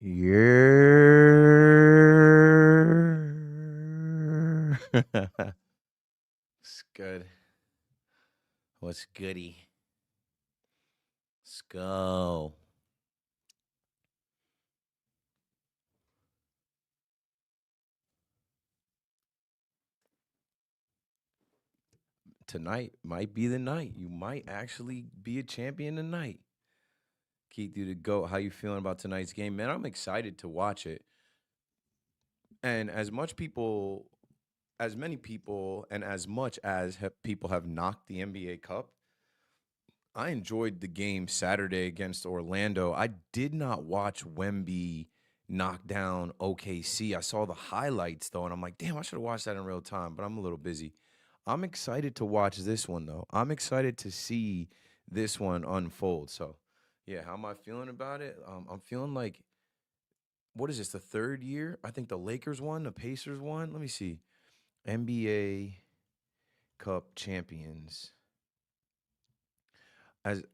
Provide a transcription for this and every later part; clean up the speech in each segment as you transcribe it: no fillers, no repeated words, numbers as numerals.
Yeah. It's good. What's goody? Let's go. Tonight might be the night. You might actually be a champion tonight. Keith, you the GOAT. How you feeling about tonight's game? Man, I'm excited to watch it. And as many people, and as much as people have knocked the NBA Cup, I enjoyed the game Saturday against Orlando. I did not watch Wemby knock down OKC. I saw the highlights though, and I'm like, damn, I should have watched that in real time, but I'm a little busy. I'm excited to watch this one though. I'm excited to see this one unfold. So, yeah, how am I feeling about it? I'm feeling like, what is this? The third year? I think the Lakers won, the Pacers won. Let me see. NBA Cup champions.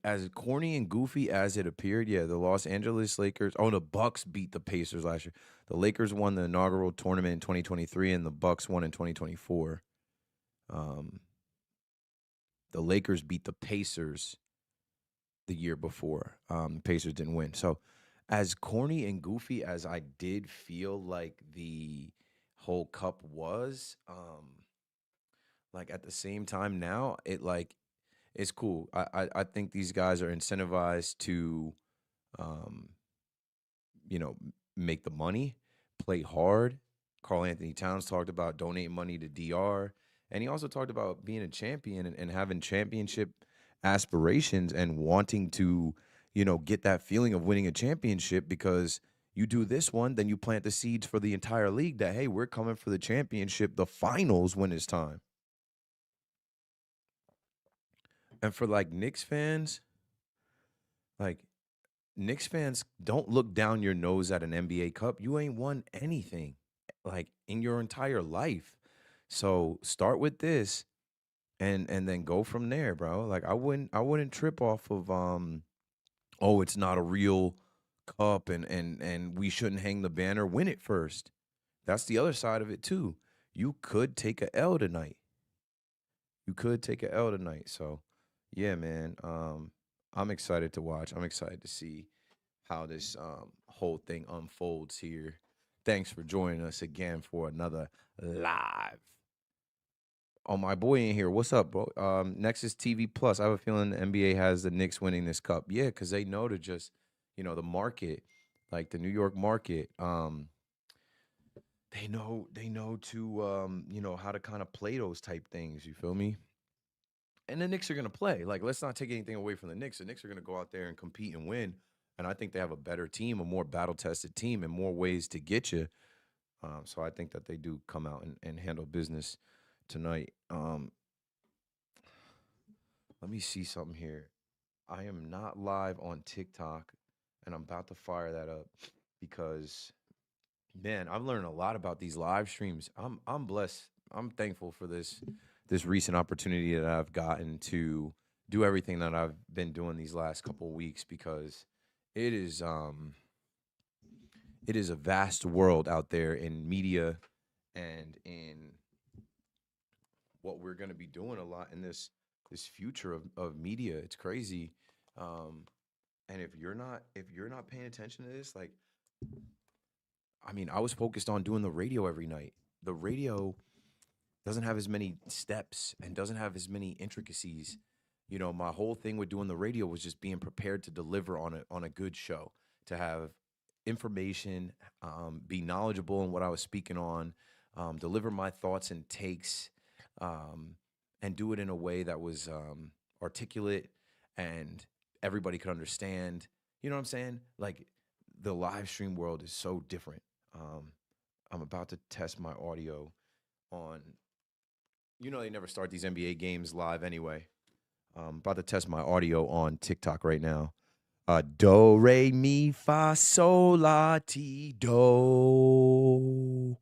As corny and goofy as it appeared, yeah, the Los Angeles Lakers. Oh, the Bucks beat the Pacers last year. The Lakers won the inaugural tournament in 2023, and the Bucks won in 2024. Um, the Lakers beat the Pacers the year before. The Pacers didn't win. So, as corny and goofy as I did feel like the whole cup was, like at the same time now, it's cool. I think these guys are incentivized to um, make the money, play hard. Carl Anthony Towns talked about donating money to DR. And he also talked about being a champion and having championship aspirations and wanting to, get that feeling of winning a championship because you do this one, then you plant the seeds for the entire league that, hey, we're coming for the championship, the finals when it's time. And for like like Knicks fans, don't look down your nose at an NBA Cup. You ain't won anything like in your entire life. So start with this and then go from there, bro. Like I wouldn't trip off of oh, it's not a real cup and we shouldn't hang the banner. Win it first. That's the other side of it too. You could take a L tonight. You could take a L tonight. So yeah, man. I'm excited to watch. I'm excited to see how this whole thing unfolds here. Thanks for joining us again for another live. Oh, my boy in here. What's up, bro? Nexus TV Plus. I have a feeling the NBA has the Knicks winning this cup. Yeah, because they know to just, the market, like the New York market. They know to how to kind of play those type things. You feel me? And the Knicks are gonna play. Like, let's not take anything away from the Knicks. The Knicks are gonna go out there and compete and win. And I think they have a better team, a more battle tested team, and more ways to get you. So I think that they do come out and handle business tonight. Let me see something here. I am not live on TikTok, and I'm about to fire that up because, man, I've learned a lot about these live streams. I'm blessed. I'm thankful for this recent opportunity that I've gotten to do everything that I've been doing these last couple of weeks because it is um it is a vast world out there in media and in what we're going to be doing a lot in this future of media. It's crazy. Um and if you're not paying attention to this, like, I mean, I was focused on doing the radio every night. The radio doesn't have as many steps and doesn't have as many intricacies. My whole thing with doing the radio was just being prepared to deliver on a good show, to have information, be knowledgeable in what I was speaking on, deliver my thoughts and takes, um, and do it in a way that was articulate and everybody could understand. You know what I'm saying? Like, the live stream world is so different. Um, I'm about to test my audio on. They never start these NBA games live anyway. About to test my audio on TikTok right now. Do re mi fa sol la ti do.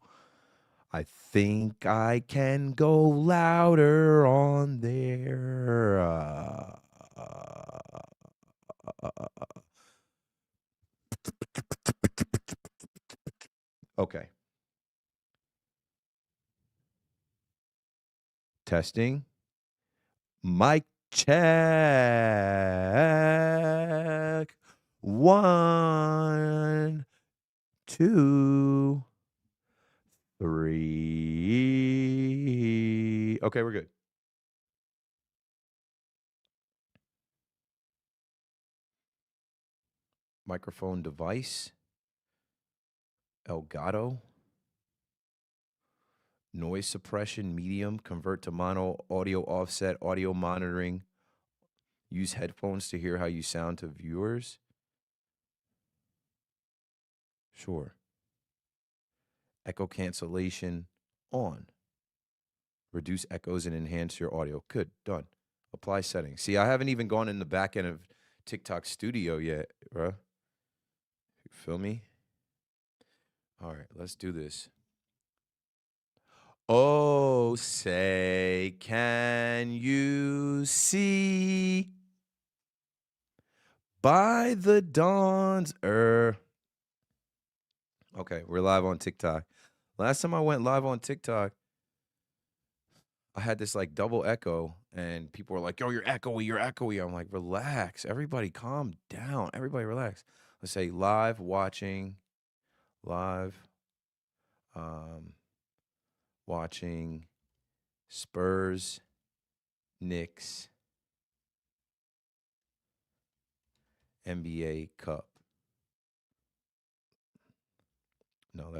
I think I can go louder on there. Okay. Testing. Mic check. 1, 2, 3. Okay, we're good. Microphone device. Elgato. Noise suppression medium. Convert to mono. Audio offset. Audio monitoring. Use headphones to hear how you sound to viewers. Sure. Echo cancellation on. Reduce echoes and enhance your audio. Good. Done. Apply settings. See, I haven't even gone in the back end of TikTok Studio yet, bro. You feel me? All right, let's do this. Oh, say, can you see by the dawn's Okay, we're live on TikTok. Last time I went live on TikTok, I had this like double echo, and people were like, yo, you're echoey. I'm like, relax. Everybody calm down. Everybody relax. Let's say live watching Spurs, Knicks, NBA Cup. No,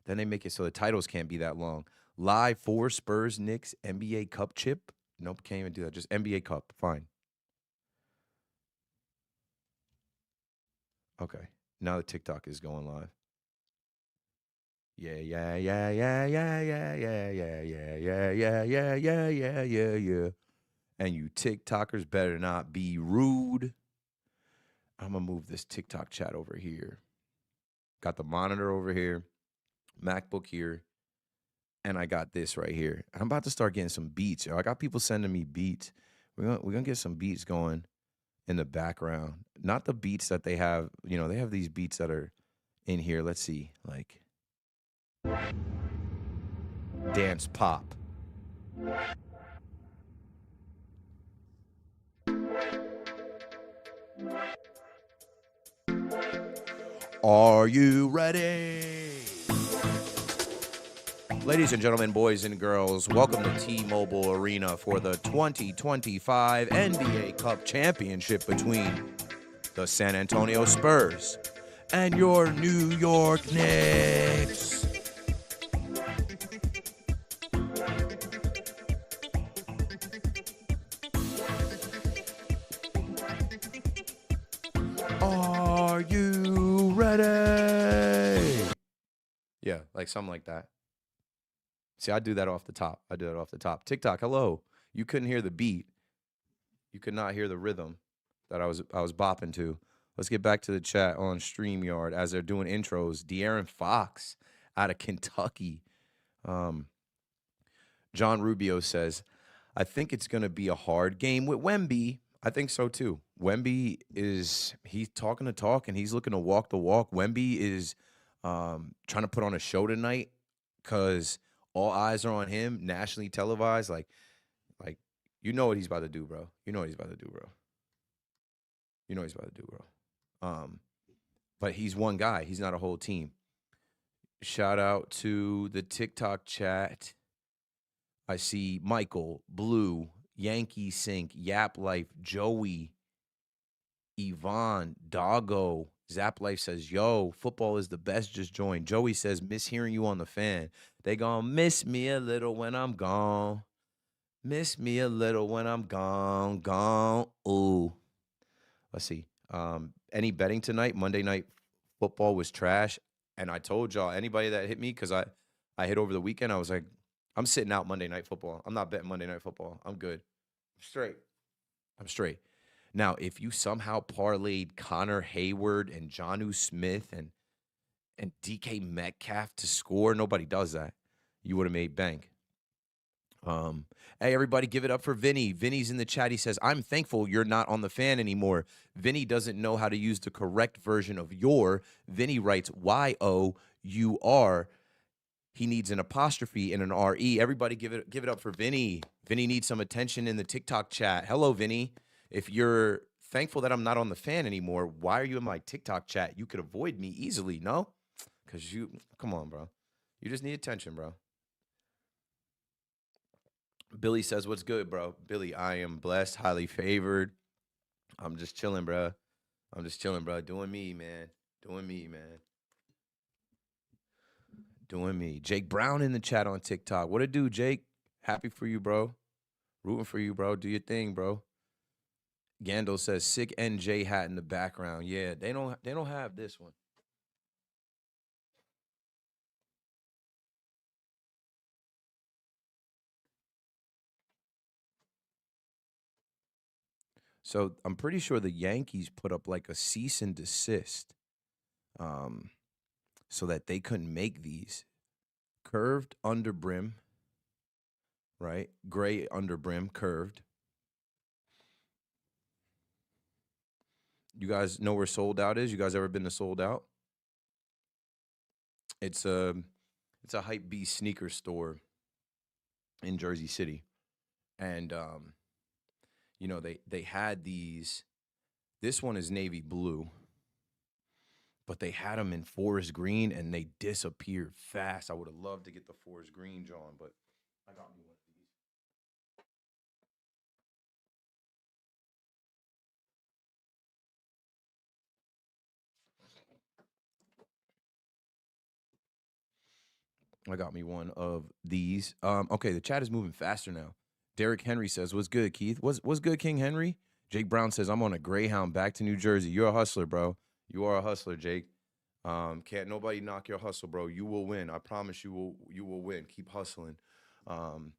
then they make it so the titles can't be that long. Live for Spurs, Knicks, NBA Cup chip. Nope, can't even do that. Just NBA Cup. Fine. Okay. Now the TikTok is going live. Yeah. And you TikTokers better not be rude. I'm going to move this TikTok chat over here. Got the monitor over here, MacBook here, and I got this right here. I'm about to start getting some beats. I got people sending me beats. We're gonna get some beats going in the background. Not the beats that they have. They have these beats that are in here. Let's see, like dance pop. Are you ready? Ladies and gentlemen, boys and girls, welcome to T-Mobile Arena for the 2025 NBA Cup Championship between the San Antonio Spurs and your New York Knicks. Are you ready? Yeah, like something like that. See, I do that off the top. TikTok, hello. You couldn't hear the beat. You could not hear the rhythm that I was bopping to. Let's get back to the chat on StreamYard as they're doing intros. De'Aaron Fox out of Kentucky. John Rubio says, I think it's going to be a hard game with Wemby. I think so too. He's talking the talk and he's looking to walk the walk. Wemby is trying to put on a show tonight because all eyes are on him, nationally televised. Like you know what he's about to do, bro. But he's one guy. He's not a whole team. Shout out to the TikTok chat. I see Michael, Blue, Yankee Sync, Yap Life, Joey, Yvonne, Doggo. Zap Life says, yo, football is the best. Just join. Joey says, miss hearing you on the fan. They gonna miss me a little when I'm gone. Miss me a little when I'm gone. Ooh. Let's see. Any betting tonight? Monday Night Football was trash. And I told y'all, anybody that hit me, because I hit over the weekend, I was like, I'm sitting out Monday Night Football. I'm not betting Monday Night Football. I'm good. I'm straight. Now, if you somehow parlayed Connor Hayward and Jonnu Smith and DK Metcalf to score, nobody does that. You would have made bank. Um, hey, everybody, give it up for Vinny. Vinny's in the chat. He says, I'm thankful you're not on the fan anymore. Vinny doesn't know how to use the correct version of your. Vinny writes YOUR. He needs an apostrophe and an RE. Everybody give it up for Vinny. Vinny needs some attention in the TikTok chat. Hello, Vinny. If you're thankful that I'm not on the fan anymore, why are you in my TikTok chat? You could avoid me easily, no? Because come on, bro. You just need attention, bro. Billy says, what's good, bro? Billy, I am blessed, highly favored. I'm just chilling, bro. I'm just chilling, bro. Doing me, man. Doing me, man. Doing me. Jake Brown in the chat on TikTok. What it do, Jake? Happy for you, bro. Rooting for you, bro. Do your thing, bro. Gandalf says sick NJ hat in the background. Yeah, they don't have this one. So I'm pretty sure the Yankees put up like a cease and desist, um, so that they couldn't make these curved under brim, right? Gray under brim, curved. You guys know where Sold Out is? You guys ever been to Sold Out? It's a it's a hype beast sneaker store in Jersey City, and they had these. This one is navy blue, but they had them in forest green, and they disappeared fast. I would have loved to get the forest green, John, but I got me one of these. I got me one of these. Okay, the chat is moving faster now. Derek Henry says, "What's good, Keith? What's good, King Henry?" Jake Brown says, "I'm on a Greyhound back to New Jersey. You're a hustler, bro. You are a hustler, Jake. Can't nobody knock your hustle, bro. You will win. I promise you will. You will win. Keep hustling." Um,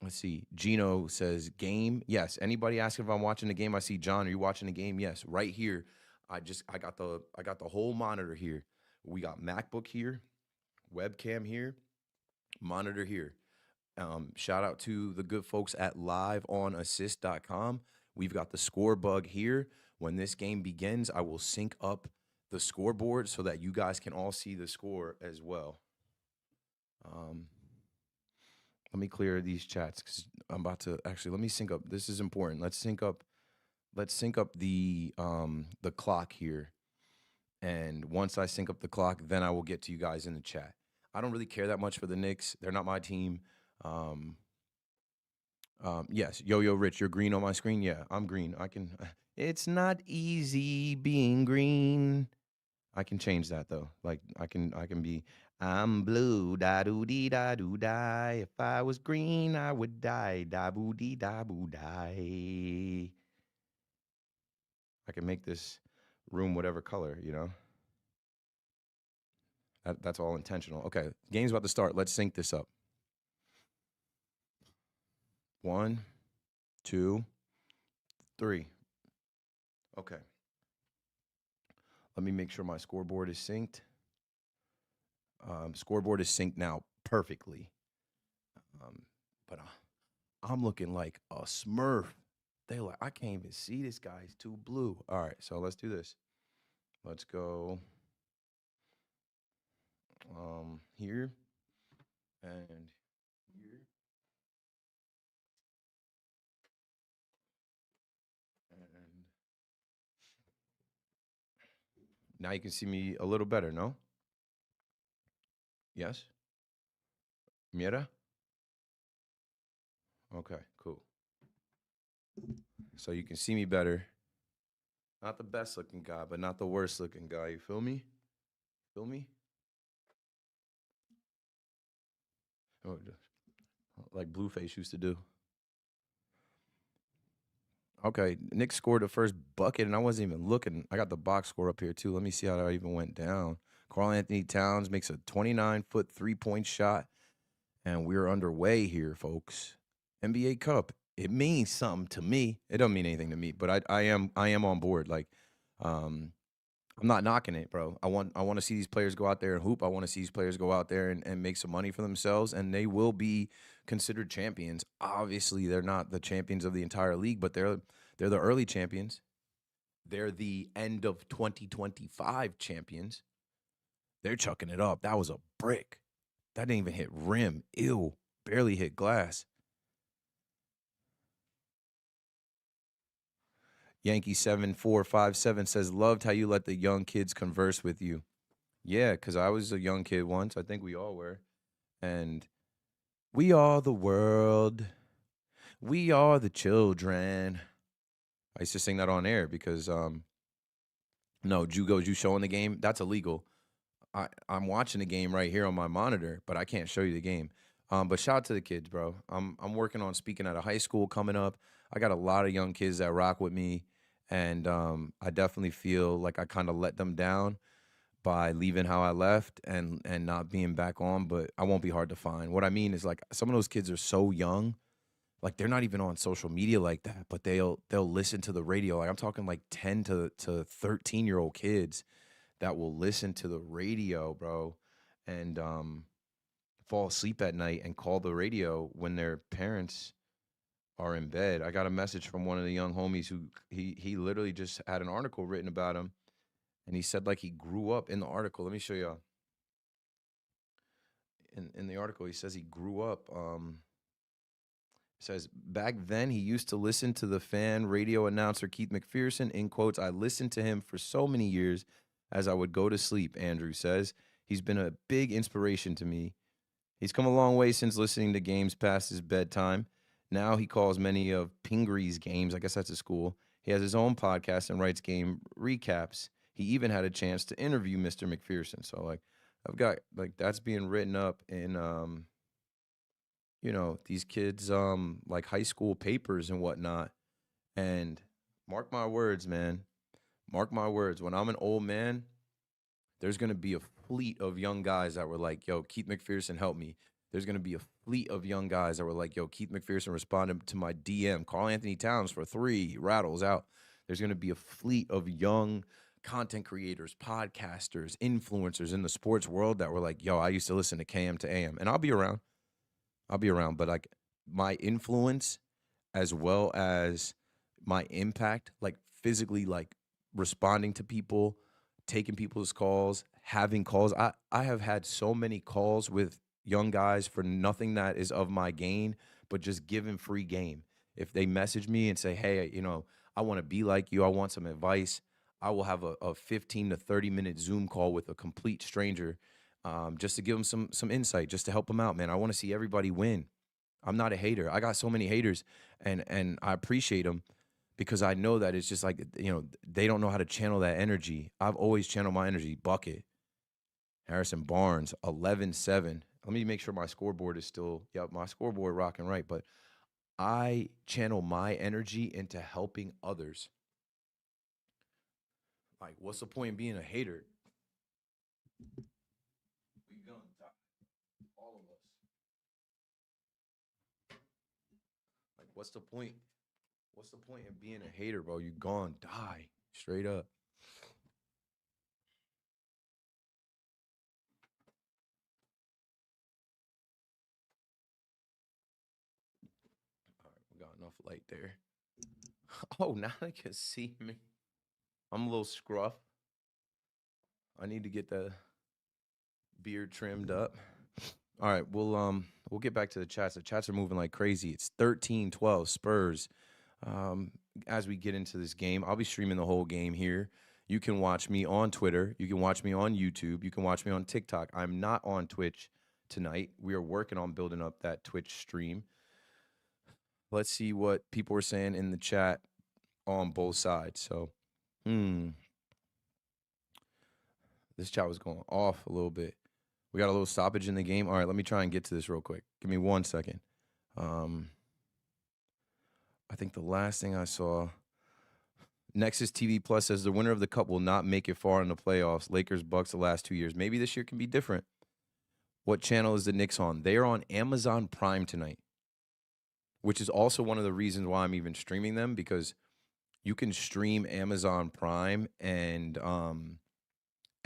let's see. Gino says, "Game, yes." Anybody asking if I'm watching the game? I see John. Are you watching the game? Yes. Right here. I got the whole monitor here. We got MacBook here, webcam here, monitor here. Shout out to the good folks at liveonassist.com. We've got the score bug here. When this game begins, I will sync up the scoreboard so that you guys can all see the score as well. Let me clear these chats because I'm about to actually let me sync up. This is important. Let's sync up. Let's sync up the clock here. And once I sync up the clock, then I will get to you guys in the chat. I don't really care that much for the Knicks. They're not my team. Yes, Yo Rich, you're green on my screen. Yeah, I'm green. I can. It's not easy being green. I can change that though. Like I can be. I'm blue, da doo dee da doo die. If I was green, I would die, da boo dee da boo die. I can make this room whatever color, you know. That's all intentional. Okay, game's about to start. Let's sync this up. 1, 2, 3. Okay. Let me make sure my scoreboard is synced. Scoreboard is synced now perfectly. But I'm looking like a smurf. They like, I can't even see this guy. He's too blue. All right, so let's do this. Let's go here and here. And now you can see me a little better, no? Yes? Mira? Okay, cool. So you can see me better. Not the best looking guy, but not the worst looking guy. You feel me? Feel me? Oh, like Blueface used to do. Okay, Nick scored the first bucket, and I wasn't even looking. I got the box score up here too. Let me see how that even went down. Karl Anthony Towns makes a 29-foot 3-point shot, and we're underway here, folks. NBA Cup. It means something to me. It don't mean anything to me, but I am on board. Like, I'm not knocking it, bro. I want to see these players go out there and hoop. I want to see these players go out there and make some money for themselves, and they will be considered champions. Obviously, they're not the champions of the entire league, but they're the early champions. They're the end of 2025 champions. They're chucking it up. That was a brick. That didn't even hit rim. Ew. Barely hit glass. Yankee 7457 says, loved how you let the young kids converse with you. Yeah, because I was a young kid once. I think we all were. And we are the world. We are the children. I used to sing that on air because no, you showing the game, that's illegal. I'm watching the game right here on my monitor, but I can't show you the game. But shout out to the kids, bro. I'm working on speaking at a high school coming up. I got a lot of young kids that rock with me, and I definitely feel like I kind of let them down by leaving how I left and not being back on. But I won't be hard to find. What I mean is like some of those kids are so young, like they're not even on social media like that, but they'll listen to the radio. Like I'm talking like 10 to 13-year-old kids that will listen to the radio, bro, and fall asleep at night and call the radio when their parents are in bed. I got a message from one of the young homies who he literally just had an article written about him, and he said like he grew up in the article. Let me show you. In the article, he says he grew up. Says back then he used to listen to the fan radio announcer Keith McPherson. In quotes, I listened to him for so many years as I would go to sleep. Andrew says he's been a big inspiration to me. He's come a long way since listening to games past his bedtime. Now he calls many of Pingree's games. I guess that's a school. He has his own podcast and writes game recaps. He even had a chance to interview Mr. McPherson. So like I've got like that's being written up in these kids like high school papers and whatnot. And mark my words, man. Mark my words. When I'm an old man, there's gonna be a fleet of young guys that were like, yo, Keith McPherson help me. There's gonna be a fleet of young guys that were like, yo, Keith McPherson responded to my DM. Carl Anthony Towns for 3 rattles out. There's gonna be a fleet of young content creators, podcasters, influencers in the sports world that were like, yo, I used to listen to KM to AM. And I'll be around. But like my influence as well as my impact, like physically, like responding to people, taking people's calls, having calls. I have had so many calls with young guys for nothing that is of my gain, but just giving free game. If they message me and say, hey, I want to be like you, I want some advice, I will have a 15 to 30-minute Zoom call with a complete stranger, just to give them some insight, just to help them out, man. I want to see everybody win. I'm not a hater. I got so many haters, and I appreciate them because I know that it's just like they don't know how to channel that energy. I've always channeled my energy. Bucket, Harrison Barnes, 11-7. Let me make sure my scoreboard is still my scoreboard rocking right. But I channel my energy into helping others. Like, what's the point in being a hater? We gonna die, all of us. Like, what's the point? What's the point in being a hater, bro? You gone die straight up. All right, we got enough light there. Oh, now they can see me. I'm a little scruff. I need to get the beard trimmed up. All right, we'll get back to the chats. The chats are moving like crazy. It's 13-12 Spurs. Um, as we get into this game, I'll be streaming the whole game here. You can watch me on Twitter. You can watch me on YouTube. You can watch me on TikTok. I'm not on Twitch tonight. We are working on building up that Twitch stream. Let's see what people are saying in the chat on both sides. So, this chat was going off a little bit. We got a little stoppage in the game. All right, let me try and get to this real quick. Give me 1 second. I think the last thing I saw, Nexus TV Plus says the winner of the cup will not make it far in the playoffs. Lakers, Bucks the last 2 years. Maybe this year can be different. What channel is the Knicks on? They are on Amazon Prime tonight, which is also one of the reasons why I'm even streaming them, because you can stream Amazon Prime and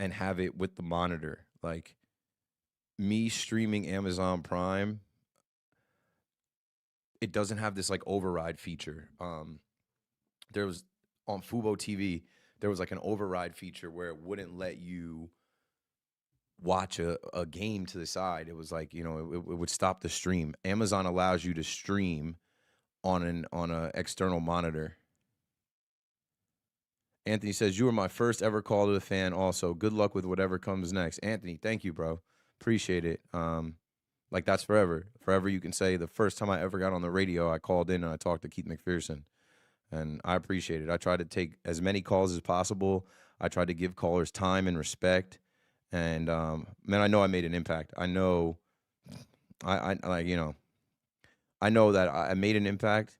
and have it with the monitor. Like me streaming Amazon Prime, it doesn't have this like override feature. There was on Fubo TV, there was like an override feature where it wouldn't let you watch a game to the side. It was like, it would stop the stream. Amazon allows you to stream on a external monitor. Anthony says, "You were my first ever call to the fan. Also, good luck with whatever comes next." Anthony, thank you, bro. Appreciate it. Like that's forever. Forever you can say the first time I ever got on the radio, I called in and I talked to Keith McPherson. And I appreciate it. I try to take as many calls as possible. I try to give callers time and respect. And man, I know I made an impact. I know I like, I know that I made an impact,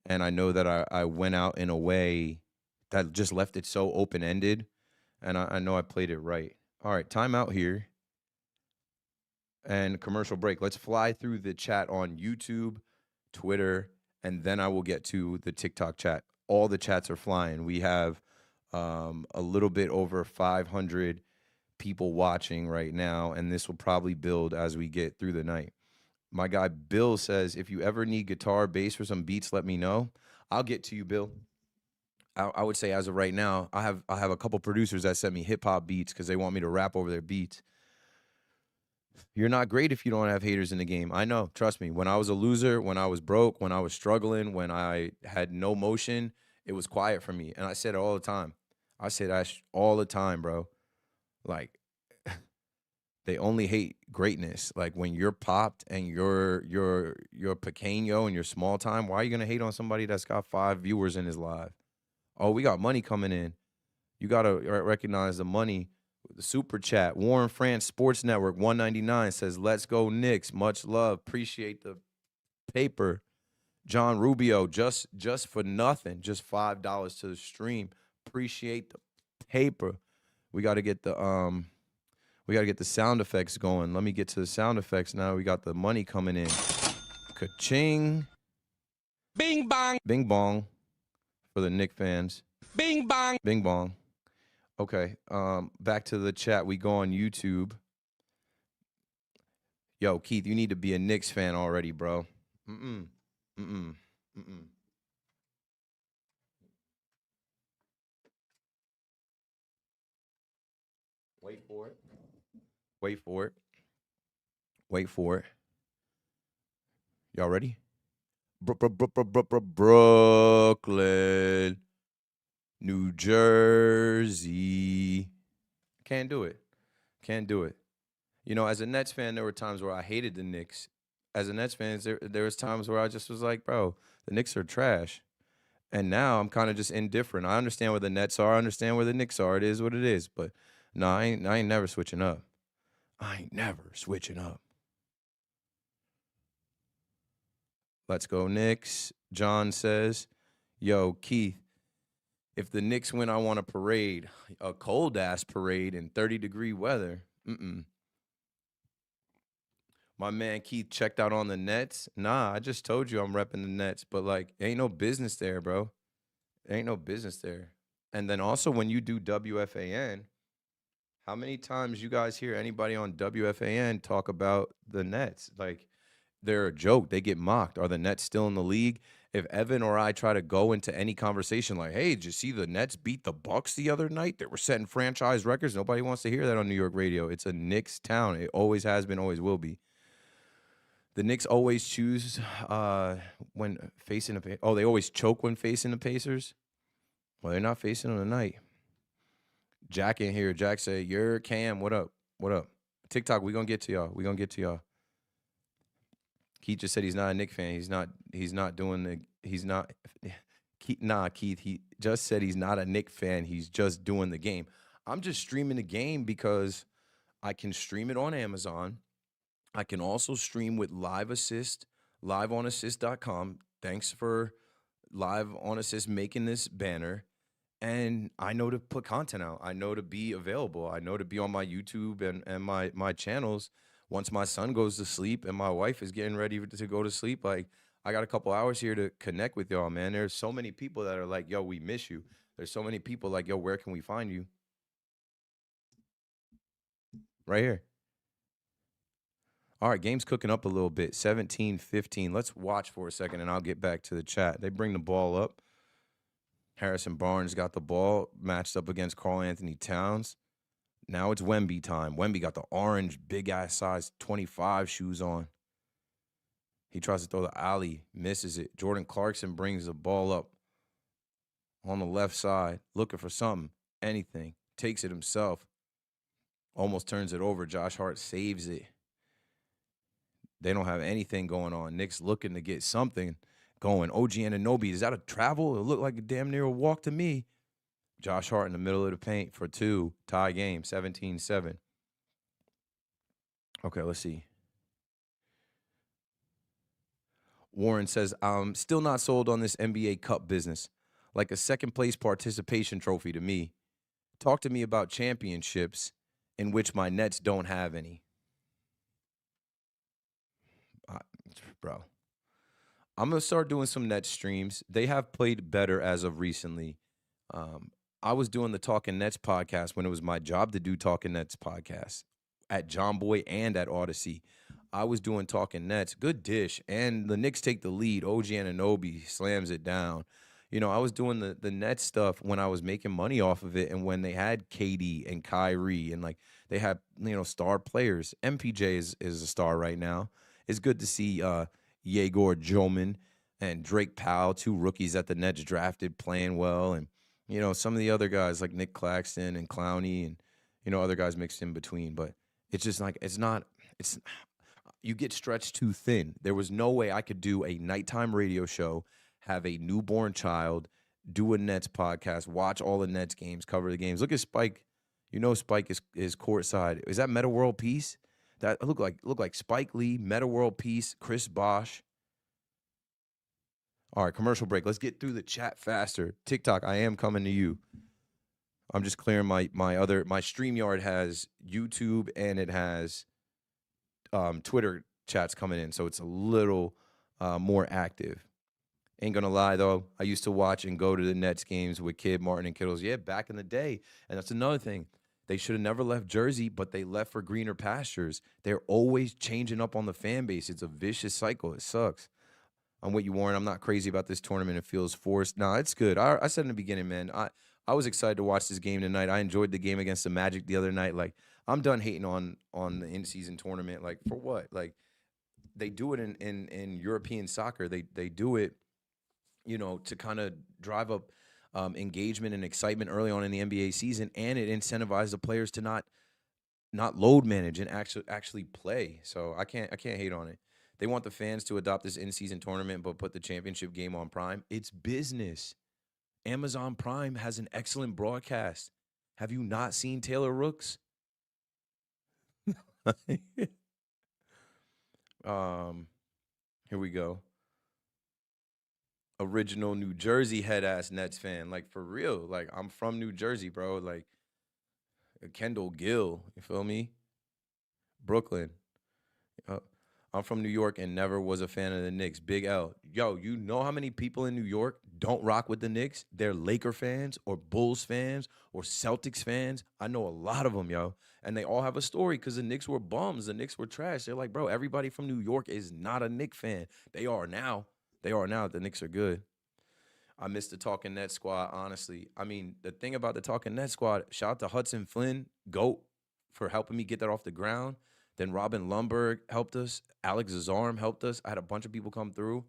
and I know that I went out in a way that just left it so open ended, and I know I played it right. All right, time out here and commercial break. Let's fly through the chat on YouTube, Twitter, and then I will get to the TikTok chat. All the chats are flying. We have a little bit over 500 people watching right now, and this will probably build as we get through the night. My guy Bill says, if you ever need guitar, bass, or some beats, let me know. I'll get to you, Bill. I would say as of right now, I have a couple producers that send me hip hop beats because they want me to rap over their beats. You're not great if you don't have haters in the game. I know. Trust me. When I was a loser, when I was broke, when I was struggling, when I had no motion, it was quiet for me. And I said it all the time. I say that all the time, bro. Like, they only hate greatness. Like when you're popped and you're pequeño and you're small time, why are you gonna hate on somebody that's got 5 viewers in his live? Oh, we got money coming in. You gotta recognize the money. The super chat. Warren France Sports Network 199 says, "Let's go Knicks. Much love. Appreciate the paper." John Rubio, just for nothing, just $5 to the stream. Appreciate the paper. We got to get the sound effects going. Let me get to the sound effects now. We got the money coming in. Ka-ching. Bing bong. Bing bong for the Knicks fans. Bing bong. Bing bong. Okay. Back to the chat. We go on YouTube. Yo, Keith, you need to be a Knicks fan already, bro. Mm-mm. Mm-mm. Mm-mm. Wait for it. Wait for it. Wait for it. Y'all ready? Brooklyn, New Jersey. Can't do it. Can't do it. As a Nets fan, there were times where I hated the Knicks. As a Nets fan, there was times where I just was like, bro, the Knicks are trash. And now I'm kind of just indifferent. I understand where the Nets are. I understand where the Knicks are. It is what it is. But no, I ain't never switching up. I ain't never switching up. Let's go Knicks. John says, yo, Keith, if the Knicks win, I want a parade, a cold-ass parade in 30-degree weather. My man Keith checked out on the Nets. Nah, I just told you I'm repping the Nets, but, like, ain't no business there, bro. Ain't no business there. And then also when you do WFAN, how many times you guys hear anybody on WFAN talk about the Nets? Like, they're a joke. They get mocked. Are the Nets still in the league? If Evan or I try to go into any conversation like, hey, did you see the Nets beat the Bucks the other night? They were setting franchise records. Nobody wants to hear that on New York radio. It's a Knicks town. It always has been, always will be. The Knicks always choose when facing they always choke when facing the Pacers. Well, they're not facing them tonight. Jack in here. Jack said, you're Cam. What up? What up? TikTok, we going to get to y'all. We going to get to y'all. Keith just said he's not a Knicks fan. He's not doing the, he's not, Keith, he just said he's not a Knicks fan. He's just doing the game. I'm just streaming the game because I can stream it on Amazon. I can also stream with Live Assist, liveonassist.com. Thanks for Live on Assist making this banner. And I know to put content out. I know to be available. I know to be on my YouTube and my channels. Once my son goes to sleep and my wife is getting ready to go to sleep, like, I got a couple hours here to connect with y'all, man. There's so many people that are like, yo, we miss you. There's so many people like, yo, where can we find you? right here. All right, game's cooking up a little bit. 17-15. Let's watch for a second, and I'll get back to the chat. They bring the ball up. Harrison Barnes got the ball, matched up against Karl Anthony Towns. Now it's Wemby time. Wemby got the orange, big-ass size 25 shoes on. He tries to throw the alley, misses it. Jordan Clarkson brings the ball up on the left side, looking for something, anything. Takes it himself. Almost turns it over. Josh Hart saves it. They don't have anything going on. Knicks looking to get something going. OG Anunoby, is that a travel? It looked like a damn near a walk to me. Josh Hart in the middle of the paint for two. Tie game, 17-7. Okay, let's see. Warren says, I'm still not sold on this NBA Cup business. Like a second-place participation trophy to me. Talk to me about championships in which my Nets don't have any. Bro, I'm going to start doing some Nets streams. They have played better as of recently. I was doing the Talking Nets podcast when it was my job to do Talking Nets podcast at John Boy and at Odyssey. I was doing Talking Nets, good dish, and the Knicks take the lead. OG Anunoby slams it down. You know, I was doing the Nets stuff when I was making money off of it, and when they had KD and Kyrie, and like they had star players. MPJ is a star right now. It's good to see Yegor Joman and Drake Powell, two rookies that the Nets drafted, playing well, and some of the other guys like Nick Claxton and Clowney and other guys mixed in between. But it's just like you get stretched too thin. There was no way I could do a nighttime radio show, have a newborn child, do a Nets podcast, watch all the Nets games, cover the games. Look at Spike. Spike is courtside. Is that Meta World Peace? That look like Spike Lee, Meta World Peace, Chris Bosh. All right, commercial break. Let's get through the chat faster. TikTok, I am coming to you. I'm just clearing my StreamYard has YouTube and it has Twitter chats coming in, so it's a little more active. Ain't gonna lie though, I used to watch and go to the Nets games with Kid, Martin, and Kittles. Yeah, back in the day, and that's another thing. They should have never left Jersey, but they left for greener pastures. They're always changing up on the fan base. It's a vicious cycle. It sucks. I'm with you, Warren. I'm not crazy about this tournament. It feels forced. Nah, it's good. I said in the beginning, man, I was excited to watch this game tonight. I enjoyed the game against the Magic the other night. Like, I'm done hating on the in-season tournament. Like, for what? Like, they do it in European soccer. They do it, to kind of drive up engagement and excitement early on in the NBA season, and it incentivizes the players to not load manage and actually play. So I can't hate on it. They want the fans to adopt this in-season tournament, but put the championship game on Prime. It's business. Amazon Prime has an excellent broadcast. Have you not seen Taylor Rooks? Here we go. Original New Jersey head-ass Nets fan. Like, for real. Like, I'm from New Jersey, bro. Like, Kendall Gill. You feel me? Brooklyn. I'm from New York and never was a fan of the Knicks. Big L. Yo, you know how many people in New York don't rock with the Knicks? They're Laker fans or Bulls fans or Celtics fans. I know a lot of them, yo. And they all have a story because the Knicks were bums. The Knicks were trash. They're like, bro, everybody from New York is not a Knicks fan. They are now. The Knicks are good. I miss the Talking Nets squad, honestly. I mean, the thing about the Talking Nets squad, shout out to Hudson Flynn, GOAT, for helping me get that off the ground. Then Robin Lundberg helped us. Alex Zazarm helped us. I had a bunch of people come through.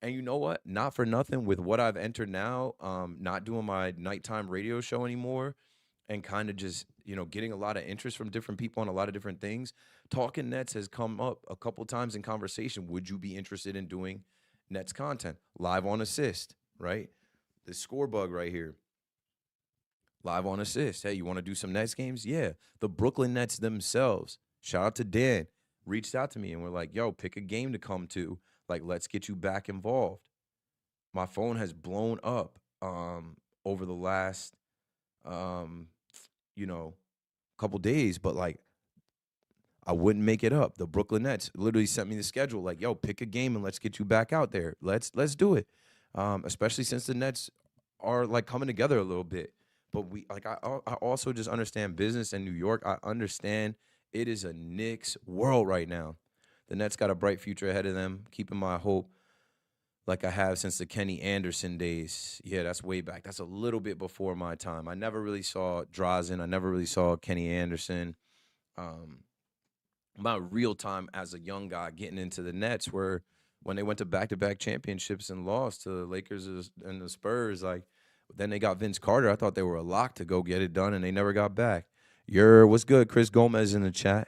And you know what? Not for nothing, with what I've entered now, not doing my nighttime radio show anymore, and kind of just, getting a lot of interest from different people on a lot of different things. Talking Nets has come up a couple times in conversation. Would you be interested in doing Nets content? Live on assist, right? The score bug right here. Live on assist. Hey, you want to do some Nets games? Yeah. The Brooklyn Nets themselves, shout out to Dan, reached out to me and we're like, yo, pick a game to come to. Like, let's get you back involved. My phone has blown up over the last, couple days, but like, I wouldn't make it up. The Brooklyn Nets literally sent me the schedule, like, yo, pick a game and let's get you back out there. Let's do it. Especially since the Nets are like coming together a little bit. But I also just understand business in New York. I understand It is a Knicks world right now. The Nets got a bright future ahead of them. Keeping my hope like I have since the Kenny Anderson days. Yeah, that's way back. That's a little bit before my time. I never really saw Drazen. I never really saw Kenny Anderson. Um, my real time as a young guy getting into the Nets were when they went to back-to-back championships and lost to the Lakers and the Spurs. Like, then they got Vince Carter. I thought they were a lock to go get it done, and they never got back. What's good? Chris Gomez in the chat.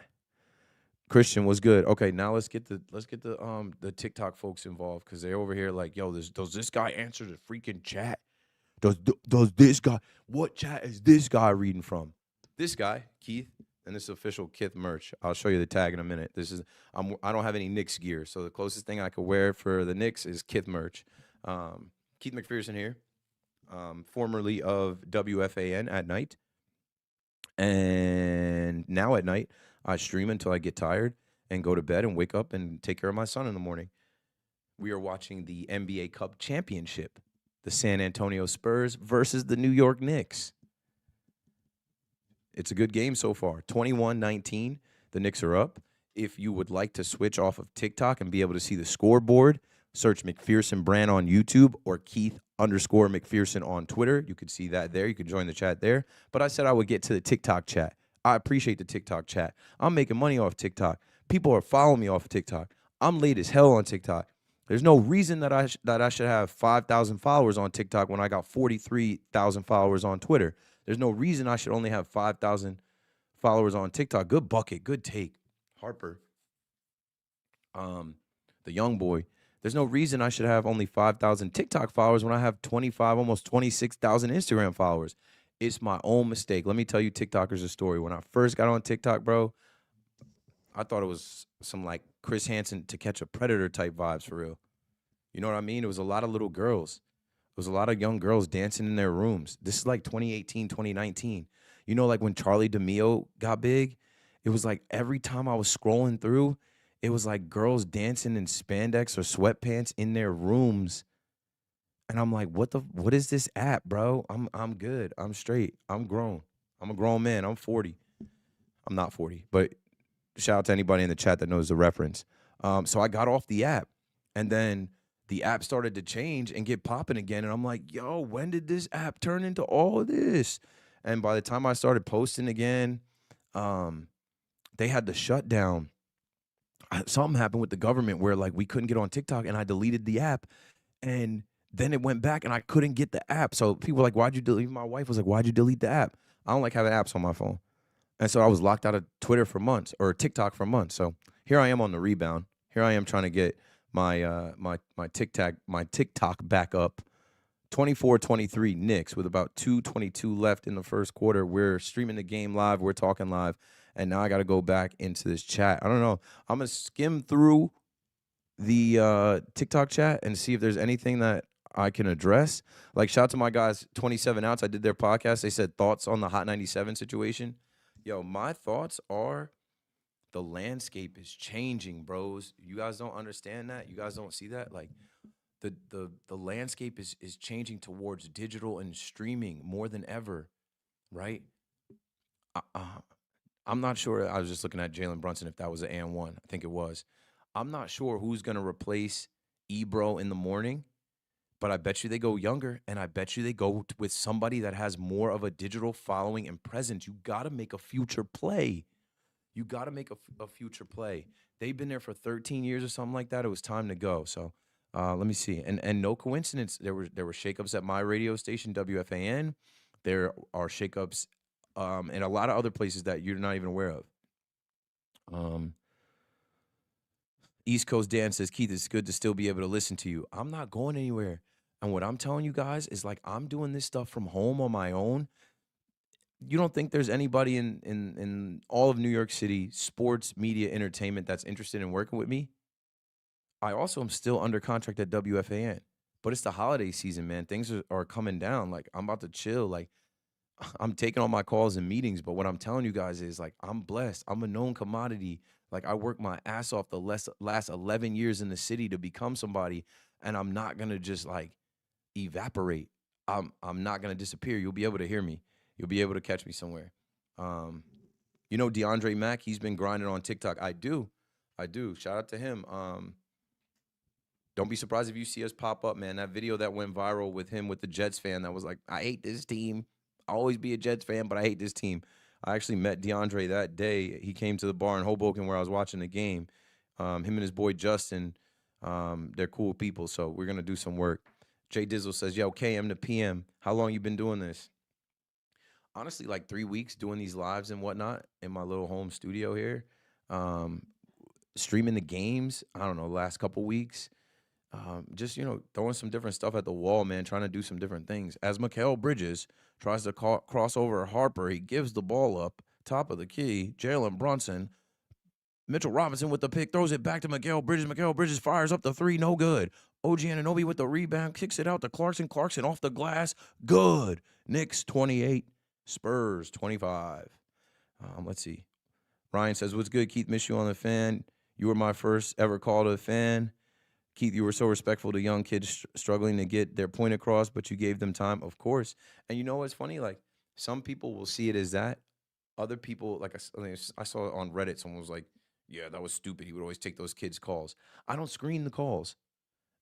Christian was good. Okay, now let's get the TikTok folks involved because they're over here like, yo, does this guy answer the freaking chat? Does this guy, what chat is this guy reading from? This guy, Keith, and this is official Kith merch. I'll show you the tag in a minute. I don't have any Knicks gear, so the closest thing I could wear for the Knicks is Kith merch. Keith McPherson here, formerly of WFAN at night, and now at night I stream until I get tired and go to bed and wake up and take care of my son in the morning. We are watching the NBA Cup Championship, the San Antonio Spurs versus the New York Knicks. It's a good game so far. 21-19. The Knicks are up. If you would like to switch off of TikTok and be able to see the scoreboard, search McPherson Brand on YouTube or Keith_McPherson on Twitter. You could see that there. You could join the chat there. But I said I would get to the TikTok chat. I appreciate the TikTok chat. I'm making money off TikTok. People are following me off of TikTok. I'm late as hell on TikTok. There's no reason that I should have 5,000 followers on TikTok when I got 43,000 followers on Twitter. There's no reason I should only have 5,000 followers on TikTok. Good bucket, good take. Harper, the young boy. There's no reason I should have only 5,000 TikTok followers when I have 25, almost 26,000 Instagram followers. It's my own mistake. Let me tell you TikTokers a story. When I first got on TikTok, bro, I thought it was some like Chris Hansen To Catch a Predator type vibes for real. You know what I mean? It was a lot of little girls. There was a lot of young girls dancing in their rooms. This is like 2018, 2019. You know, like when Charlie D'Amelio got big, it was like every time I was scrolling through, it was like girls dancing in spandex or sweatpants in their rooms. And I'm like, what is this app, bro? I'm good. I'm straight. I'm grown. I'm a grown man. I'm 40. I'm not 40, but shout out to anybody in the chat that knows the reference. So I got off the app, and then the app started to change and get popping again. And I'm like, yo, when did this app turn into all of this? And by the time I started posting again, they had the shutdown. Something happened with the government where like we couldn't get on TikTok, and I deleted the app, and then it went back and I couldn't get the app. So people were like, why'd you delete? My wife was like, why'd you delete the app? I don't like having apps on my phone. And so I was locked out of Twitter for months, or TikTok for months. So here I am on the rebound. Here I am trying to get my TikTok back up. 24-23 Knicks with about 2:22 left in the first quarter. We're streaming the game live. We're talking live. And now I got to go back into this chat. I don't know. I'm going to skim through the TikTok chat and see if there's anything that I can address. Like, shout out to my guys, 27 Ounce. I did their podcast. They said thoughts on the Hot 97 situation. Yo, my thoughts are the landscape is changing, bros. You guys don't understand that? You guys don't see that? Like, the landscape is changing towards digital and streaming more than ever, right? I'm not sure. I was just looking at Jalen Brunson if that was an and one. I think it was. I'm not sure who's going to replace Ebro in the morning, but I bet you they go younger, and I bet you they go with somebody that has more of a digital following and presence. You got to make a future play. You got to make a future play. They've been there for 13 years or something like that. It was time to go. So let me see. And no coincidence, there were shakeups at my radio station, WFAN. There are shakeups in a lot of other places that you're not even aware of. East Coast Dan says, Keith, it's good to still be able to listen to you. I'm not going anywhere. And what I'm telling you guys is like I'm doing this stuff from home on my own. You don't think there's anybody in all of New York City, sports, media, entertainment that's interested in working with me? I also am still under contract at WFAN. But it's the holiday season, man. Things are coming down. Like, I'm about to chill. Like, I'm taking all my calls and meetings, but what I'm telling you guys is like I'm blessed. I'm a known commodity. Like I worked my ass off the last 11 years in the city to become somebody, and I'm not gonna just like evaporate. I'm not gonna disappear. You'll be able to hear me. You'll be able to catch me somewhere. You know DeAndre Mack, he's been grinding on TikTok. I do. Shout out to him. Don't be surprised if you see us pop up, man. That video that went viral with him with the Jets fan that was like, I hate this team. I'll always be a Jets fan, but I hate this team. I actually met DeAndre that day. He came to the bar in Hoboken where I was watching the game. Him and his boy Justin, they're cool people, so we're going to do some work. Jay Dizzle says, yo, KM to PM, how long you been doing this? Honestly, like 3 weeks doing these lives and whatnot in my little home studio here. Streaming the games, I don't know, last couple weeks. Just, throwing some different stuff at the wall, man, trying to do some different things. As Mikal Bridges tries to cross over Harper, he gives the ball up, top of the key. Jalen Brunson, Mitchell Robinson with the pick, throws it back to Mikal Bridges. Mikal Bridges fires up the three, no good. OG Anunoby with the rebound, kicks it out to Clarkson. Clarkson off the glass, good. Knicks 28, Spurs 25. Let's see. Ryan says, what's good, Keith? Miss you on the fan. You were my first ever call to a fan. Keith, you were so respectful to young kids struggling to get their point across, but you gave them time, of course. And you know what's funny? Like, some people will see it as that. Other people, like I saw it on Reddit, someone was like, yeah, that was stupid. He would always take those kids' calls. I don't screen the calls.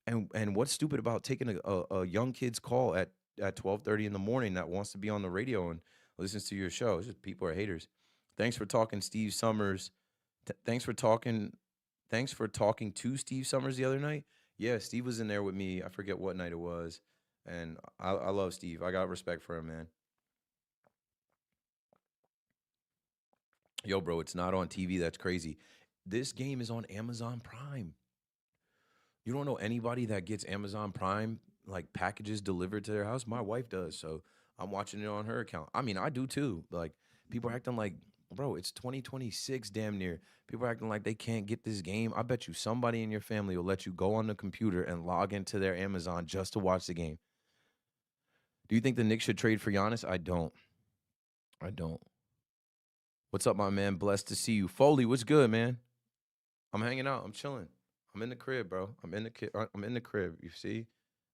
And what's stupid about taking a young kid's call at 12:30 in the morning that wants to be on the radio and listens to your show? It's just people are haters. Thanks for talking, Steve Summers. Thanks for talking to Steve Summers the other night. Yeah, Steve was in there with me. I forget what night it was. And I love Steve. I got respect for him, man. Yo, bro, it's not on TV. That's crazy. This game is on Amazon Prime. You don't know anybody that gets Amazon Prime like packages delivered to their house? My wife does, so I'm watching it on her account. I mean, I do too. Like, people are acting like, bro, it's 2026 damn near. People are acting like they can't get this game. I bet you somebody in your family will let you go on the computer and log into their Amazon just to watch the game. Do you think the Knicks should trade for Giannis? I don't. What's up, my man? Blessed to see you. Foley, what's good, man? I'm hanging out. I'm chilling. I'm in the crib, bro. I'm in the crib. You see,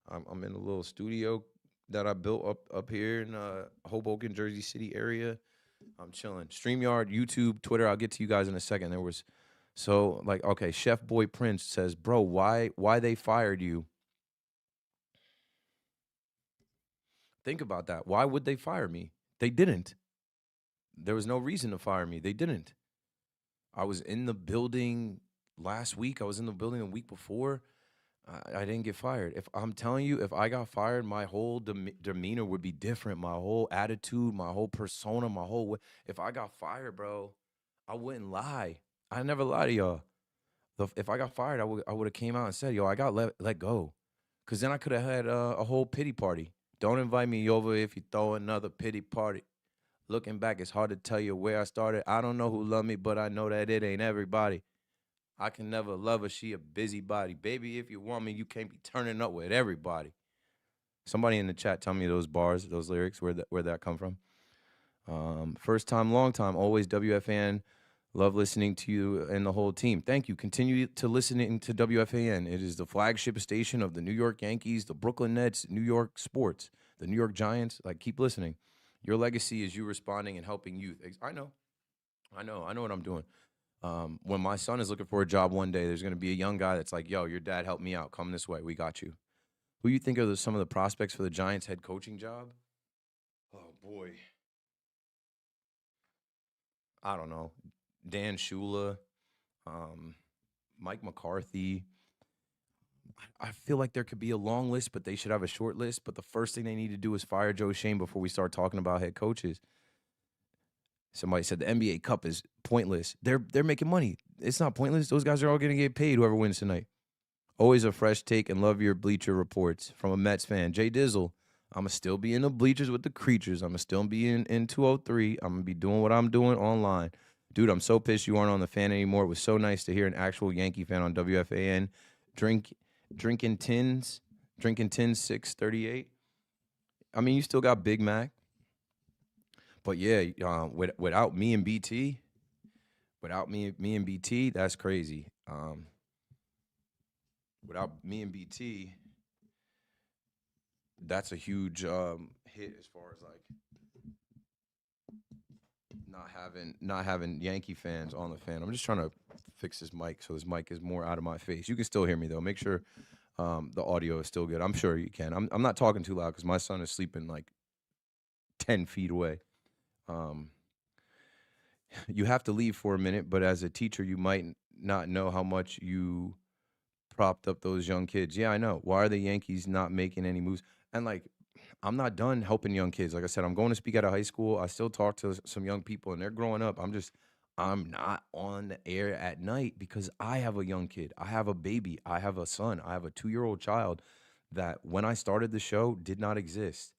I'm in a little studio that I built up here in Hoboken, Jersey City area. I'm chilling. StreamYard, YouTube, Twitter. I'll get to you guys in a second. There was okay. Chef Boy Prince says, bro, why they fired you? Think about that. Why would they fire me? They didn't. There was no reason to fire me. They didn't. I was in the building last week. I was in the building the week before. I didn't get fired. If I'm telling you, if I got fired, my whole demeanor would be different. My whole attitude, my whole persona, if I got fired, bro, I wouldn't lie. I never lie to y'all. If I got fired, I would have came out and said, yo, I got let go. Because then I could have had a whole pity party. Don't invite me over if you throw another pity party. Looking back, it's hard to tell you where I started. I don't know who loved me, but I know that it ain't everybody. I can never love her. She a busybody. Baby, if you want me, you can't be turning up with everybody. Somebody in the chat tell me those bars, those lyrics, where that come from. First time, long time, always WFAN. Love listening to you and the whole team. Thank you. Continue to listening to WFAN. It is the flagship station of the New York Yankees, the Brooklyn Nets, New York sports, the New York Giants. Like, keep listening. Your legacy is you responding and helping youth. I know what I'm doing. When my son is looking for a job one day, there's going to be a young guy that's like, yo, your dad helped me out. Come this way. We got you. Who you think are some of the prospects for the Giants head coaching job? Oh, boy. I don't know. Dan Shula, Mike McCarthy. I feel like there could be a long list, but they should have a short list. But the first thing they need to do is fire Joe Shane before we start talking about head coaches. Somebody said the NBA Cup is pointless. They're making money. It's not pointless. Those guys are all going to get paid, whoever wins tonight. Always a fresh take and love your Bleacher reports from a Mets fan. Jay Dizzle, I'm going to still be in the bleachers with the creatures. I'm going to still be in 203. I'm going to be doing what I'm doing online. Dude, I'm so pissed you aren't on the fan anymore. It was so nice to hear an actual Yankee fan on WFAN. Drinking tins 638. I mean, you still got Big Mac. But yeah, without me and BT, that's crazy. Without me and BT, that's a huge hit as far as like not having Yankee fans on the fan. I'm just trying to fix this mic so this mic is more out of my face. You can still hear me though. Make sure the audio is still good. I'm sure you can. I'm not talking too loud because my son is sleeping like 10 feet away. Um, you have to leave for a minute, but as a teacher, you might not know how much you propped up those young kids. Yeah, I know. Why are the Yankees not making any moves? And like, I'm not done helping young kids. Like I said, I'm going to speak at a high school. I still talk to some young people, and they're growing up. I'm not on the air at night because I have a young kid. I have a baby. I have a son. I have a 2-year-old child that when I started the show did not exist.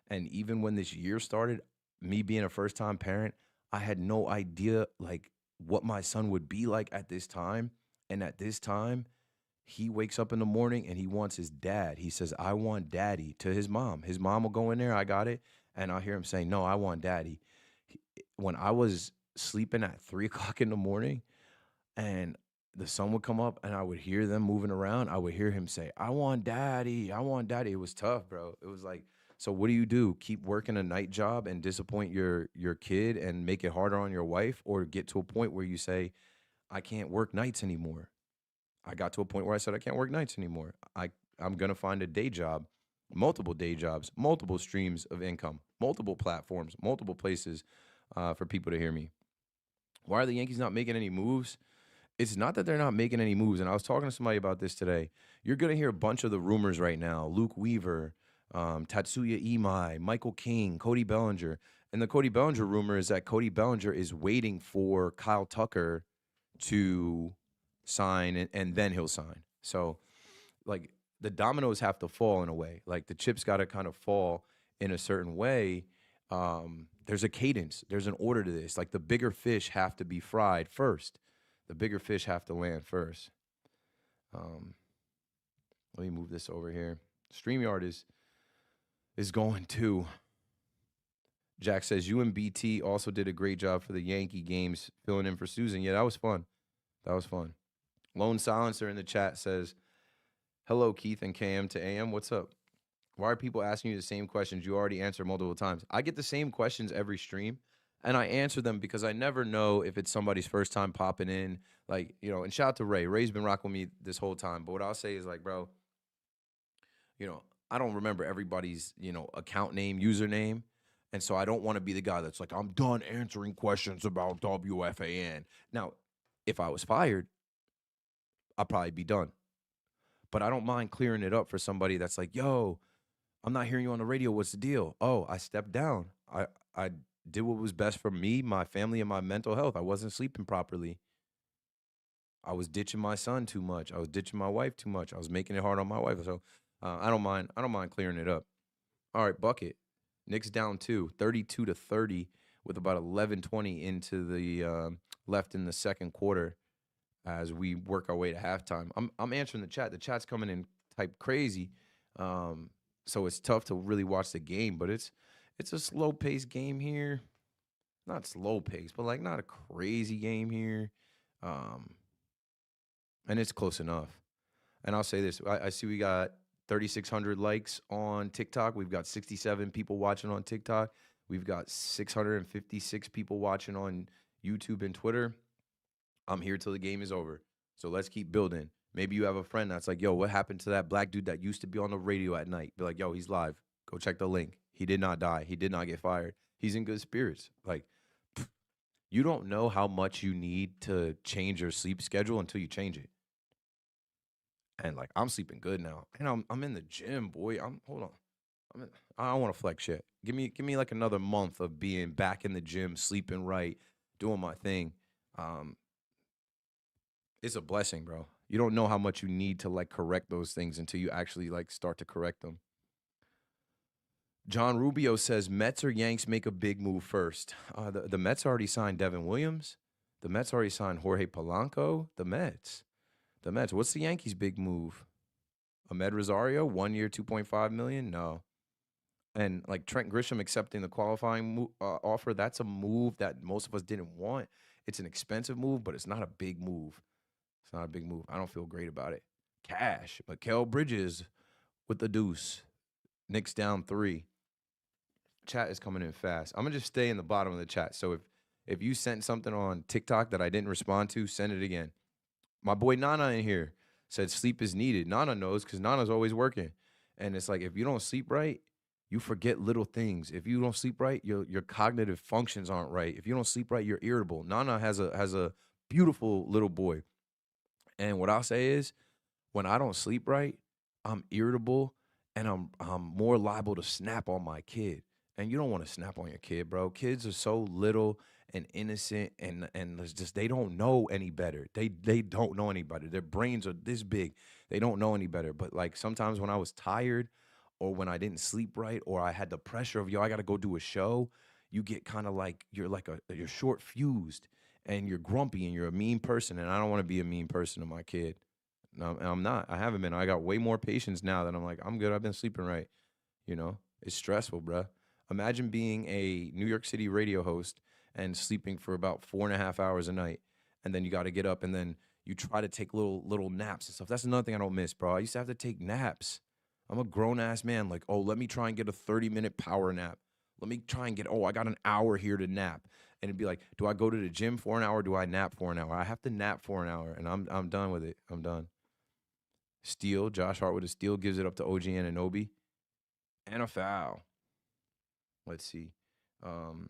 And even when this year started, me being a first time parent, I had no idea like what my son would be like at this time. And at this time, he wakes up in the morning and he wants his dad. He says, I want daddy to his mom. His mom will go in there, I got it. And I'll hear him saying, no, I want daddy. When I was sleeping at 3 o'clock in the morning and the sun would come up and I would hear them moving around, I would hear him say, I want daddy. I want daddy. It was tough, bro. It was like, so what do? Keep working a night job and disappoint your kid and make it harder on your wife, or get to a point where you say, I can't work nights anymore. I got to a point where I said I can't work nights anymore. I'm gonna find a day job, multiple day jobs, multiple streams of income, multiple platforms, multiple places for people to hear me. Why are the Yankees not making any moves? It's not that they're not making any moves. And I was talking to somebody about this today. You're gonna hear a bunch of the rumors right now. Luke Weaver, Tatsuya Imai, Michael King, Cody Bellinger. And the Cody Bellinger rumor is that Cody Bellinger is waiting for Kyle Tucker to sign, and then he'll sign. So like the dominoes have to fall in a way. Like the chips got to kind of fall in a certain way. There's a cadence. There's an order to this. Like the bigger fish have to be fried first. The bigger fish have to land first. Um, Let me move this over here. StreamYard is going to. Jack says you and BT also did a great job for the Yankee games, filling in for Susan. Yeah, that was fun. That was fun. Lone Silencer in the chat says, hello, Keith and KM to AM. What's up? Why are people asking you the same questions you already answered multiple times? I get the same questions every stream, and I answer them because I never know if it's somebody's first time popping in. Like, and shout out to Ray. Ray's been rocking with me this whole time. But what I'll say is, like, bro, I don't remember everybody's, account name, username. And so I don't want to be the guy that's like, I'm done answering questions about WFAN. Now, if I was fired, I'll probably be done. But I don't mind clearing it up for somebody that's like, yo, I'm not hearing you on the radio. What's the deal? Oh, I stepped down. I did what was best for me, my family, and my mental health. I wasn't sleeping properly. I was ditching my son too much. I was ditching my wife too much. I was making it hard on my wife. So I don't mind. I don't mind clearing it up. All right, bucket. Knicks down 32-30, with about 11:20 into the left in the second quarter as we work our way to halftime. I'm answering the chat. The chat's coming in type crazy, so it's tough to really watch the game. But it's a slow paced game here. Not slow paced, but like not a crazy game here, and it's close enough. And I'll say this: I see we got 3,600 likes on TikTok. We've got 67 people watching on TikTok. We've got 656 people watching on YouTube and Twitter. I'm here till the game is over. So let's keep building. Maybe you have a friend that's like, yo, what happened to that black dude that used to be on the radio at night? Be like, yo, he's live. Go check the link. He did not die. He did not get fired. He's in good spirits. Like, you don't know how much you need to change your sleep schedule until you change it. And like, I'm sleeping good now. And I'm in the gym, boy. Hold on. I don't want to flex shit. Give me like another month of being back in the gym, sleeping right, doing my thing. It's a blessing, bro. You don't know how much you need to like correct those things until you actually like start to correct them. John Rubio says Mets or Yanks make a big move first. The Mets already signed Devin Williams. The Mets already signed Jorge Polanco. The Mets. What's the Yankees' big move? Ahmed Rosario, 1 year, $2.5 million? No. And like Trent Grisham accepting the qualifying offer, that's a move that most of us didn't want. It's an expensive move, but it's not a big move. It's not a big move. I don't feel great about it. Cash. Mikal Bridges with the deuce. Knicks down 3. Chat is coming in fast. I'm going to just stay in the bottom of the chat. So If you sent something on TikTok that I didn't respond to, send it again. My boy Nana in here said sleep is needed. Nana knows because Nana's always working. And it's like if you don't sleep right, you forget little things. If you don't sleep right, your cognitive functions aren't right. If you don't sleep right, you're irritable. Nana has a beautiful little boy. And what I'll say is when I don't sleep right, I'm irritable and I'm more liable to snap on my kid. And you don't want to snap on your kid, bro. Kids are so little and innocent and it's just they don't know any better. They don't know any better. Their brains are this big. They don't know any better. But like sometimes when I was tired or when I didn't sleep right or I had the pressure of yo, I gotta go do a show, you get kind of like you're short fused and you're grumpy and you're a mean person. And I don't want to be a mean person to my kid. No, I'm not. I haven't been. I got way more patience now that I'm like, I'm good. I've been sleeping right. You know, it's stressful, bruh. Imagine being a New York City radio host and sleeping for about 4.5 hours a night. And then you got to get up and then you try to take little naps and stuff. That's another thing I don't miss, bro. I used to have to take naps. I'm a grown ass man. Like, oh, let me try and get a 30-minute power nap. Let me try and get, oh, I got an hour here to nap. And it'd be like, do I go to the gym for an hour? Do I nap for an hour? I have to nap for an hour, and I'm done with it. I'm done. Steal. Josh Hart with a steal gives it up to OG Anunoby. And a foul. Let's see. Um,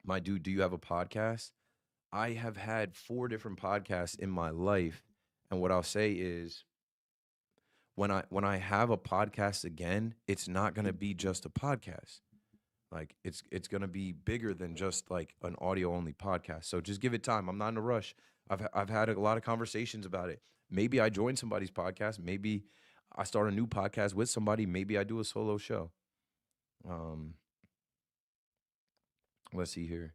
my dude, do you have a podcast? I have had 4 different podcasts in my life. And what I'll say is when I have a podcast again, it's not gonna be just a podcast. Like it's gonna be bigger than just like an audio only podcast. So just give it time. I'm not in a rush. I've had a lot of conversations about it. Maybe I join somebody's podcast. Maybe I start a new podcast with somebody. Maybe I do a solo show. Um, let's see here.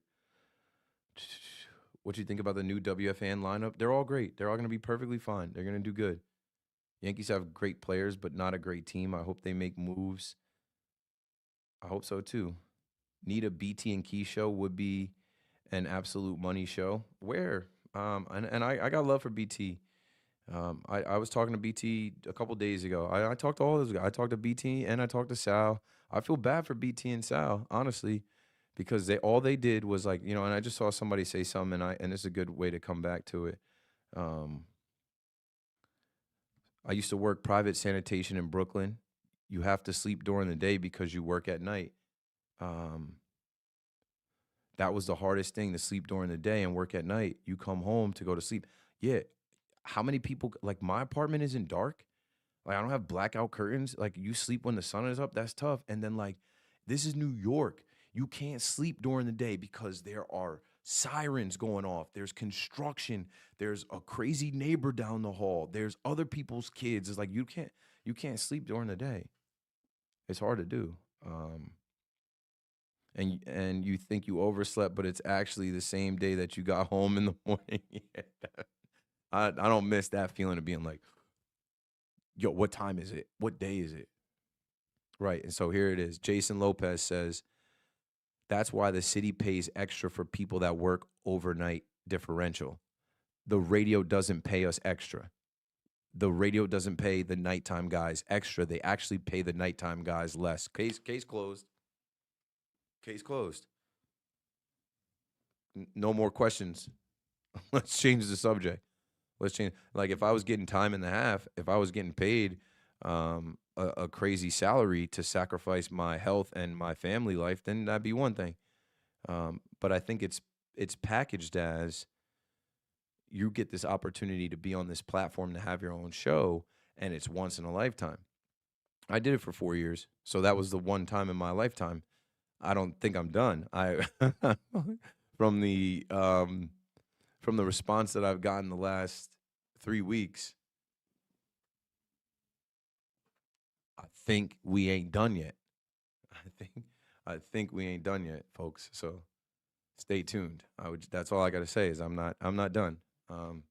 What do you think about the new WFAN lineup? They're all great. They're all going to be perfectly fine. They're going to do good. Yankees have great players, but not a great team. I hope they make moves. I hope so too. Need a BT and Key show would be an absolute money show. Where? And I got love for BT. I was talking to BT a couple days ago. I talked to all those guys. I talked to BT and I talked to Sal. I feel bad for BT and Sal, honestly, because they did was like, and I just saw somebody say something and it's a good way to come back to it. Um, I used to work private sanitation in Brooklyn. You have to sleep during the day because you work at night. Um, that was the hardest thing to sleep during the day and work at night. You come home to go to sleep. Yeah. How many people like my apartment isn't dark? Like I don't have blackout curtains. Like you sleep when the sun is up, that's tough. And then like this is New York. You can't sleep during the day because there are sirens going off. There's construction. There's a crazy neighbor down the hall. There's other people's kids. It's like you can't sleep during the day. It's hard to do. And you think you overslept, but it's actually the same day that you got home in the morning. Yeah. I don't miss that feeling of being like, yo, what time is it? What day is it? Right. And so here it is. Jason Lopez says that's why the city pays extra for people that work overnight differential. The radio doesn't pay us extra. The radio doesn't pay the nighttime guys extra. They actually pay the nighttime guys less. Case closed. Case closed. No more questions. Let's change the subject. Let's change. Like if I was getting time and a half, if I was getting paid a crazy salary to sacrifice my health and my family life, then that'd be one thing. But I think it's packaged as you get this opportunity to be on this platform to have your own show, and it's once in a lifetime. I did it for 4 years, so that was the one time in my lifetime. I don't think I'm done. I from the from the response that I've gotten the last 3 weeks, I think we ain't done yet. I think I think we ain't done yet, folks. So stay tuned. That's all I got to say is I'm not done. Um,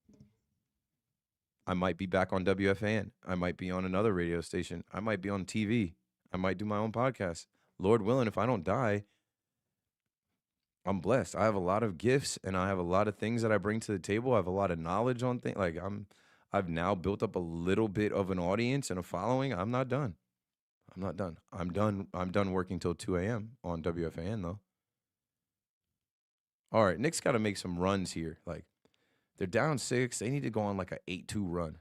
I might be back on WFAN. I might be on another radio station. I might be on TV. I might do my own podcast. Lord willing, if I don't die, I'm blessed. I have a lot of gifts and I have a lot of things that I bring to the table. I have a lot of knowledge on things. I've now built up a little bit of an audience and a following. I'm not done. I'm not done. I'm done. I'm done working till 2 a.m. on WFAN though. All right, Knicks got to make some runs here. Like they're down 6. They need to go on like an 8-2 run.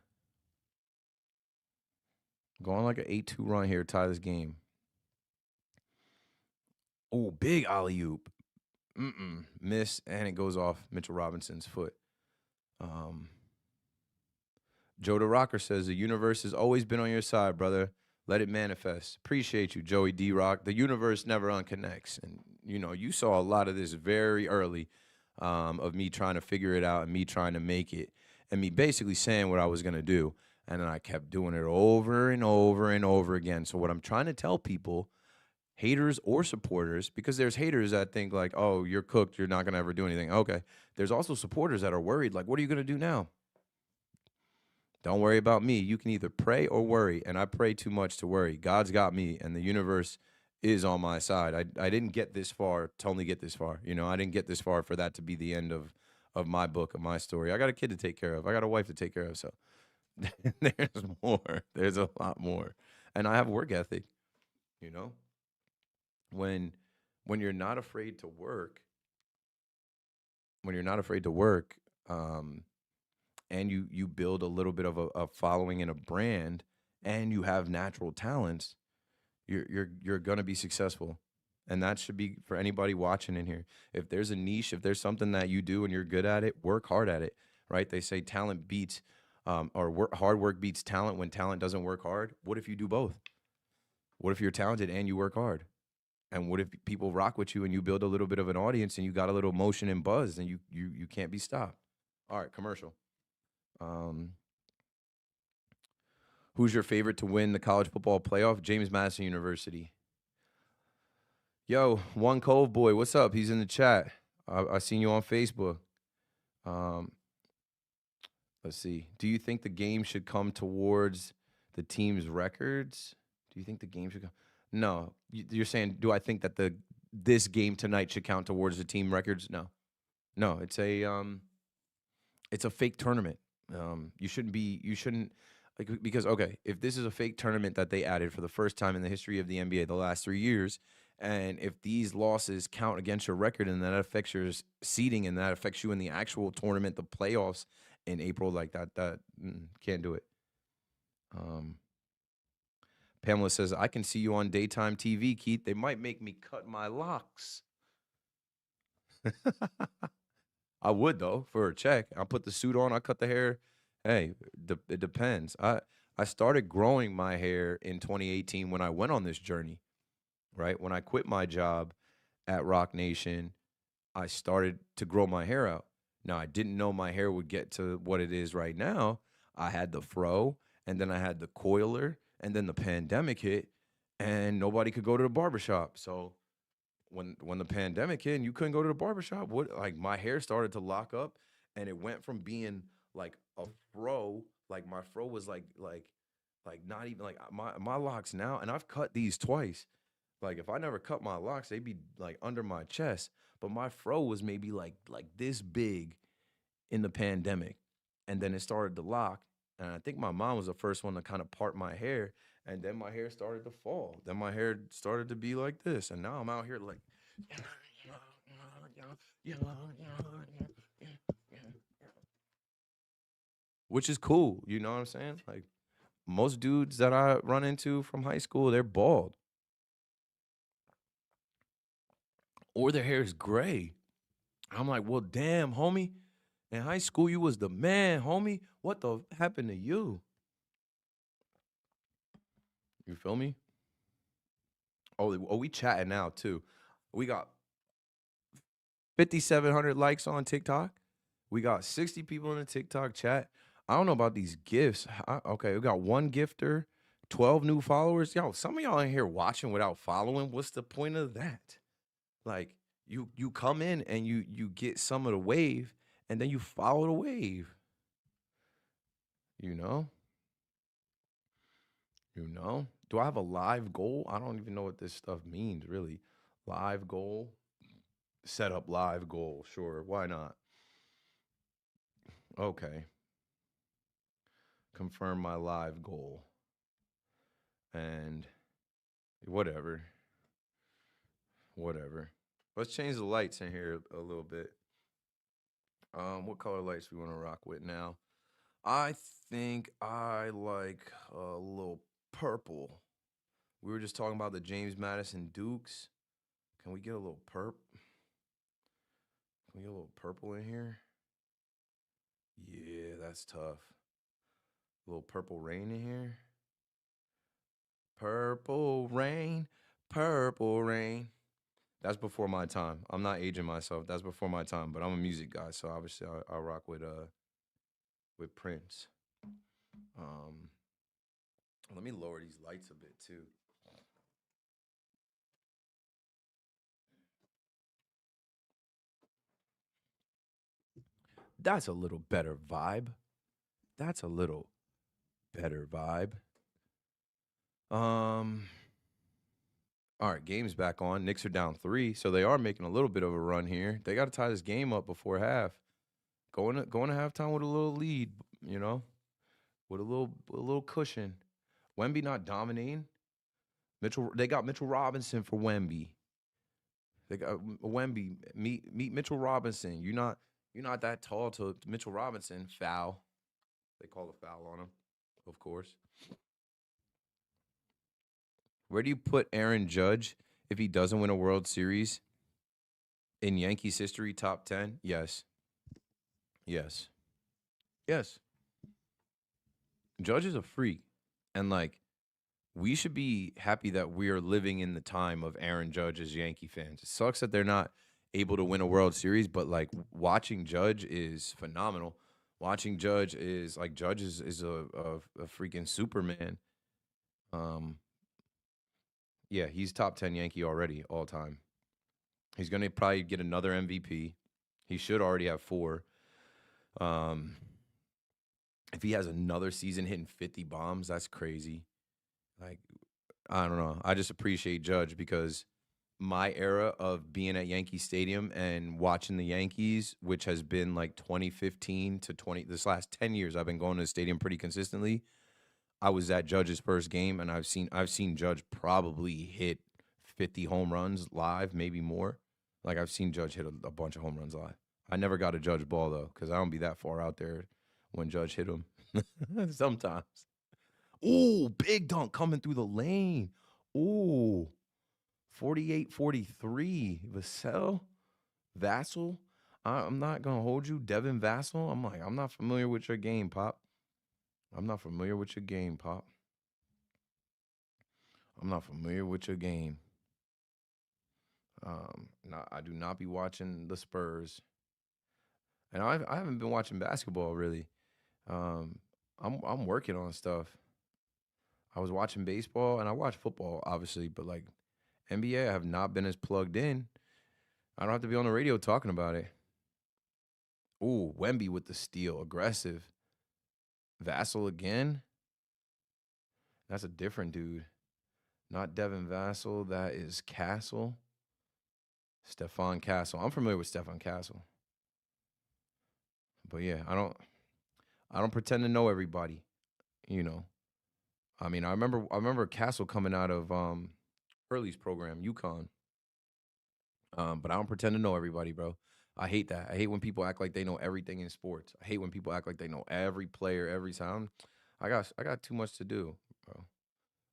Go on like an 8-2 run here, tie this game. Oh, big alley oop. Miss, and it goes off Mitchell Robinson's foot. Joe the Rocker says the universe has always been on your side, brother. Let it manifest. Appreciate you, Joey D Rock. The universe never unconnects, and you saw a lot of this very early, of me trying to figure it out and me trying to make it, and me basically saying what I was gonna do, and then I kept doing it over and over and over again. So what I'm trying to tell people, haters or supporters, because there's haters that think like, oh, you're cooked, you're not gonna ever do anything. Okay, there's also supporters that are worried, like, what are you gonna do now? Don't worry about me. You can either pray or worry, and I pray too much to worry. God's got me, and the universe is on my side. I didn't get this far to only get this far. I didn't get this far for that to be the end of my book, of my story. I got a kid to take care of. I got a wife to take care of. So there's more. There's a lot more, and I have work ethic. You know, when when you're not afraid to work, when you're not afraid to work, and you build a little bit of a following and a brand, and you have natural talents, you're gonna be successful. And that should be for anybody watching in here. If there's a niche, if there's something that you do and you're good at it, work hard at it. Right? They say talent beats, hard work beats talent when talent doesn't work hard. What if you do both? What if you're talented and you work hard? And what if people rock with you and you build a little bit of an audience and you got a little motion and buzz and you can't be stopped? All right, commercial. Um, who's your favorite to win the college football playoff? James Madison University. Yo, One Cove Boy, what's up? He's in the chat. I seen you on Facebook. Um, let's see. Do you think the game should come towards the team's records? Do you think the game should come? No. You're saying, do I think that this game tonight should count towards the team records? No. No, it's a fake tournament. You shouldn't like, because okay, if this is a fake tournament that they added for the first time in the history of the NBA the last 3 years, and if these losses count against your record and that affects your seeding and that affects you in the actual tournament, the playoffs in April, like that can't do it. Um, Pamela says I can see you on daytime TV, Keith. They might make me cut my locks. I would though for a check. I'll put the suit on. I cut the hair. Hey, it depends. I started growing my hair in 2018 when I went on this journey. Right when I quit my job at Rock Nation, I started to grow my hair out. Now I didn't know my hair would get to what it is right now. I had the fro, and then I had the coiler, and then the pandemic hit, and nobody could go to the barbershop. So when the pandemic hit and you couldn't go to the barbershop, what like my hair started to lock up, and it went from being like a fro, like my fro was like not even like my locks now, and I've cut these twice. Like if I never cut my locks, they'd be like under my chest. But my fro was maybe like this big in the pandemic. And then it started to lock. And I think my mom was the first one to kind of part my hair. And then my hair started to fall. Then my hair started to be like this. And now I'm out here like which is cool. You know what I'm saying? Like most dudes that I run into from high school, they're bald. Or their hair is gray. I'm like, well, damn, homie. In high school, you was the man, homie. What the happened to you? You feel me? Oh, we chatting now too. We got 5,700 likes on TikTok. We got 60 people in the TikTok chat. I don't know about these gifts. Okay, we got one gifter, 12 new followers. Yo, some of y'all in here watching without following. What's the point of that? Like you come in and you get some of the wave, and then you follow the wave. You know? You know? Do I have a live goal? I don't even know what this stuff means, really. Live goal? Set up live goal. Sure. Why not? Okay. Confirm my live goal. And whatever. Whatever. Let's change the lights in here a little bit. What color lights we want to rock with now? I think I like a little purple. We were just talking about the James Madison Dukes. Can we get a little perp? Can we get a little purple in here? Yeah, that's tough. A little purple rain in here. Purple rain, purple rain. That's before my time. I'm not aging myself. That's before my time. But I'm a music guy, so obviously I rock with Prince. Um, Let me lower these lights a bit too. That's a little better vibe. That's a little better vibe. Um, all right, game's back on. Knicks are down 3, so they are making a little bit of a run here. They got to tie this game up before half. Going to halftime with a little lead, you know, with a little cushion. Wemby not dominating. They got Mitchell Robinson for Wemby. They got Wemby. Meet Mitchell Robinson. You're not that tall to Mitchell Robinson. Foul. They call a foul on him, of course. Where do you put Aaron Judge if he doesn't win a World Series in Yankees history? Top 10? Yes. Yes. Yes. Judge is a freak. And like, we should be happy that we are living in the time of Aaron Judge as Yankee fans. It sucks that they're not able to win a World Series, but like watching Judge is phenomenal. Watching Judge is like Judge is a freaking Superman. Um, yeah, he's top 10 Yankee already, all time. He's gonna probably get another MVP. He should already have 4. Um, if he has another season hitting 50 bombs, that's crazy. Like, I don't know. I just appreciate Judge because my era of being at Yankee Stadium and watching the Yankees, which has been like 2015 to 20, this last 10 years, I've been going to the stadium pretty consistently. I was at Judge's first game, and I've seen Judge probably hit 50 home runs live, maybe more. Like I've seen Judge hit a bunch of home runs live. I never got a Judge ball though, because I don't be that far out there when Judge hit him. Sometimes. Ooh, big dunk coming through the lane. Ooh, 48-43. Vassell. I'm not gonna hold you, Devin Vassell. I'm not familiar with your game, Pop. I'm not familiar with your game, Pop. I'm not familiar with your game. I do not be watching the Spurs, and I haven't been watching basketball really. Um, I'm working on stuff. I was watching baseball and I watch football, obviously, but like NBA, I have not been as plugged in. I don't have to be on the radio talking about it. Ooh, Wemby with the steal, aggressive. Vassell again. That's a different dude. Not Devin Vassell. That is Castle. Stefan Castle. I'm familiar with Stefan Castle. But yeah, I don't pretend to know everybody, you know. I mean, I remember Castle coming out of Hurley's program, UConn. But I don't pretend to know everybody, bro. I hate that. I hate when people act like they know everything in sports. I hate when people act like they know every player every time. I got too much to do, bro.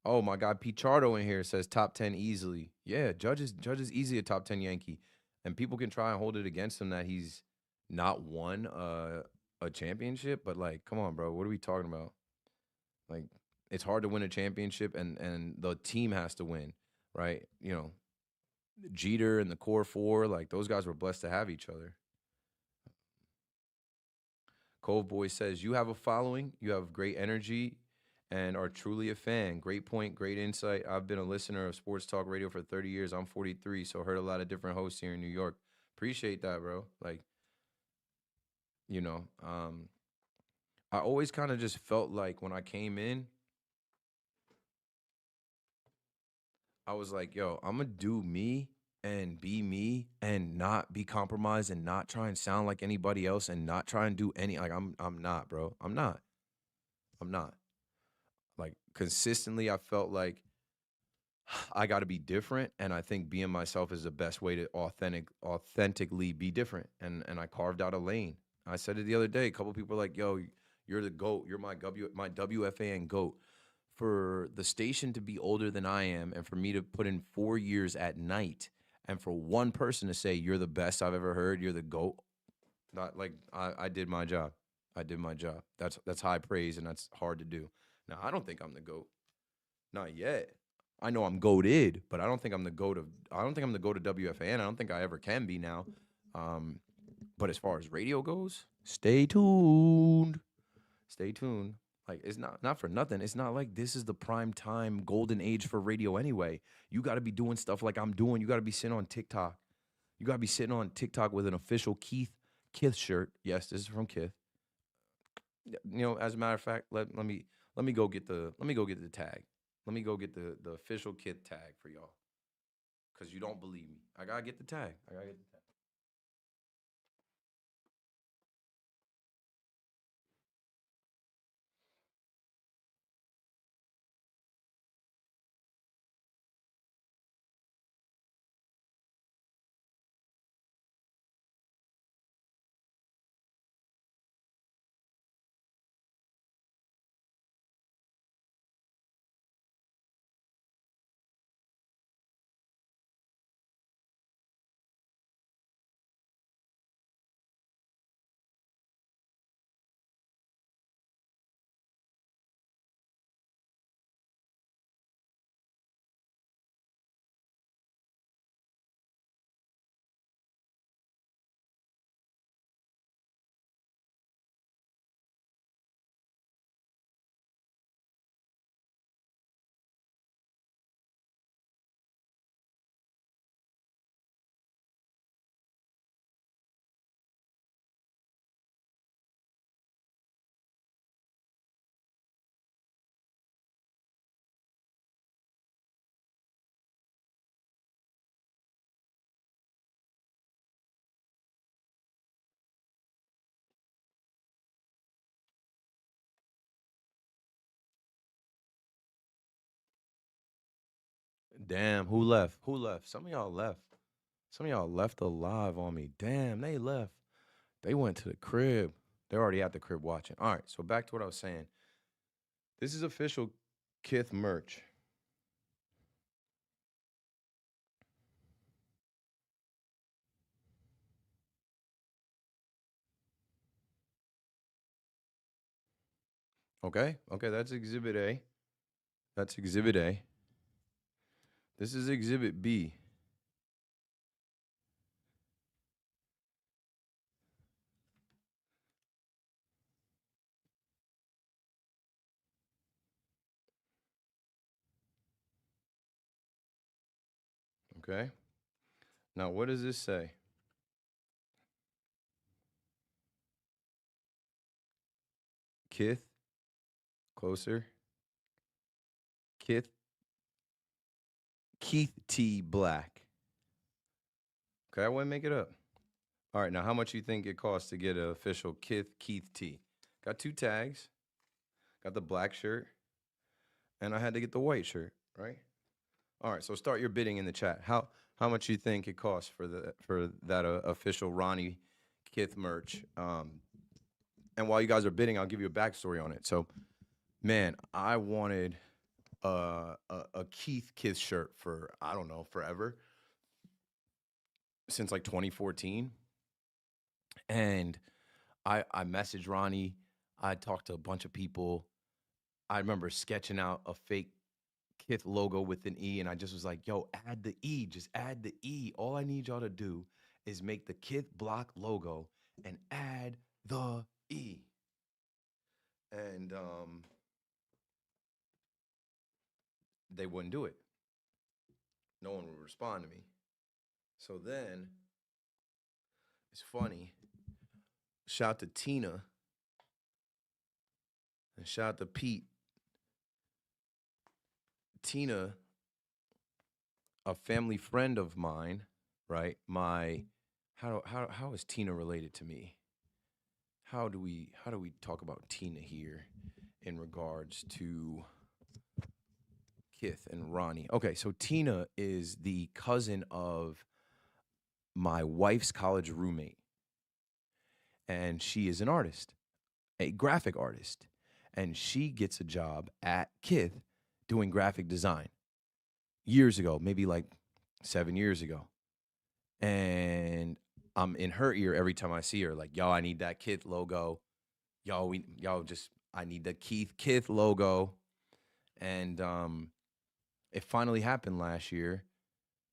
Oh my God, Pichardo in here says top 10 easily. Yeah, Judge is easy a top 10 Yankee, and people can try and hold it against him that he's not won a championship. But like, come on, bro, what are we talking about? Like, it's hard to win a championship, and the team has to win, right? Jeter and the core 4, like those guys were blessed to have each other. Cove Boy says, you have a following, you have great energy, and are truly a fan. Great point, great insight. I've been a listener of sports talk radio for 30 years. I'm 43, so heard a lot of different hosts here in New York. Appreciate that, bro. Like, you know, I always kind of just felt like when I came in, I was like, yo, I'm gonna do me and be me and not be compromised and not try and sound like anybody else and not try and do any like I'm not, bro. I'm not. I'm not. Like consistently I felt like I got to be different, and I think being myself is the best way to authentically be different, and I carved out a lane. I said it the other day. A couple people were like, "Yo, you're the goat. You're my WFAN goat." For the station to be older than I am, and for me to put in 4 years at night, and for one person to say you're the best I've ever heard, you're the goat. Not like I did my job. I did my job. That's high praise, and that's hard to do. Now I don't think I'm the goat. Not yet. I know I'm goated, but I don't think I'm the goat of. I don't think I'm the goat of WFAN. I don't think I ever can be now. Um, but as far as radio goes, stay tuned. Stay tuned. Like it's not for nothing. It's not like this is the prime time golden age for radio anyway. You got to be doing stuff like I'm doing. You got to be sitting on TikTok. You got to be sitting on TikTok with an official Kith shirt. Yes, this is from Kith. As a matter of fact, let me go get the tag. Let me go get the official Kith tag for y'all. Cause you don't believe me. I gotta get the tag. I gotta get the tag. Damn, who left? Who left? Some of y'all left. Some of y'all left alive on me. Damn, they left. They went to the crib. They're already at the crib watching. All right, so back to what I was saying. This is official Kith merch. Okay, okay, that's Exhibit A. That's Exhibit A. This is Exhibit B. Okay. Now, what does this say? Kith, closer. Kith, Keith T. Black. Okay, I wouldn't make it up. All right, now how much you think it costs to get an official Keith T? Got two tags. Got the black shirt, and I had to get the white shirt, right? All right, so start your bidding in the chat. How much you think it costs for that official Ronnie Kith merch? And while you guys are bidding, I'll give you a backstory on it. So, man, I wanted a Keith Kith shirt for I don't know forever, since like 2014, and I messaged Ronnie. I talked to a bunch of people. I remember sketching out a fake Kith logo with an E, and I just was like, yo, add the E, just add the E. All I need y'all to do is make the Kith block logo and add the E. And they wouldn't do it. No one would respond to me. So then, it's funny. Shout to Tina and shout to Pete. Tina, a family friend of mine, right? How is Tina related to me? How do we talk about Tina here in regards to Kith and Ronnie? Okay, so Tina is the cousin of my wife's college roommate. and she is an artist, a graphic artist, and she gets a job at Kith doing graphic design years ago, maybe like 7 years ago. And I'm in her ear every time I see her, like, yo, I need that Kith logo. I need the Keith Kith logo. And it finally happened last year.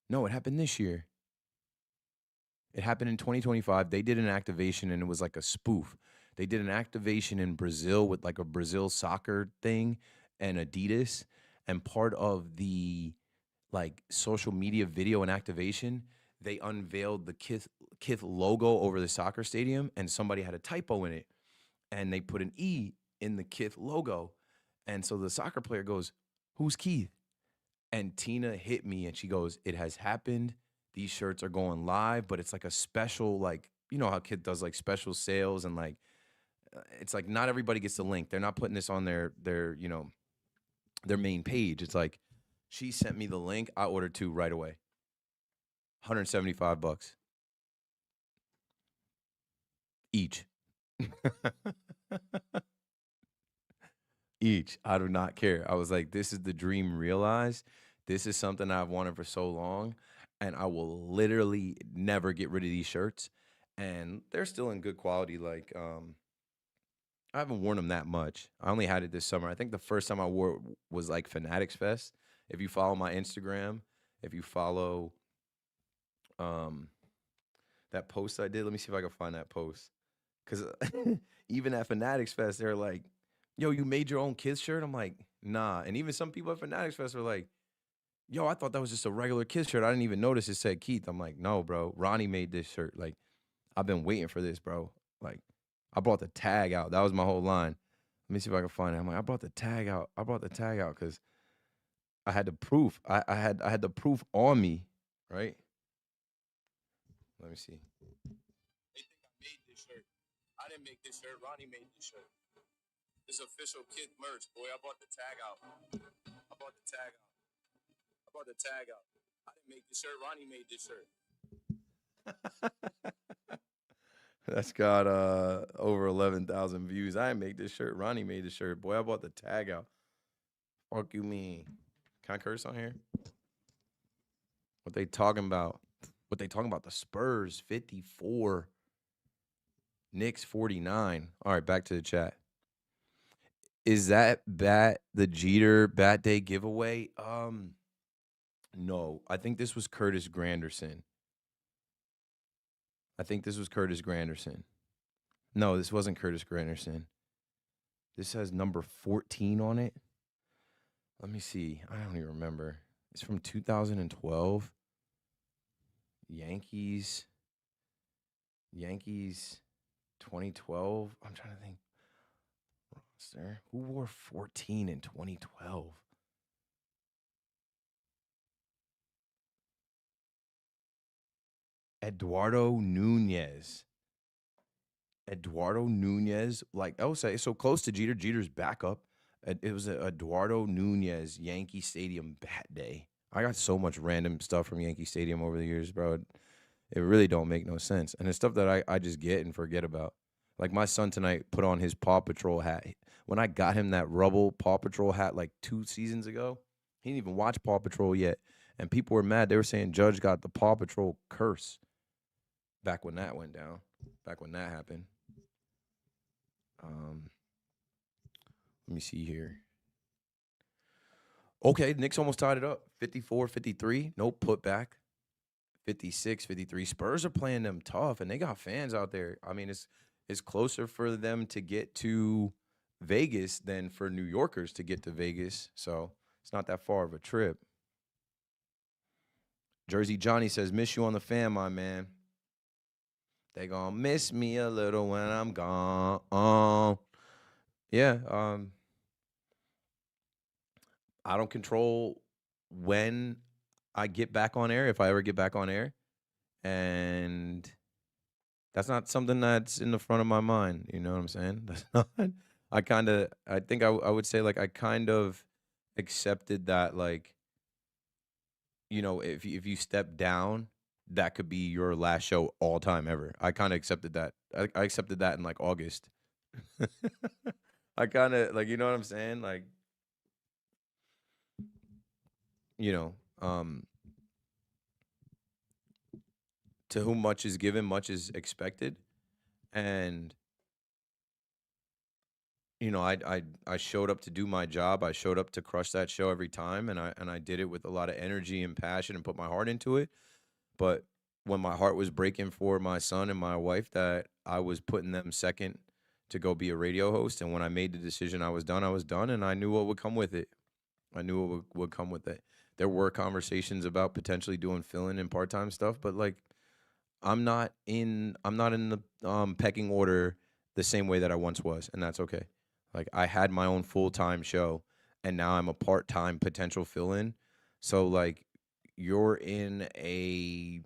No, it happened this year. It happened in 2025. They did an activation and it was like a spoof. They did an activation in Brazil with like a Brazil soccer thing and Adidas. And part of the like social media video and activation, they unveiled the Kith logo over the soccer stadium and somebody had a typo in it. And they put an E in the Kith logo. And so the soccer player goes, "Who's Keith?" And Tina hit me and she goes, "It has happened. These shirts are going live, but it's like a special, like, you know how Kith does like special sales and like, it's like not everybody gets the link. They're not putting this on their main page. It's like she sent me the link. I ordered two right away. $175 each. Each. I do not care. I was like, this is the dream realized. This is something I've wanted for so long, and I will literally never get rid of these shirts. And they're still in good quality. Like, I haven't worn them that much. I only had it this summer. I think the first time I wore it was like Fanatics Fest. If you follow my Instagram, if you follow um that post I did, let me see if I can find that post. Cause even at Fanatics Fest, they're like, "Yo, you made your own kids shirt?" I'm like, "Nah." And even some people at Fanatics Fest were like, "Yo, I thought that was just a regular kids shirt. I didn't even notice it said Keith." I'm like, "No, bro. Ronnie made this shirt. Like, I've been waiting for this, bro. Like, I brought the tag out. That was my whole line. Let me see if I can find it. I'm like, I brought the tag out. I brought the tag out because I had the proof. I had the proof on me, right? Let me see. They think I made this shirt. I didn't make this shirt. Ronnie made this shirt. This is official Kid merch, boy. I brought the tag out. I brought the tag out. I brought the tag out. I didn't make this shirt. Ronnie made this shirt. That's got over 11,000 views. I didn't make this shirt. Ronnie made this shirt. Boy, I bought the tag out. Fuck you mean? Can I curse on here? What they talking about? What they talking about? The Spurs 54, Knicks 49. All right, back to the chat. Is that the Jeter bat day giveaway? No. I think this was Curtis Granderson. No, this wasn't Curtis Granderson. This has number 14 on it. Let me see. I don't even remember. It's from 2012. Yankees 2012. I'm trying to think. Roster. Who wore 14 in 2012? Eduardo Nunez. Like I would say, so close to Jeter. Jeter's backup. It was a Eduardo Nunez Yankee Stadium bat day. I got so much random stuff from Yankee Stadium over the years, bro. It really don't make no sense. And it's stuff that I just get and forget about. Like my son tonight put on his Paw Patrol hat. When I got him that rubble Paw Patrol hat like 2 seasons ago, he didn't even watch Paw Patrol yet. And people were mad. They were saying Judge got the Paw Patrol curse back when that went down, back when that happened. Let me see here. Okay, Knicks almost tied it up. 54-53. No putback. 56-53. Spurs are playing them tough, and they got fans out there. I mean, it's closer for them to get to Vegas than for New Yorkers to get to Vegas. So it's not that far of a trip. Jersey Johnny says, "Miss you on the fan, my man. They gonna miss me a little when I'm gone." Yeah, I don't control when I get back on air, if I ever get back on air. And that's not something that's in the front of my mind. You know what I'm saying? That's not. I think I would say like I kind of accepted that, like, if you step down that could be your last show all time ever. I kind of accepted that. I accepted that in like August. I kind of like, you know what I'm saying? Like, you know, um, to whom much is given, much is expected. And I showed up to do my job. I showed up to crush that show every time, and I did it with a lot of energy and passion and put my heart into it. But when my heart was breaking for my son and my wife, that I was putting them second to go be a radio host, and when I made the decision, I was done. I was done, and I knew what would come with it. I knew what would come with it. There were conversations about potentially doing fill-in and part-time stuff, but like I'm not in the pecking order the same way that I once was, and that's okay. Like I had my own full-time show and now I'm a part-time potential fill-in. So like you're in a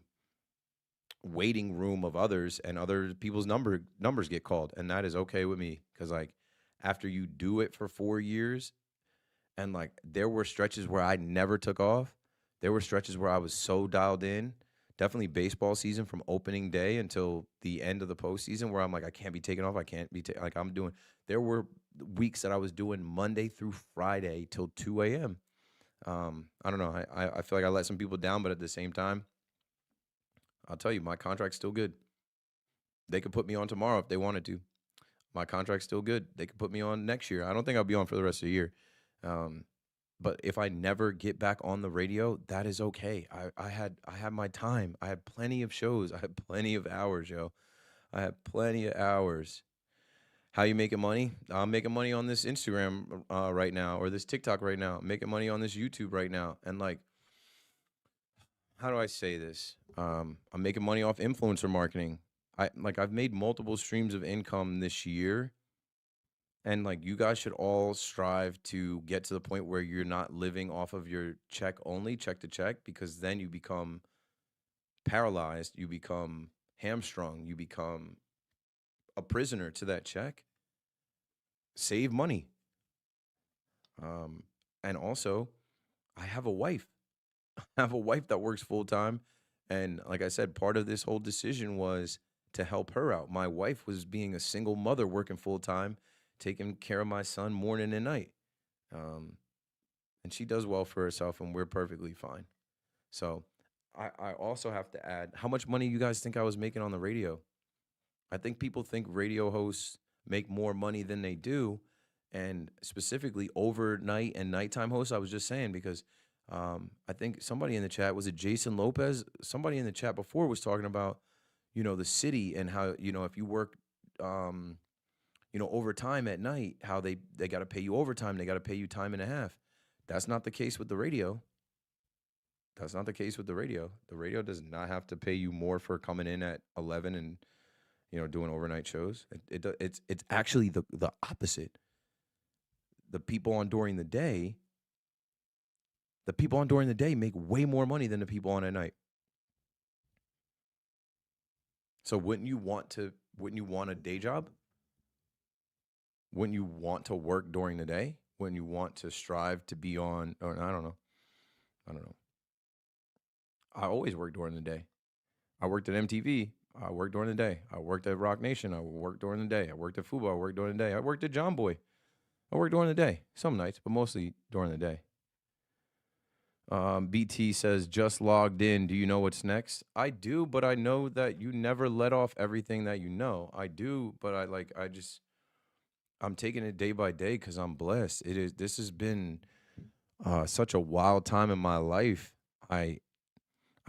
waiting room of others and other people's numbers get called, and that is okay with me cuz like after you do it for 4 years, and like there were stretches where I never took off. There were stretches where I was so dialed in. Definitely baseball season from opening day until the end of the postseason, where I'm like, I can't be taking off. I can't be like I'm doing. There were weeks that I was doing Monday through Friday till 2 a.m. I don't know. I feel like I let some people down, but at the same time, I'll tell you, my contract's still good. They could put me on tomorrow if they wanted to. My contract's still good. They could put me on next year. I don't think I'll be on for the rest of the year. Um, but if I never get back on the radio, that is okay. I had my time. I had plenty of shows. I had plenty of hours, yo. I had plenty of hours. How you making money? I'm making money on this Instagram right now, or this TikTok right now. I'm making money on this YouTube right now. And like, how do I say this? I'm making money off influencer marketing. I've made multiple streams of income this year, and like you guys should all strive to get to the point where you're not living off of your check only, check to check, because then you become paralyzed, you become hamstrung, you become a prisoner to that check. Save money. And also, I have a wife. I have a wife that works full time. And like I said, part of this whole decision was to help her out. My wife was being a single mother working full time, taking care of my son morning and night. Um, and she does well for herself, and we're perfectly fine. So I also have to add, how much money you guys think I was making on the radio? I think people think radio hosts make more money than they do, and specifically overnight and nighttime hosts. I was just saying because I think somebody in the chat, was it Jason Lopez? Somebody in the chat before was talking about, the city and how, if you work, overtime at night, how they got to pay you overtime, they got to pay you time and a half. That's not the case with the radio. That's not the case with the radio. The radio does not have to pay you more for coming in at 11 and doing overnight shows. It's actually the opposite. The people on during the day, make way more money than the people on at night. So wouldn't you want a day job? Wouldn't you want to work during the day? Wouldn't you want to strive to be on, or I don't know. I don't know. I always work during the day. I worked at MTV. I worked during the day. I worked at Rock Nation. I worked during the day. I worked at football. I worked during the day. I worked at John Boy. I work during the day, some nights, but mostly during the day. BT says, just logged in. Do you know what's next? I do, but I know that you never let off everything that you know. I do, but I'm taking it day by day because I'm blessed. This has been such a wild time in my life. I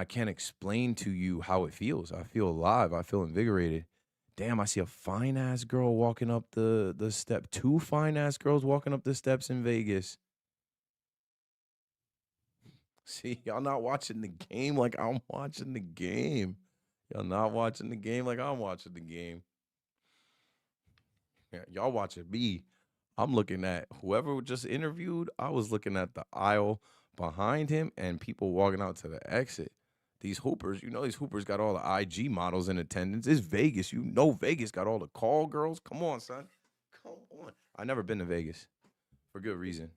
can't explain to you how it feels. I feel alive. I feel invigorated. Damn, I see a fine ass girl walking up the step. Two fine ass girls walking up the steps in Vegas. See, y'all not watching the game like I'm watching the game. Y'all not watching the game like I'm watching the game. Yeah, y'all watching me. I'm looking at whoever just interviewed. I was looking at the aisle behind him and people walking out to the exit. These hoopers, these hoopers got all the IG models in attendance. It's Vegas. Vegas got all the call girls. Come on, son. Come on. I never been to Vegas for good reason.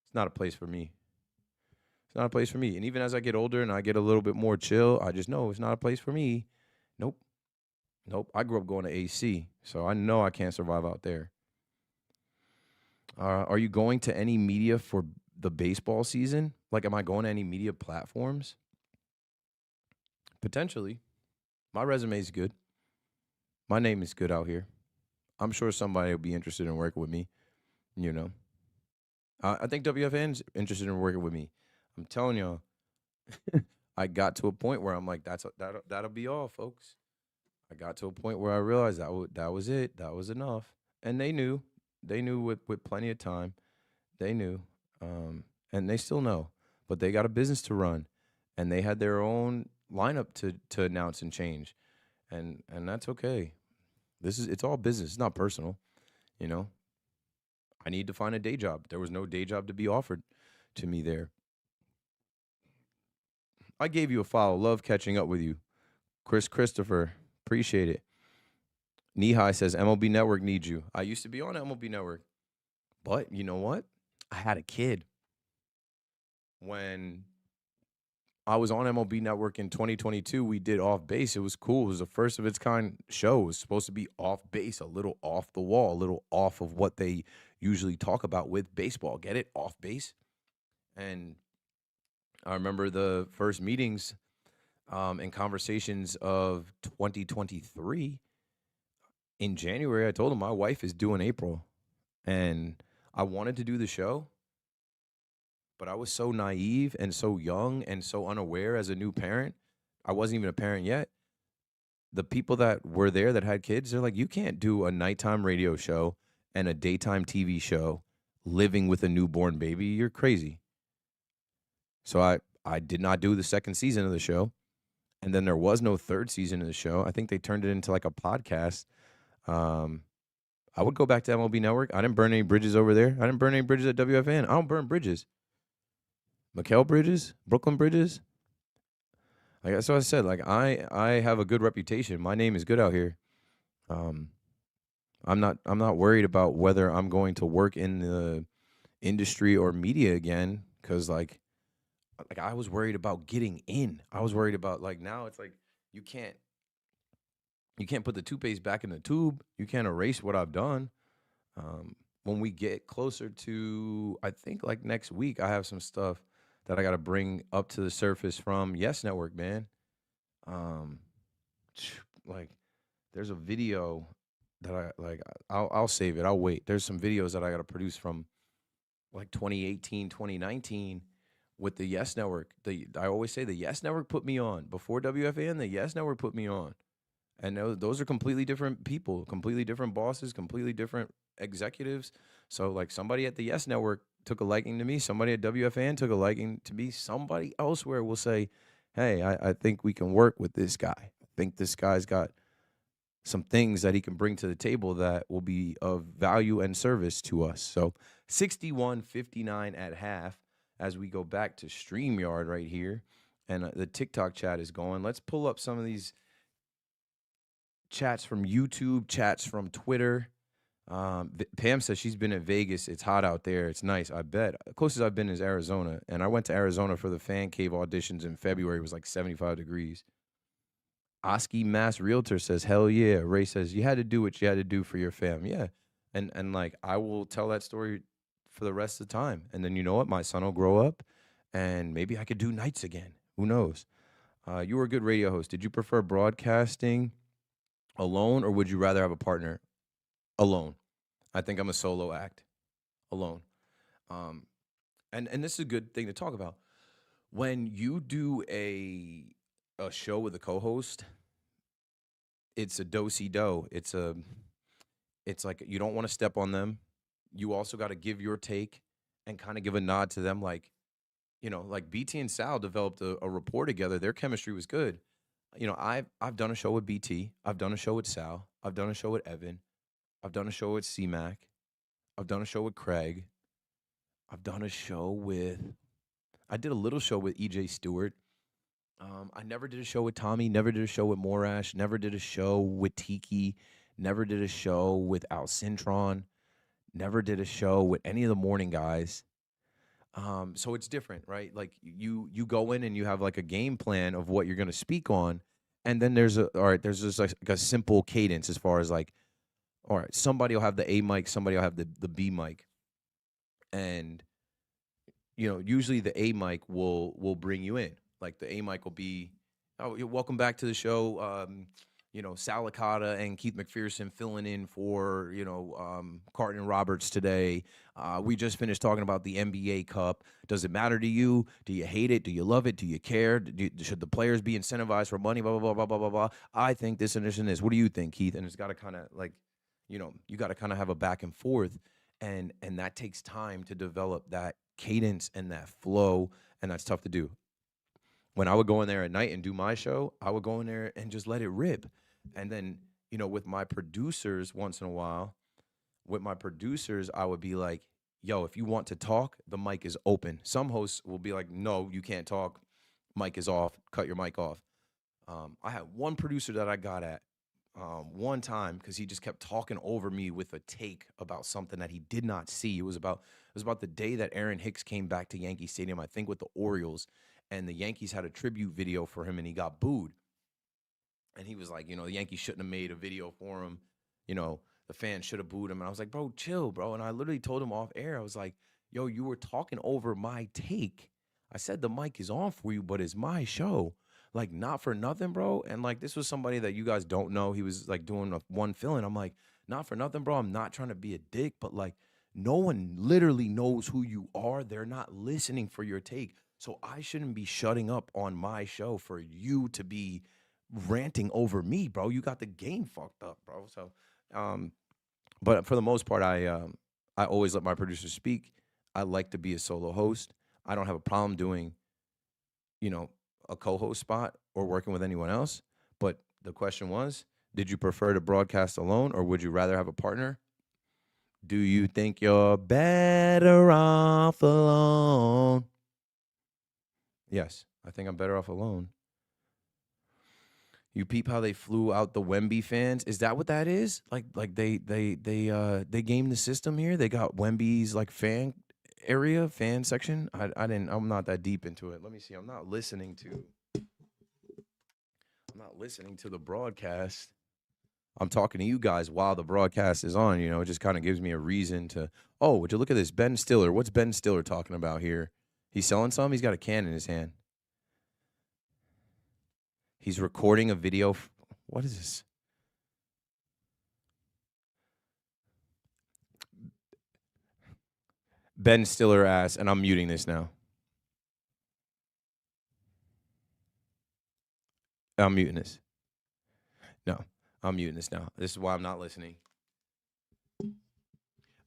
It's not a place for me. It's not a place for me. And even as I get older and I get a little bit more chill, I just know it's not a place for me. Nope. Nope. I grew up going to AC, so I know I can't survive out there. Are you going to any media for the baseball season? Like, am I going to any media platforms? Potentially. My resume is good. My name is good out here. I'm sure somebody will be interested in working with me. You know, I think WFN's interested in working with me. I'm telling y'all, I got to a point where I'm like, that'll be all, folks. I got to a point where I realized that was it. That was enough. And they knew with plenty of time. They knew, and they still know. But they got a business to run, and they had their own lineup to announce and change, and that's okay. It's all business. It's not personal. You know, I need to find a day job. There was no day job to be offered to me there. I gave you a follow. Love catching up with you, Christopher. Appreciate it. Nehigh says MLB Network needs you. I used to be on MLB Network, but you know what? I had a kid when I was on MLB Network in 2022. We did Off Base. It was cool. It was a first of its kind show. It was supposed to be off base, a little off the wall, a little off of what they usually talk about with baseball. Get it? Off base. And I remember the first meetings and conversations of 2023 in January. I told him my wife is due in April, and I wanted to do the show, but I was so naive and so young and so unaware as a new parent. I wasn't even a parent yet. The people that were there that had kids, they're like, you can't do a nighttime radio show and a daytime TV show living with a newborn baby. You're crazy. So I did not do the second season of the show. And then there was no third season of the show. I think they turned it into like a podcast. I would go back to MLB Network. I didn't burn any bridges over there. I didn't burn any bridges at WFN. I don't burn bridges. McHale Bridges, Brooklyn Bridges. Like that's what I said. Like I have a good reputation. My name is good out here. Um, I'm not worried about whether I'm going to work in the industry or media again because like I was worried about getting in. I was worried about like now it's like you can't put the toothpaste back in the tube. You can't erase what I've done. When we get closer to, I think like next week, I have some stuff that I got to bring up to the surface from Yes Network, man. Um, like there's a video that I'll save it. I'll wait. There's some videos that I got to produce from like 2018, 2019 with the Yes Network. I always say the Yes Network put me on before WFAN. The Yes Network put me on. And those are completely different people, completely different bosses, completely different executives. So, like, somebody at the Yes Network took a liking to me. Somebody at WFAN took a liking to me. Somebody elsewhere will say, hey, I think we can work with this guy. I think this guy's got some things that he can bring to the table that will be of value and service to us. So, 61-59 at half as we go back to StreamYard right here. And the TikTok chat is going. Let's pull up some of these chats from YouTube, chats from Twitter. Pam says she's been in Vegas. It's hot out there. It's nice. I bet. The closest I've been is Arizona. And I went to Arizona for the Fan Cave auditions in February. It was like 75 degrees. Oski Mass Realtor says, hell yeah. Ray says, you had to do what you had to do for your fam. Yeah. And like, I will tell that story for the rest of the time. And then you know what? My son will grow up and maybe I could do nights again. Who knows? You were a good radio host. Did you prefer broadcasting alone or would you rather have a partner? Alone. I think I'm a solo act. Alone. And this is a good thing to talk about. When you do a show with a co-host, it's a do-si-do. It's like you don't want to step on them. You also got to give your take and kind of give a nod to them. Like, you know, like BT and Sal developed a rapport together. Their chemistry was good. You know, I've done a show with BT. I've done a show with Sal. I've done a show with Evan. I've done a show with C-Mac. I've done a show with Craig. I've done a show with, I did a little show with EJ Stewart. I never did a show with Tommy, never did a show with Morash, never did a show with Tiki, never did a show with Al Cintron, never did a show with any of the morning guys. So it's different, right? Like you go in and you have like a game plan of what you're going to speak on, and then there's just like a simple cadence as far as like, all right, somebody will have the A mic, somebody will have the B mic, and usually the A mic will bring you in. Like the A mic will be, oh, welcome back to the show. Sal Licata and Keith McPherson filling in for Carton Roberts today. We just finished talking about the NBA Cup. Does it matter to you? Do you hate it? Do you love it? Do you care? Should the players be incentivized for money? Blah blah blah blah blah blah blah. I think this and this and this. What do you think, Keith? And it's got to kind of like, you got to kind of have a back and forth, and that takes time to develop that cadence and that flow, and that's tough to do. When I would go in there at night and do my show, I would go in there and just let it rip. And then, with my producers once in a while, I would be like, yo, if you want to talk, the mic is open. Some hosts will be like, no, you can't talk. Mic is off. Cut your mic off. I had one producer that I got at one time because he just kept talking over me with a take about something that he did not see. It was about the day that Aaron Hicks came back to Yankee Stadium, I think with the Orioles, and the Yankees had a tribute video for him, and he got booed. And he was like, the Yankees shouldn't have made a video for him. The fans should have booed him. And I was like, bro, chill, bro. And I literally told him off air, I was like, yo, you were talking over my take. I said the mic is on for you, but it's my show. Like, not for nothing, bro. And like, this was somebody that you guys don't know. He was like doing one fill-in. I'm like, not for nothing, bro. I'm not trying to be a dick, but like, no one literally knows who you are. They're not listening for your take. So I shouldn't be shutting up on my show for you to be ranting over me, bro. You got the game fucked up, bro. So, but for the most part, I always let my producers speak. I like to be a solo host. I don't have a problem doing, a co-host spot or working with anyone else. But the question was, did you prefer to broadcast alone or would you rather have a partner? Do you think you're better off alone? Yes, I think I'm better off alone. You peep how they flew out the Wemby fans? Is that what that is? Like they gamed the system here. They got Wemby's like fan section. I'm not that deep into it. Let me see. I'm not listening to the broadcast. I'm talking to you guys while the broadcast is on. It just kind of gives me a reason to. Oh, would you look at this? Ben Stiller. What's Ben Stiller talking about here? He's selling some. He's got a can in his hand. He's recording a video. What is this? Ben Stiller asked, and I'm muting this now. I'm muting this. No, I'm muting this now. This is why I'm not listening.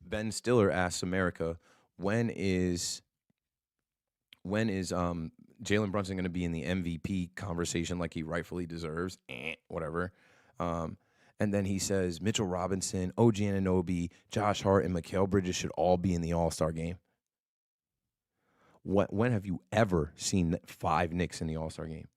Ben Stiller asks America, when is Jalen Brunson going to be in the MVP conversation like he rightfully deserves? Whatever. And then he says Mitchell Robinson, OG Anunoby, Josh Hart, and Mikal Bridges should all be in the All-Star game. When have you ever seen 5 Knicks in the All-Star game?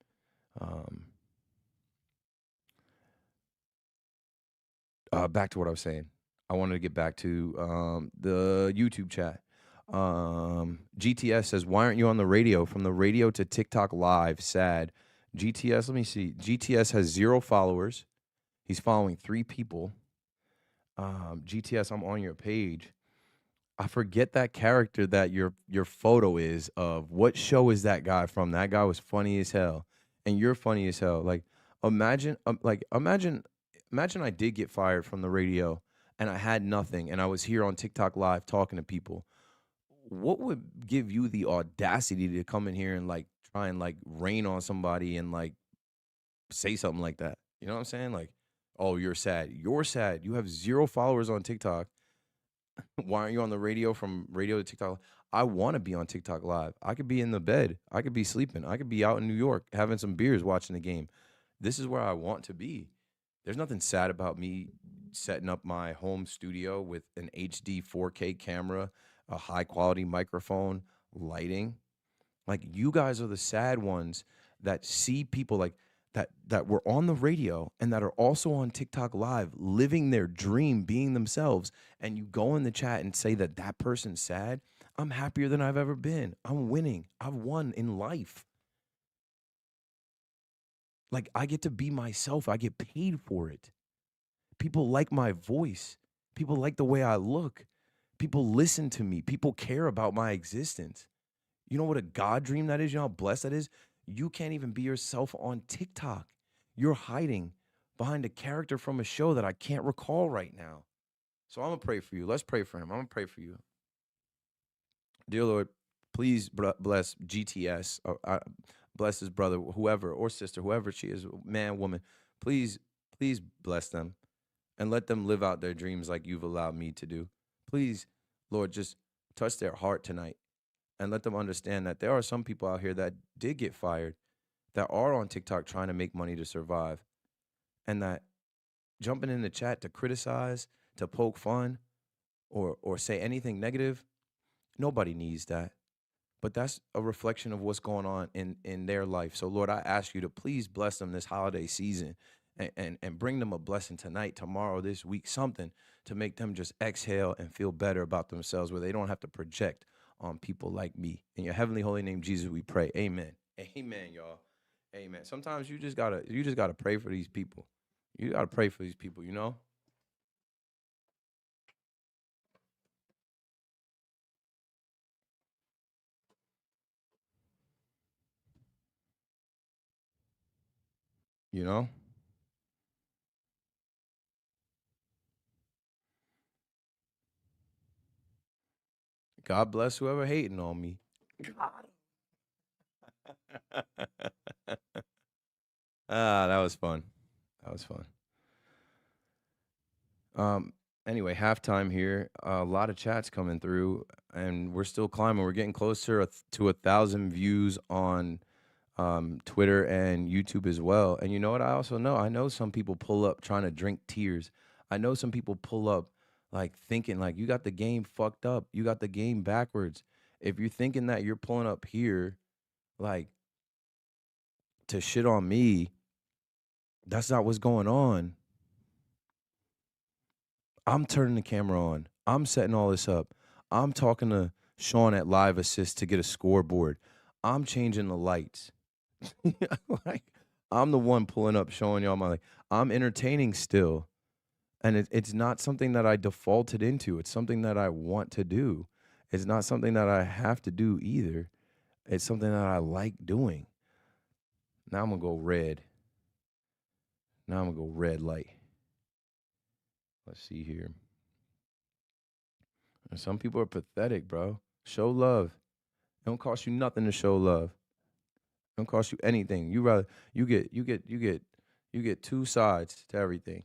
Back to what I was saying. I wanted to get back to the YouTube chat. GTS says, why aren't you on the radio? From the radio to TikTok live, sad. GTS, let me see. GTS has 0 followers. He's following 3 people. GTS, I'm on your page. I forget that character that your photo is of. What show is that guy from? That guy was funny as hell. And you're funny as hell. Like, imagine I did get fired from the radio and I had nothing and I was here on TikTok live talking to people. What would give you the audacity to come in here and like try and like rain on somebody and like say something like that? You know what I'm saying? Like, oh, you're sad. You're sad. You have 0 followers on TikTok. Why aren't you on the radio, from radio to TikTok? I want to be on TikTok live. I could be in the bed. I could be sleeping. I could be out in New York having some beers watching the game. This is where I want to be. There's nothing sad about me setting up my home studio with an HD 4K camera, a high quality microphone, lighting. Like, you guys are the sad ones that see people like that were on the radio and that are also on TikTok live, living their dream, being themselves, and you go in the chat and say that person's sad. I'm happier than I've ever been. I'm winning. I've won in life. Like, I get to be myself. I get paid for it. People like my voice. People like the way I look. People listen to me. People care about my existence. You know what a God dream that is? You know how blessed that is? You can't even be yourself on TikTok. You're hiding behind a character from a show that I can't recall right now. So I'm going to pray for you. Let's pray for him. I'm going to pray for you. Dear Lord, please bless GTS. Bless his brother, whoever, or sister, whoever she is, man, woman. Please, please bless them and let them live out their dreams like you've allowed me to do. Please, Lord, just touch their heart tonight and let them understand that there are some people out here that did get fired, that are on TikTok trying to make money to survive, and that jumping in the chat to criticize, to poke fun, or say anything negative, nobody needs that. But that's a reflection of what's going on in their life. So Lord, I ask you to please bless them this holiday season and bring them a blessing tonight, tomorrow, this week, something to make them just exhale and feel better about themselves where they don't have to project on people like me. In your heavenly holy name, Jesus, we pray. Amen. Amen, y'all. Amen. Sometimes you just gotta pray for these people. You gotta pray for these people, you know? You know? God bless whoever hating on me. That was fun. That was fun. Um, anyway, halftime here. A lot of chats coming through, and we're still climbing. We're getting closer to 1,000 views on Twitter and YouTube as well. And you know what? I also know. I know some people pull up trying to drink tears. I know some people pull up like thinking like you got the game fucked up. You got the game backwards. If you're thinking that you're pulling up here like to shit on me, that's not what's going on. I'm turning the camera on. I'm setting all this up. I'm talking to Sean at Live Assist to get a scoreboard. I'm changing the lights. Like I'm the one pulling up, showing y'all my like I'm entertaining still. And it's not something that I defaulted into. It's something that I want to do. It's not something that I have to do either. It's something that I like doing. Now I'm gonna go red. Now I'm gonna go red light. Let's see here. And some people are pathetic, bro. Show love. It don't cost you nothing to show love. It don't cost you anything. You get two sides to everything.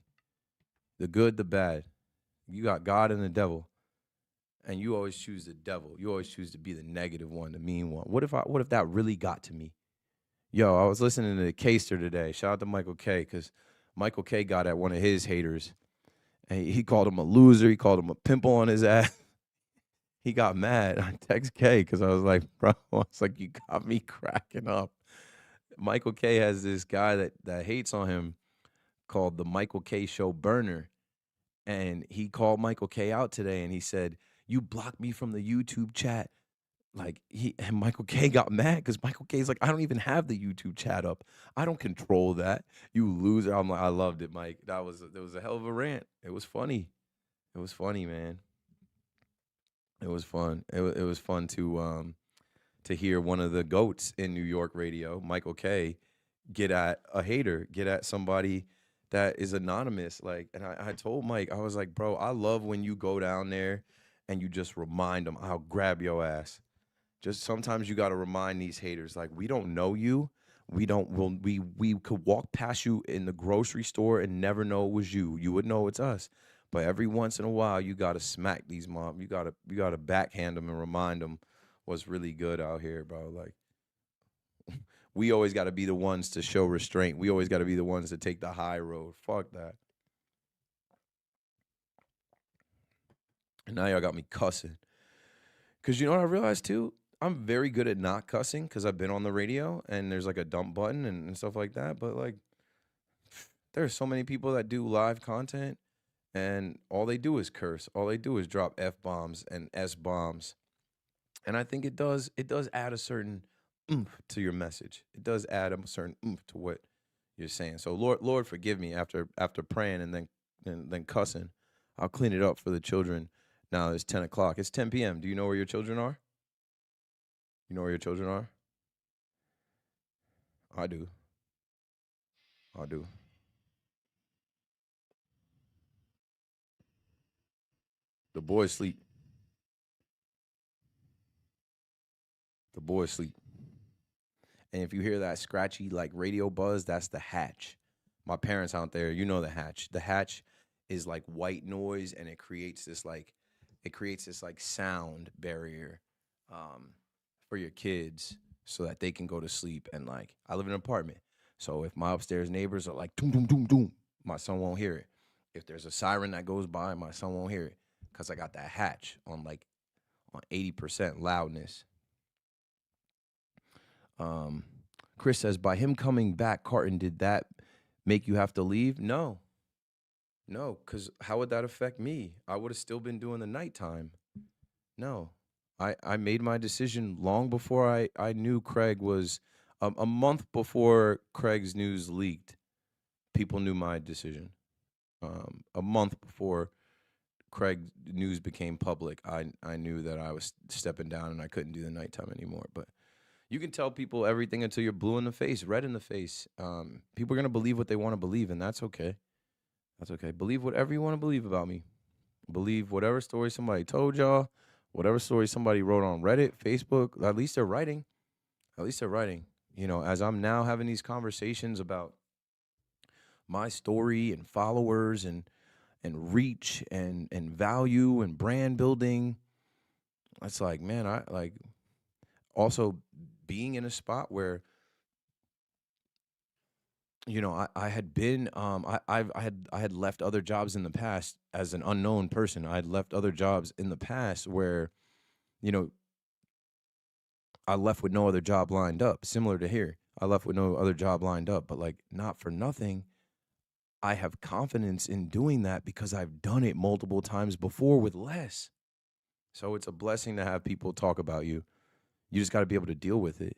The good, the bad. You got God and the devil. And you always choose the devil. You always choose to be the negative one, the mean one. What if that really got to me? Yo, I was listening to Kster today. Shout out to Michael K, because Michael K got at one of his haters. And he called him a loser. He called him a pimple on his ass. He got mad. I text K because I was like, bro, I was like, you got me cracking up. Michael K has this guy that hates on him called the Michael K Show Burner. And he called Michael K out today and he said, you blocked me from the YouTube chat. Like and Michael K got mad because Michael K's like, I don't even have the YouTube chat up. I don't control that. You loser. I'm like, I loved it, Mike. That was a hell of a rant. It was funny. It was funny, man. It was fun. It was fun to hear one of the goats in New York radio, Michael K, get at a hater, get at somebody that is anonymous. Like, and I told Mike, I was like, bro, I love when you go down there and you just remind them, I'll grab your ass. Just sometimes you got to remind these haters, like, we don't know you. We could walk past you in the grocery store and never know it was you. You would know it's us. But every once in a while, you got to smack these mom. You got to backhand them and remind them what's really good out here, bro. Like, we always got to be the ones to show restraint. We always got to be the ones to take the high road. Fuck that. And now y'all got me cussing. Because you know what I realized too? I'm very good at not cussing because I've been on the radio and there's like a dump button and stuff like that. But like, there's so many people that do live content and all they do is curse. All they do is drop F bombs and S bombs. And I think it does add a certain oomph to your message. It does add a certain oomph to what you're saying. So Lord forgive me after praying and then cussing. I'll clean it up for the children. Now it's 10 o'clock. It's 10 p.m. Do you know where your children are? You know where your children are? I do. I do. The boys sleep. The boys sleep. And if you hear that scratchy like radio buzz, that's the hatch. My parents out there, you know the hatch. The hatch is like white noise, and it creates this like sound barrier um, for your kids so that they can go to sleep. And like I live in an apartment, so if my upstairs neighbors are like doom doom doom doom, my son won't hear it. If there's a siren that goes by, my son won't hear it because I got that hatch on 80% loudness. Um, Chris says, by him coming back, Carton, did that make you have to leave? No, no, because how would that affect me? I would have still been doing the nighttime. No, I made my decision long before I knew Craig was a month before Craig's news leaked. People knew my decision. A month before Craig news became public, I knew that I was stepping down and I couldn't do the nighttime anymore. But you can tell people everything until you're blue in the face, red in the face. People are gonna believe what they want to believe, and that's okay. That's okay. Believe whatever you want to believe about me. Believe whatever story somebody told y'all, whatever story somebody wrote on Reddit, Facebook. At least they're writing. At least they're writing. As I'm now having these conversations about my story and followers and reach and value and brand building. It's like, man, I like also being in a spot where I had been I had left other jobs in the past as an unknown person. I had left other jobs in the past where you know I left with no other job lined up, similar to here. I left with no other job lined up, but like not for nothing, I have confidence in doing that because I've done it multiple times before with less. So it's a blessing to have people talk about you. You just got to be able to deal with it,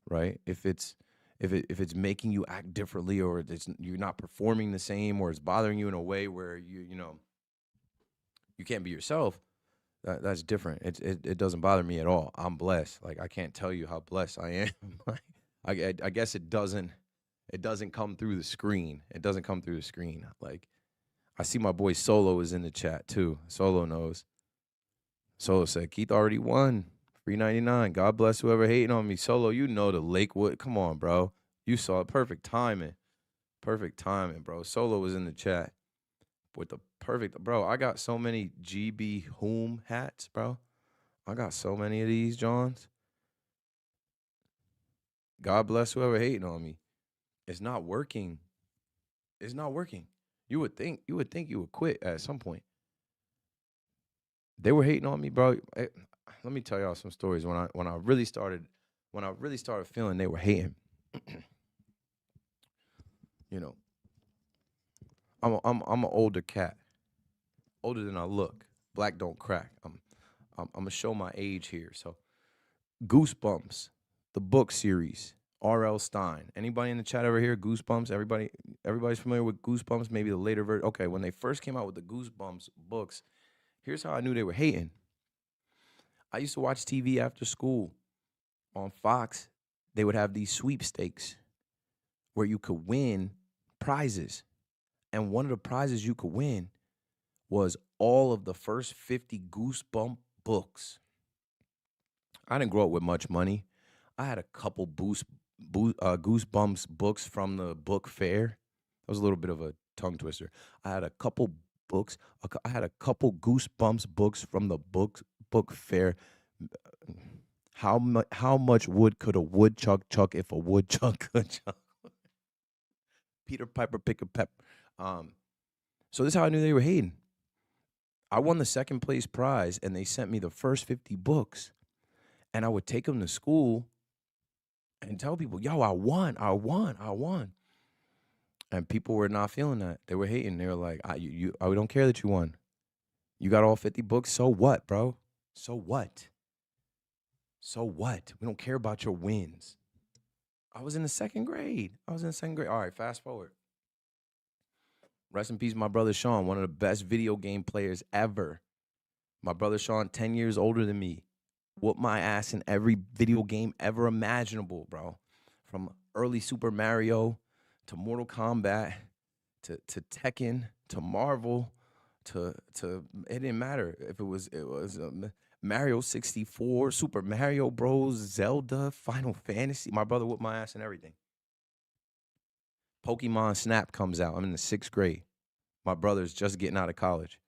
right? If it's making you act differently, or you're not performing the same, or it's bothering you in a way where you can't be yourself, that's different. It doesn't bother me at all. I'm blessed. Like I can't tell you how blessed I am. Like, I guess it doesn't come through the screen. It doesn't come through the screen. Like I see my boy Solo is in the chat too. Solo knows. Solo said Keith already won. Free 99. God bless whoever hating on me. Solo, you know the Lakewood. Come on, bro. You saw it. Perfect timing. Perfect timing, bro. Solo was in the chat with the perfect. Bro, I got so many GB Whom hats, bro. I got so many of these, Johns. God bless whoever hating on me. It's not working. It's not working. You would think you would quit at some point. They were hating on me, bro. Let me tell y'all some stories when I really started feeling they were hating. You know, I'm an older cat, older than I look. Black don't crack. I'm gonna show my age here. So, Goosebumps, the book series, R.L. Stein. Anybody in the chat over here? Goosebumps. Everybody's familiar with Goosebumps. Maybe the later version. Okay, when they first came out with the Goosebumps books, here's how I knew they were hating. I used to watch TV after school on Fox. They would have these sweepstakes where you could win prizes. And one of the prizes you could win was all of the first 50 Goosebump books. I didn't grow up with much money. I had a couple Goosebumps books from the book fair. That was a little bit of a tongue twister. I had a couple books. I had a couple Goosebumps books from the book fair. How much wood could a woodchuck chuck if a woodchuck could chuck? Peter Piper pick a pep. So this is how I knew they were hating. I won the second place prize, and they sent me the first 50 books, and I would take them to school and tell people, "Yo, I won, I won, I won." And people were not feeling that. They were hating. They were like, I don't care that you won. You got all 50 books. So what, bro? So what? So what? We don't care about your wins. I was in the second grade. All right, fast forward. Rest in peace, my brother Sean, one of the best video game players ever. My brother Sean, 10 years older than me, whooped my ass in every video game ever imaginable, bro. From early Super Mario to Mortal Kombat to Tekken to Marvel to it didn't matter if it was Mario 64, Super Mario Bros, Zelda, Final Fantasy. My brother whooped my ass in everything. Pokemon Snap comes out. I'm in the 6th grade. My brother's just getting out of college.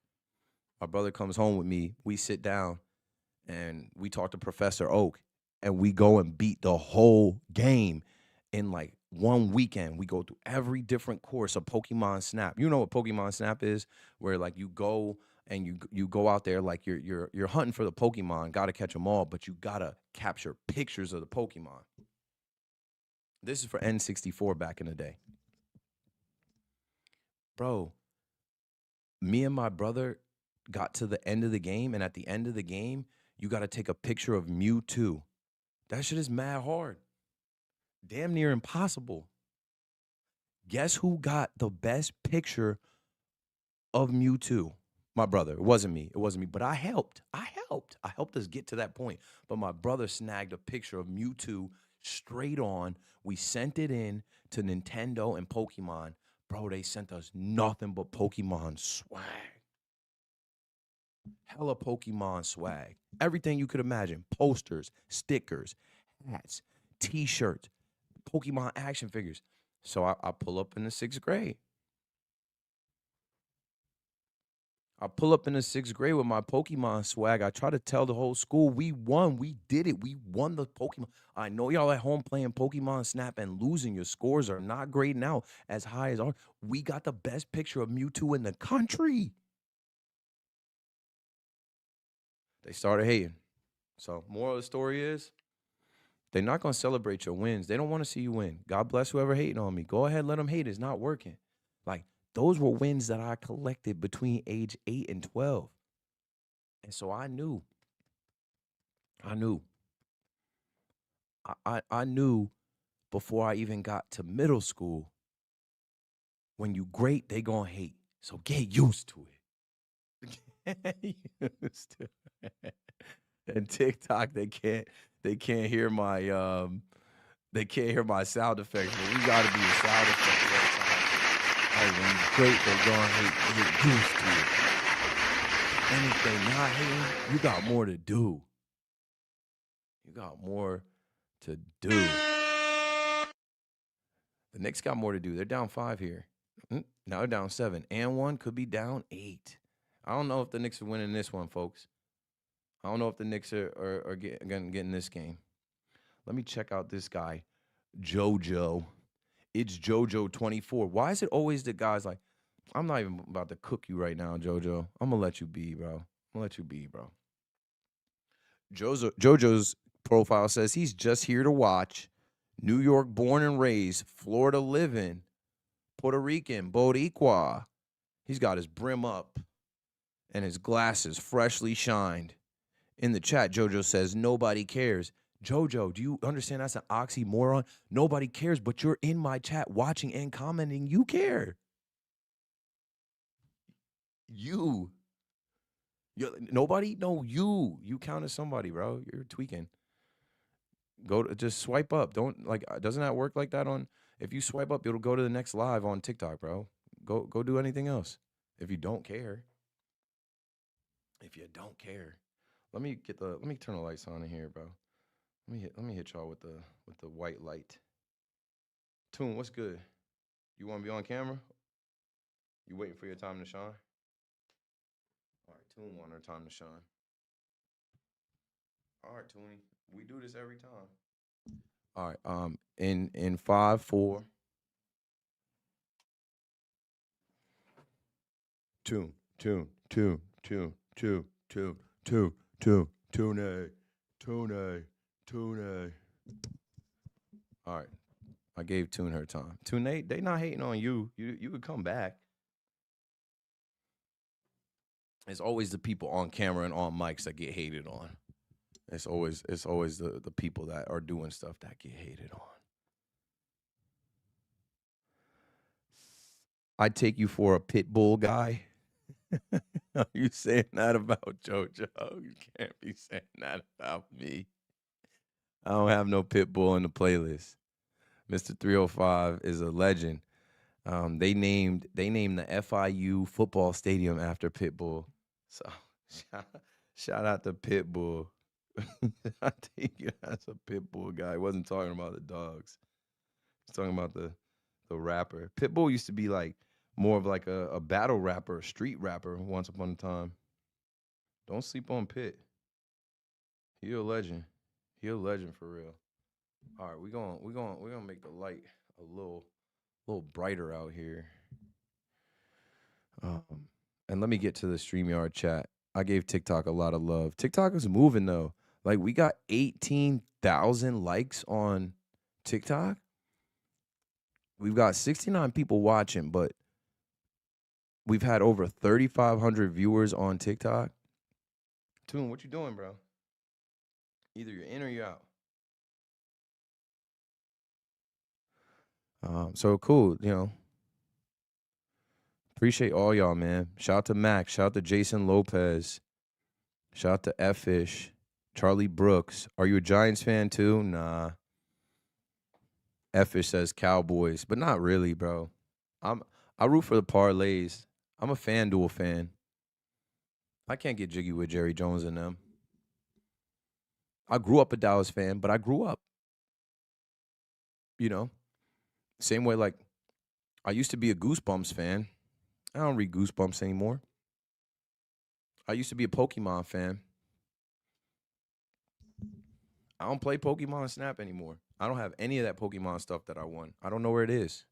My brother comes home with me. We sit down and we talk to Professor Oak and we go and beat the whole game in like one weekend. We go through every different course of Pokemon Snap. You know what Pokemon Snap is? Where like you go and you go out there like you're hunting for the Pokemon, got to catch them all, but you got to capture pictures of the Pokemon. This is for N64 back in the day. Bro, me and my brother got to the end of the game, and at the end of the game, you got to take a picture of Mewtwo. That shit is mad hard. Damn near impossible. Guess who got the best picture of Mewtwo? My brother. It wasn't me. But I helped. I helped us get to that point. But my brother snagged a picture of Mewtwo straight on. We sent it in to Nintendo and Pokemon. Bro, they sent us nothing but Pokemon swag. Hella Pokemon swag. Everything you could imagine. Posters, stickers, hats, T-shirts, Pokemon action figures. So I pull up in the 6th grade. I pull up in the 6th grade with my Pokemon swag. I try to tell the whole school, we won. We did it. We won the Pokemon. I know y'all at home playing Pokemon Snap and losing. Your scores are not grading out as high as ours. We got the best picture of Mewtwo in the country. They started hating. So moral of the story is, they're not going to celebrate your wins. They don't want to see you win. God bless whoever hating on me. Go ahead, let them hate. It's not working. Like, those were wins that I collected between age 8 and 12. And so I knew. I knew before I even got to middle school, when you great, they going to hate. So get used to it. Get used to it. And TikTok, they can't hear my sound effects, but we gotta be a sound effect all the time. Like when you great, they're gonna hate. Get used to it. And if they not hating, you got more to do. You got more to do. The Knicks got more to do. They're down 5 here. Now they're down 7. And 1 could be down 8. I don't know if the Knicks are winning this one, folks. I don't know if the Knicks are getting this game. Let me check out this guy, JoJo. It's JoJo24. Why is it always the guys like, I'm not even about to cook you right now, JoJo. I'm going to let you be, bro. JoJo's profile says he's just here to watch. New York born and raised, Florida living, Puerto Rican, Boricua. He's got his brim up and his glasses freshly shined. In the chat, JoJo says, nobody cares. JoJo, do you understand that's an oxymoron? Nobody cares, but you're in my chat watching and commenting. You care. Nobody? No, you. You count as somebody, bro. You're tweaking. Just swipe up. Doesn't that work like that on, if you swipe up, it'll go to the next live on TikTok, bro. Go do anything else. If you don't care. Let me turn the lights on in here, bro. Let me hit y'all with the white light. Tune, what's good? You want to be on camera? You waiting for your time to shine? All right, Tune want her time to shine. All right, Toonie, we do this every time. All right, in 5, 4. Tune. All right. I gave Tune her time. Tune, they not hating on you. You could come back. It's always the people on camera and on mics that get hated on. It's always the people that are doing stuff that get hated on. I'd take you for a pit bull guy. Are you saying that about JoJo? You can't be saying that about me. I don't have no pit bull in the playlist. Mr. 305 is a legend. They named the FIU football stadium after Pitbull. So shout, shout out to Pitbull. I take you as a Pitbull guy. I wasn't talking about the dogs. I was talking about the rapper. Pitbull used to be like more of like a battle rapper, a street rapper once upon a time. Don't sleep on Pit. He a legend. He a legend for real. All right, we're gonna make the light a little brighter out here. Um, and let me get to the StreamYard chat. I gave TikTok a lot of love. TikTok is moving though. Like we got 18,000 likes on TikTok. We've got 69 people watching, but we've had over 3,500 viewers on TikTok. Tune, what you doing, bro? Either you're in or you're out. So cool, Appreciate all y'all, man. Shout out to Max. Shout out to Jason Lopez. Shout out to F-Fish. Charlie Brooks. Are you a Giants fan too? Nah. F-Fish says Cowboys, but not really, bro. I root for the parlays. I'm a FanDuel fan. I can't get jiggy with Jerry Jones and them. I grew up a Dallas fan, but I grew up. Same way like I used to be a Goosebumps fan. I don't read Goosebumps anymore. I used to be a Pokemon fan. I don't play Pokemon Snap anymore. I don't have any of that Pokemon stuff that I won. I don't know where it is.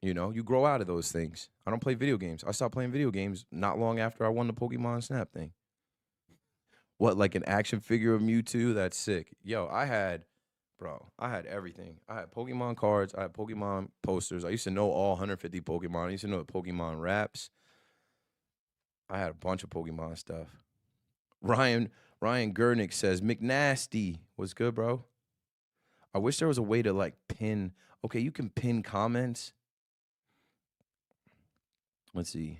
You grow out of those things. I don't play video games. I stopped playing video games not long after I won the Pokemon Snap thing. What, like an action figure of Mewtwo? That's sick. Yo, I had everything. I had Pokemon cards. I had Pokemon posters. I used to know all 150 Pokemon. I used to know the Pokemon raps. I had a bunch of Pokemon stuff. Ryan Gurnick says, McNasty. What's good, bro? I wish there was a way to like pin. Okay, you can pin comments. Let's see.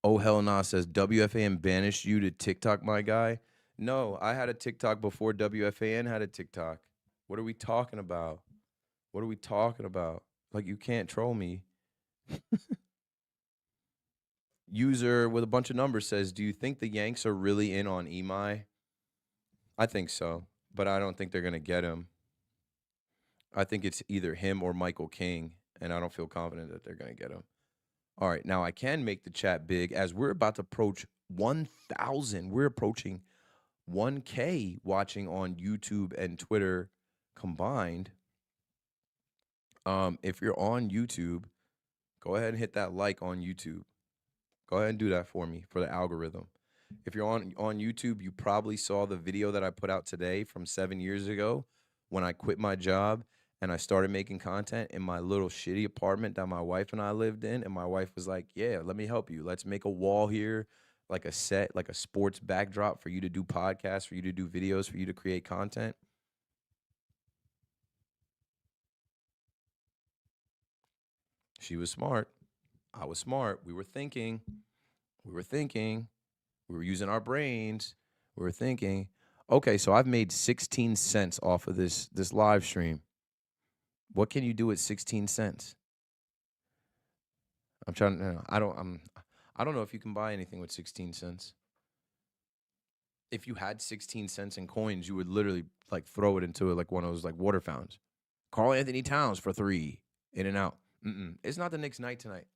Oh, hell nah says, WFAN banished you to TikTok, my guy. No, I had a TikTok before WFAN had a TikTok. What are we talking about? Like, you can't troll me. User with a bunch of numbers says, do you think the Yanks are really in on Imai? I think so, but I don't think they're going to get him. I think it's either him or Michael King, and I don't feel confident that they're going to get him. All right, now I can make the chat big as we're about to approach 1,000. We're approaching 1K watching on YouTube and Twitter combined. If you're on YouTube, go ahead and hit that like on YouTube. Go ahead and do that for me for the algorithm. If you're on YouTube, you probably saw the video that I put out today from 7 years ago when I quit my job and I started making content in my little shitty apartment that my wife and I lived in. And my wife was like, yeah, let me help you. Let's make a wall here, like a set, like a sports backdrop for you to do podcasts, for you to do videos, for you to create content. She was smart. I was smart. We were thinking. We were using our brains. We were thinking. Okay, so I've made 16 cents off of this live stream. What can you do with 16 cents? I'm trying to. I don't know if you can buy anything with 16 cents. If you had 16 cents in coins, you would literally like throw it into like one of those like water fountains. Carl Anthony Towns for 3, in and out. It's not the Knicks night tonight.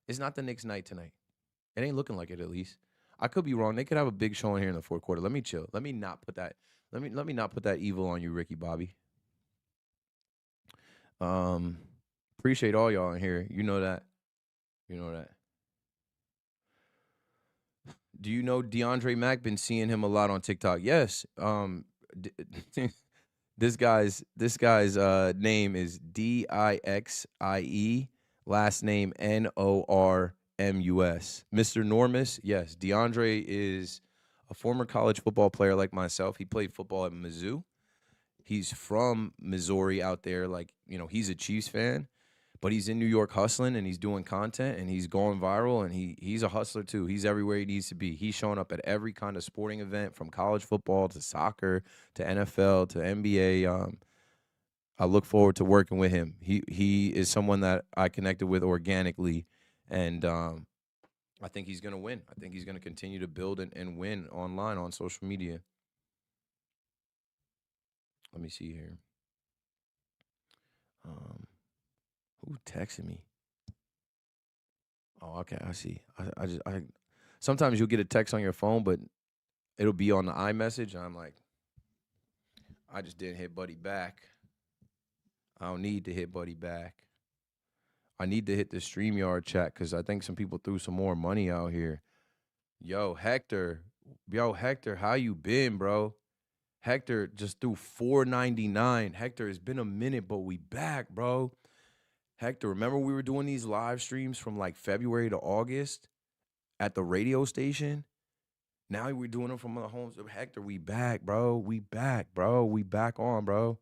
It ain't looking like it, at least. I could be wrong. They could have a big showing here in the fourth quarter. Let me chill. Let me not put that. Let me not put that evil on you, Ricky Bobby. Appreciate all y'all in here. You know that. Do you know DeAndre Mack? Been seeing him a lot on TikTok. Yes. This guy's name is Dixie. Last name Norris. Mr. Normus, yes. DeAndre is a former college football player like myself. He played football at Mizzou. He's from Missouri out there. Like, he's a Chiefs fan, but he's in New York hustling and he's doing content and he's going viral and he's a hustler too. He's everywhere he needs to be. He's showing up at every kind of sporting event from college football to soccer to NFL to NBA. I look forward to working with him. He is someone that I connected with organically, and I think he's going to win. I think he's going to continue to build and win online on social media. Let me see here. Who texted me? Oh, okay, I see. I sometimes you'll get a text on your phone, but it'll be on the iMessage, and I'm like, I just didn't hit Buddy back. I don't need to hit Buddy back. I need to hit the StreamYard chat because I think some people threw some more money out here. Yo, Hector, how you been, bro? Hector just threw $4.99. Hector, it's been a minute, but we back, bro. Hector, remember we were doing these live streams from like February to August at the radio station? Now we're doing them from the homes. Hector, we back, bro. We back, bro. We back on, bro.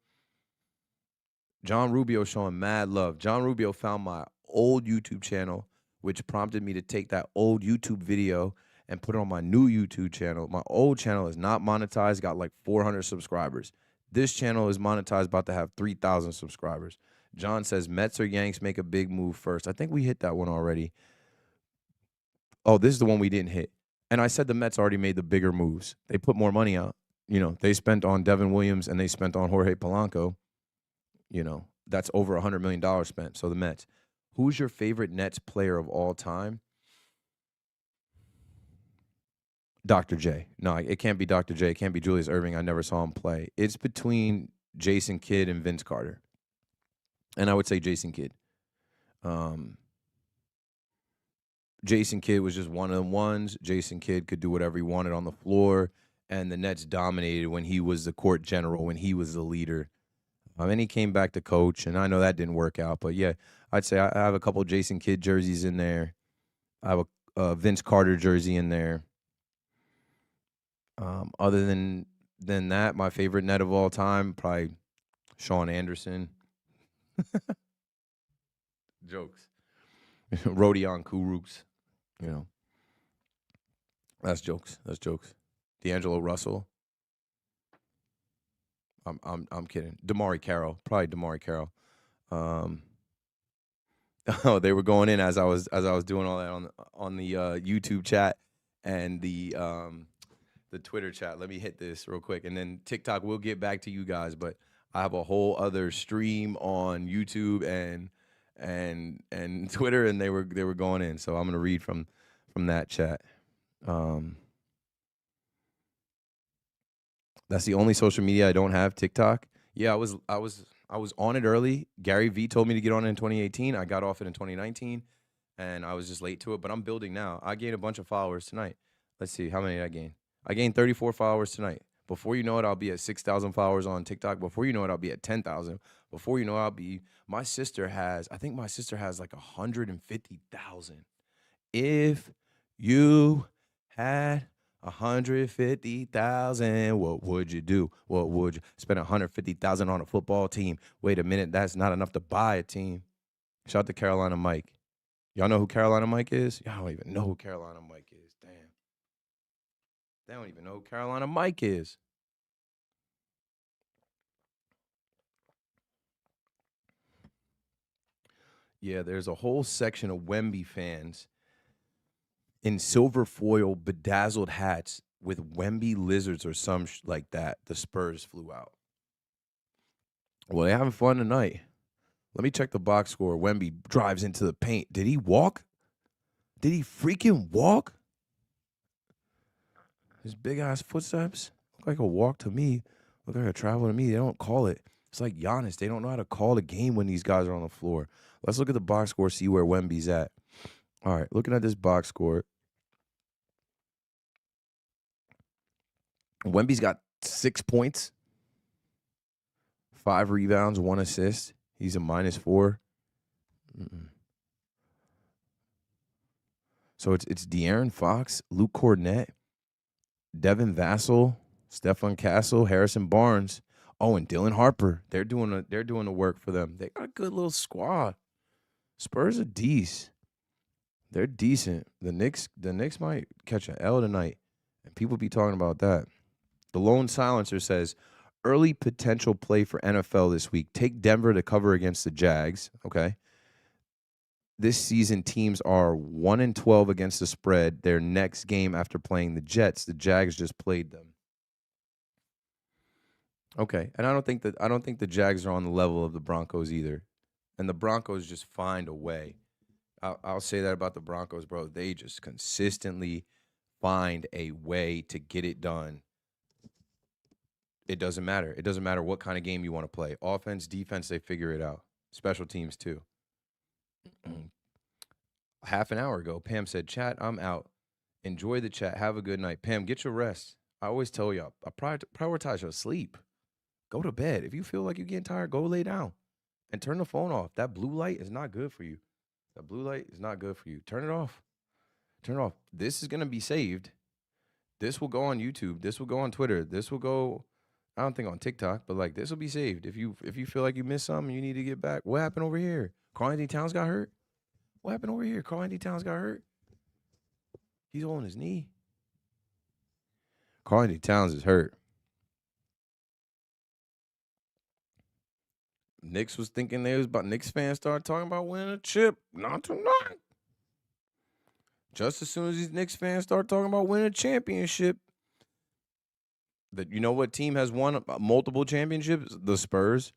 John Rubio showing mad love. John Rubio found my old YouTube channel, which prompted me to take that old YouTube video and put it on my new YouTube channel. My old channel is not monetized, got like 400 subscribers. This channel is monetized, about to have 3,000 subscribers. John says, Mets or Yanks make a big move first. I think we hit that one already. Oh, this is the one we didn't hit. And I said the Mets already made the bigger moves. They put more money out. They spent on Devin Williams and they spent on Jorge Polanco. That's over $100 million spent. So the Mets. Who's your favorite Nets player of all time? Dr. J. No, it can't be Dr. J. It can't be Julius Erving. I never saw him play. It's between Jason Kidd and Vince Carter. And I would say Jason Kidd. Jason Kidd was just one of the ones. Jason Kidd could do whatever he wanted on the floor. And the Nets dominated when he was the court general, when he was the leader. And he came back to coach, and I know that didn't work out. But, yeah, I'd say I have a couple of Jason Kidd jerseys in there. I have a Vince Carter jersey in there. Other than that, my favorite Net of all time, probably Sean Anderson. Jokes. Rodion Kurucs. That's jokes. D'Angelo Russell. I'm kidding. Damari Carroll, probably Damari Carroll. Oh, they were going in as I was doing all that on the YouTube chat and the Twitter chat. Let me hit this real quick, and then TikTok. We'll get back to you guys, but I have a whole other stream on YouTube and Twitter, and they were going in. So I'm gonna read from that chat. That's the only social media I don't have. TikTok. Yeah, I was on it early. Gary V told me to get on it in 2018. I got off it in 2019, and I was just late to it. But I'm building now. I gained a bunch of followers tonight. Let's see how many did I gain. I gained 34 followers tonight. Before you know it, I'll be at 6,000 followers on TikTok. Before you know it, I'll be at 10,000. Before you know it, I think my sister has like 150,000. If you had 150,000, what would you do? What would you spend 150,000 on a football team? Wait a minute, that's not enough to buy a team. Shout out to Carolina Mike. Y'all know who Carolina Mike is? Y'all don't even know who Carolina Mike is. Damn. They don't even know who Carolina Mike is. Yeah, there's a whole section of Wemby fans in silver foil bedazzled hats with Wemby lizards or some like that. The Spurs flew out. Well, they're having fun tonight. Let me check the box score. Wemby drives into the paint. Did he walk? Did he freaking walk? His big-ass footsteps look like a walk to me. Look like a travel to me. They don't call it. It's like Giannis. They don't know how to call the game when these guys are on the floor. Let's look at the box score, see where Wemby's at. All right, looking at this box score. Wemby's got 6 points, 5 rebounds, 1 assist. He's a -4. So it's De'Aaron Fox, Luke Cornett, Devin Vassell, Stephon Castle, Harrison Barnes. Oh, and Dylan Harper. They're doing the work for them. They got a good little squad. Spurs are decent. They're decent. The Knicks might catch an L tonight, and people be talking about that. The Lone Silencer says, early potential play for NFL this week. Take Denver to cover against the Jags. Okay. This season, teams are 1-12 against the spread. Their next game after playing the Jets, the Jags just played them. Okay, and I don't think the Jags are on the level of the Broncos either, and the Broncos just find a way. I'll say that about the Broncos, bro. They just consistently find a way to get it done. It doesn't matter. It doesn't matter what kind of game you want to play. Offense, defense, they figure it out. Special teams too. Half an hour ago, Pam said, chat, I'm out. Enjoy the chat. Have a good night. Pam, get your rest. I always tell y'all, I prioritize your sleep. Go to bed. If you feel like you're getting tired, go lay down and turn the phone off. That blue light is not good for you. That blue light is not good for you. Turn it off. Turn it off. This is going to be saved. This will go on YouTube. This will go on Twitter. This will go, I don't think on TikTok, but like this will be saved. If you feel like you missed something, you need to get back. What happened over here? Karl-Anthony Towns got hurt? What happened over here? Karl-Anthony Towns got hurt? He's holding his knee. Karl-Anthony Towns is hurt. Knicks was thinking they was about Knicks fans started talking about winning a chip. Not tonight. Just as soon as these Knicks fans start talking about winning a championship, that you know what team has won multiple championships? The Spurs.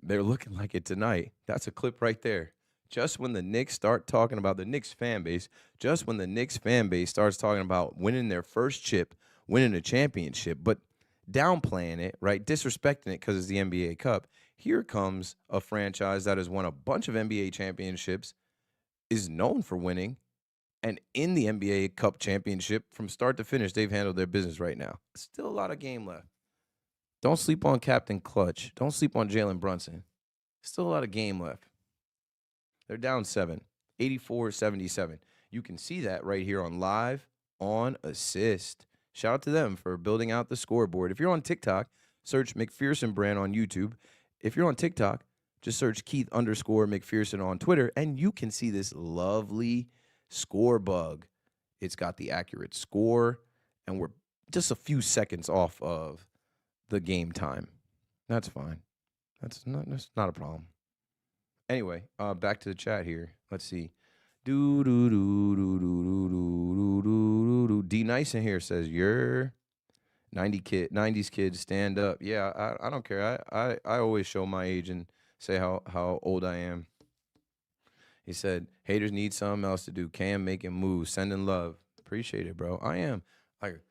They're looking like it tonight. That's a clip right there. Just when the Knicks start talking about the Knicks fan base, just when the Knicks fan base starts talking about winning their first chip, winning a championship, but downplaying it, right? Disrespecting it because it's the NBA Cup. Here comes a franchise that has won a bunch of NBA championships, is known for winning, and in the NBA Cup championship, from start to finish, they've handled their business right now. Still a lot of game left. Don't sleep on Captain Clutch. Don't sleep on Jalen Brunson. Still a lot of game left. They're down 7, 84-77. You can see that right here on Live on Assist. Shout out to them for building out the scoreboard. If you're on TikTok, search McPherson brand on YouTube. If you're on TikTok, just search Keith_McPherson on Twitter, and you can see this lovely score bug. It's got the accurate score, and we're just a few seconds off of the game time. That's fine. That's not a problem. Anyway, back to the chat here. Let's see. D Nice in here says you're 90s kids stand up. Yeah, I don't care. I always show my age and say how old I am. He said haters need something else to do. Cam making moves, sending love. Appreciate it, bro. I am. Like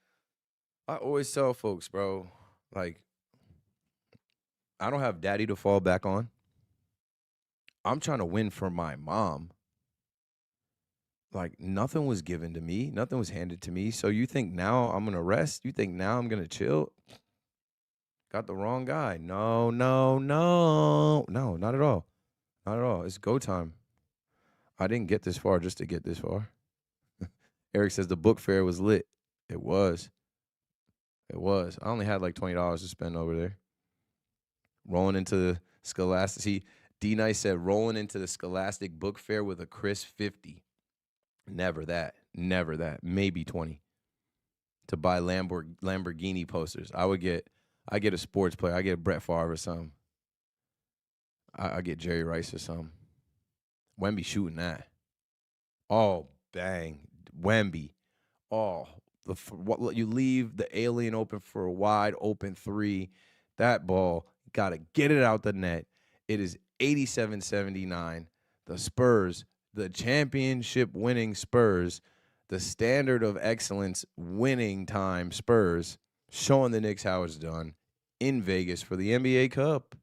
I always tell folks, bro, like I don't have daddy to fall back on. I'm trying to win for my mom. Like nothing was given to me. Nothing was handed to me. So you think now I'm going to rest? You think now I'm going to chill? Got the wrong guy. No, not at all. Not at all. It's go time. I didn't get this far just to get this far. Eric says the book fair was lit. It was. It was. I only had like $20 to spend over there. Rolling into the Scholastic. See, D-Nice said rolling into the Scholastic book fair with a crisp 50. Never that. Never that. Maybe 20. To buy Lamborghini posters. I get a sports player. I get Brett Favre or something. I get Jerry Rice or something. Wemby shooting that. Oh, bang. Wemby. Oh, you leave the alien open for a wide open three. That ball, got to get it out the net. It is 87-79. The Spurs, the championship winning Spurs, the standard of excellence winning time Spurs, showing the Knicks how it's done in Vegas for the NBA Cup.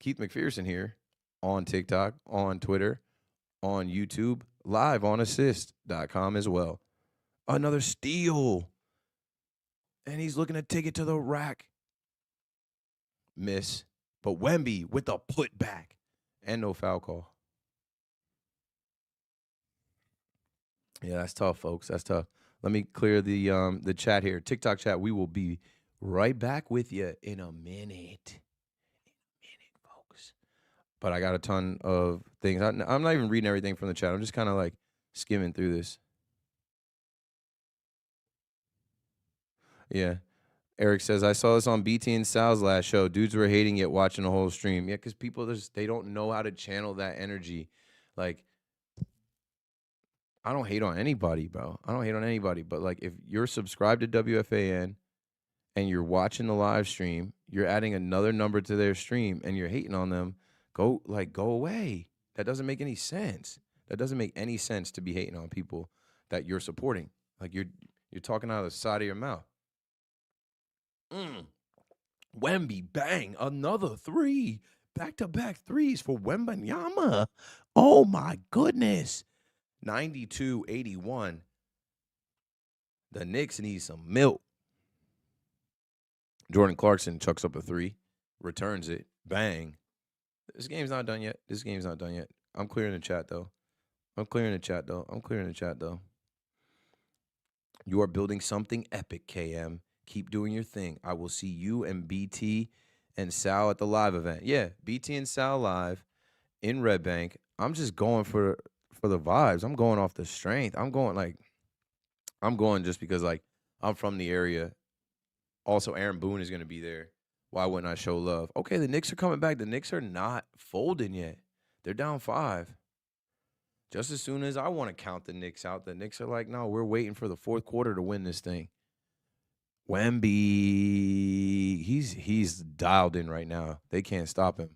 Keith McPherson here on TikTok, on Twitter, on YouTube, live on assist.com as well. Another steal. And he's looking to take it to the rack. Miss. But Wemby with the putback. And no foul call. Yeah, that's tough, folks. That's tough. Let me clear the chat here. TikTok chat. We will be right back with you in a minute. Folks. But I got a ton of things. I'm not even reading everything from the chat. I'm just kind of like skimming through this. Yeah. Eric says, I saw this on BT and Sal's last show. Dudes were hating it watching the whole stream. Yeah, because people just, they don't know how to channel that energy. Like, I don't hate on anybody, bro. I don't hate on anybody. But like, if you're subscribed to WFAN and you're watching the live stream, you're adding another number to their stream and you're hating on them, go away. That doesn't make any sense. That doesn't make any sense to be hating on people that you're supporting. Like you're talking out of the side of your mouth. Wemby, bang, another three. Back-to-back threes for Wembanyama. Oh my goodness. 92-81. The Knicks need some milk. Jordan Clarkson chucks up a three, returns it, bang. This game's not done yet. I'm clearing the chat, though. You are building something epic, KM. Keep doing your thing. I will see you and BT and Sal at the live event. Yeah, BT and Sal live in Red Bank. I'm just going for the vibes. I'm going off the strength. I'm going just because like I'm from the area. Also, Aaron Boone is going to be there. Why wouldn't I show love? Okay, the Knicks are coming back. The Knicks are not folding yet. They're down 5. Just as soon as I want to count the Knicks out, the Knicks are like, no, we're waiting for the fourth quarter to win this thing. Wemby, he's dialed in right now. They can't stop him.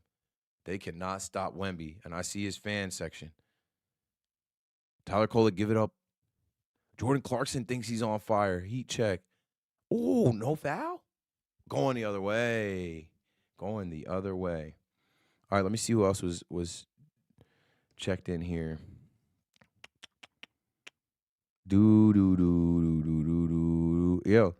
They cannot stop Wemby. And I see his fan section. Tyler Cole, give it up. Jordan Clarkson thinks he's on fire. Heat check. Oh, no foul? Going the other way. All right, let me see who else was checked in here. Yo,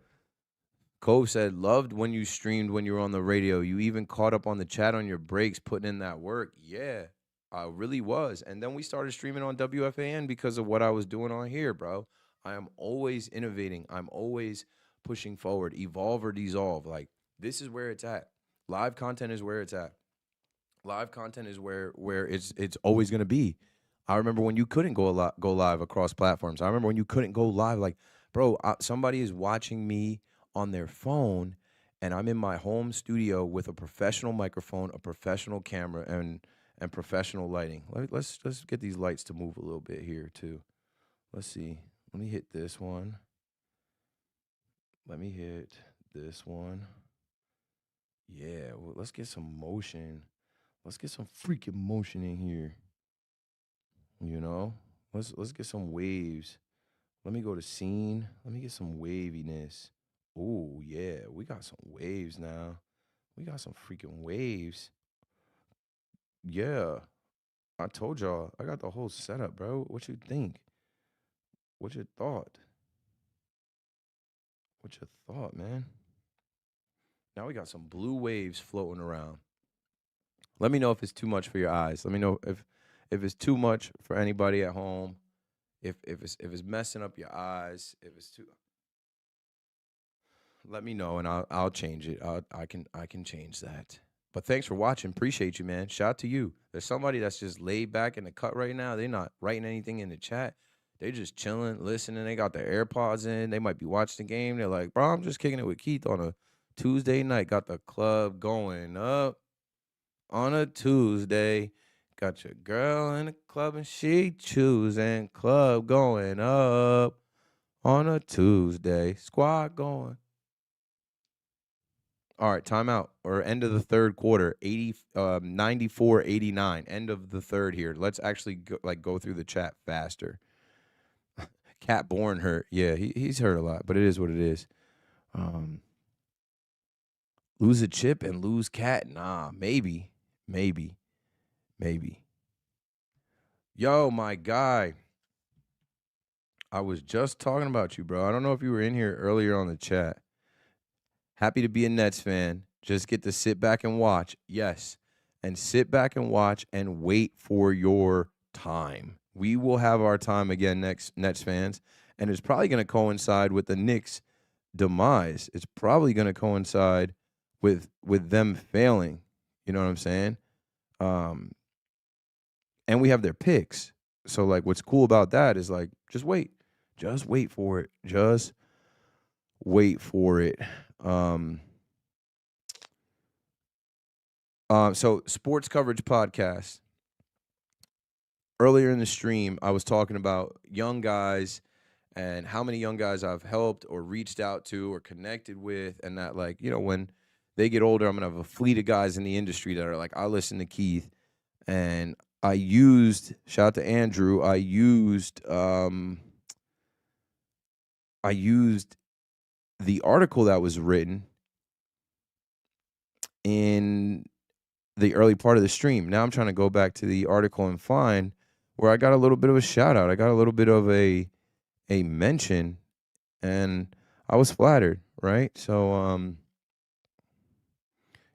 Cove said, loved when you streamed when you were on the radio. You even caught up on the chat on your breaks, putting in that work. Yeah, I really was. And then we started streaming on WFAN because of what I was doing on here, bro. I am always innovating. I'm always pushing forward. Evolve or dissolve. Like, this is where it's at. Live content is where it's at. Live content is where it's always going to be. I remember when you couldn't go live across platforms. I remember when you couldn't go live. Like, bro, somebody is watching me on their phone, and I'm in my home studio with a professional microphone, a professional camera, and professional lighting. Let's get these lights to move a little bit here too. Let's see. Let me hit this one. Yeah, well, let's get some motion. Let's get some freaking motion in here. You know, let's get some waves. Let me go to scene. Let me get some waviness. Oh yeah, we got some waves now. We got some freaking waves. Yeah, I told y'all I got the whole setup, bro. What you think? What's your thought? Man? Now we got some blue waves floating around. Let me know if it's too much for your eyes. Let me know if it's too much for anybody at home. If it's messing up your eyes, if it's too, let me know and I'll change it. I can change that. But thanks for watching. Appreciate you, man. Shout out to you. There's somebody that's just laid back in the cut right now. They're not writing anything in the chat. They just chilling, listening. They got their AirPods in. They might be watching the game. They're like, bro, I'm just kicking it with Keith on a Tuesday night. Got the club going up on a Tuesday. Got your girl in the club and she choosing. Club going up on a Tuesday. Squad going. All right, timeout or end of the third quarter, 94-89, end of the third here. Let's actually go through the chat faster. Cat Born hurt. Yeah, he's hurt a lot, but it is what it is. Lose a chip and lose Cat? Nah, maybe. Yo, my guy. I was just talking about you, bro. I don't know if you were in here earlier on the chat. Happy to be a Nets fan. Just get to sit back and watch. Yes. And sit back and watch and wait for your time. We will have our time again, next Nets fans, and it's probably going to coincide with the Knicks' demise. It's probably going to coincide with them failing. You know what I'm saying? Um, and we have their picks. So like, what's cool about that is like, just wait for it, just wait for it. Um, so sports coverage podcast. Earlier in the stream, I was talking about young guys and how many young guys I've helped or reached out to or connected with, and that, like, when they get older, I'm gonna have a fleet of guys in the industry that are like, I listen to Keith, and I used, shout out to Andrew, I used the article that was written in the early part of the stream. Now I'm trying to go back to the article and find where I got a little bit of a shout out. I got a little bit of a mention, and I was flattered, right? So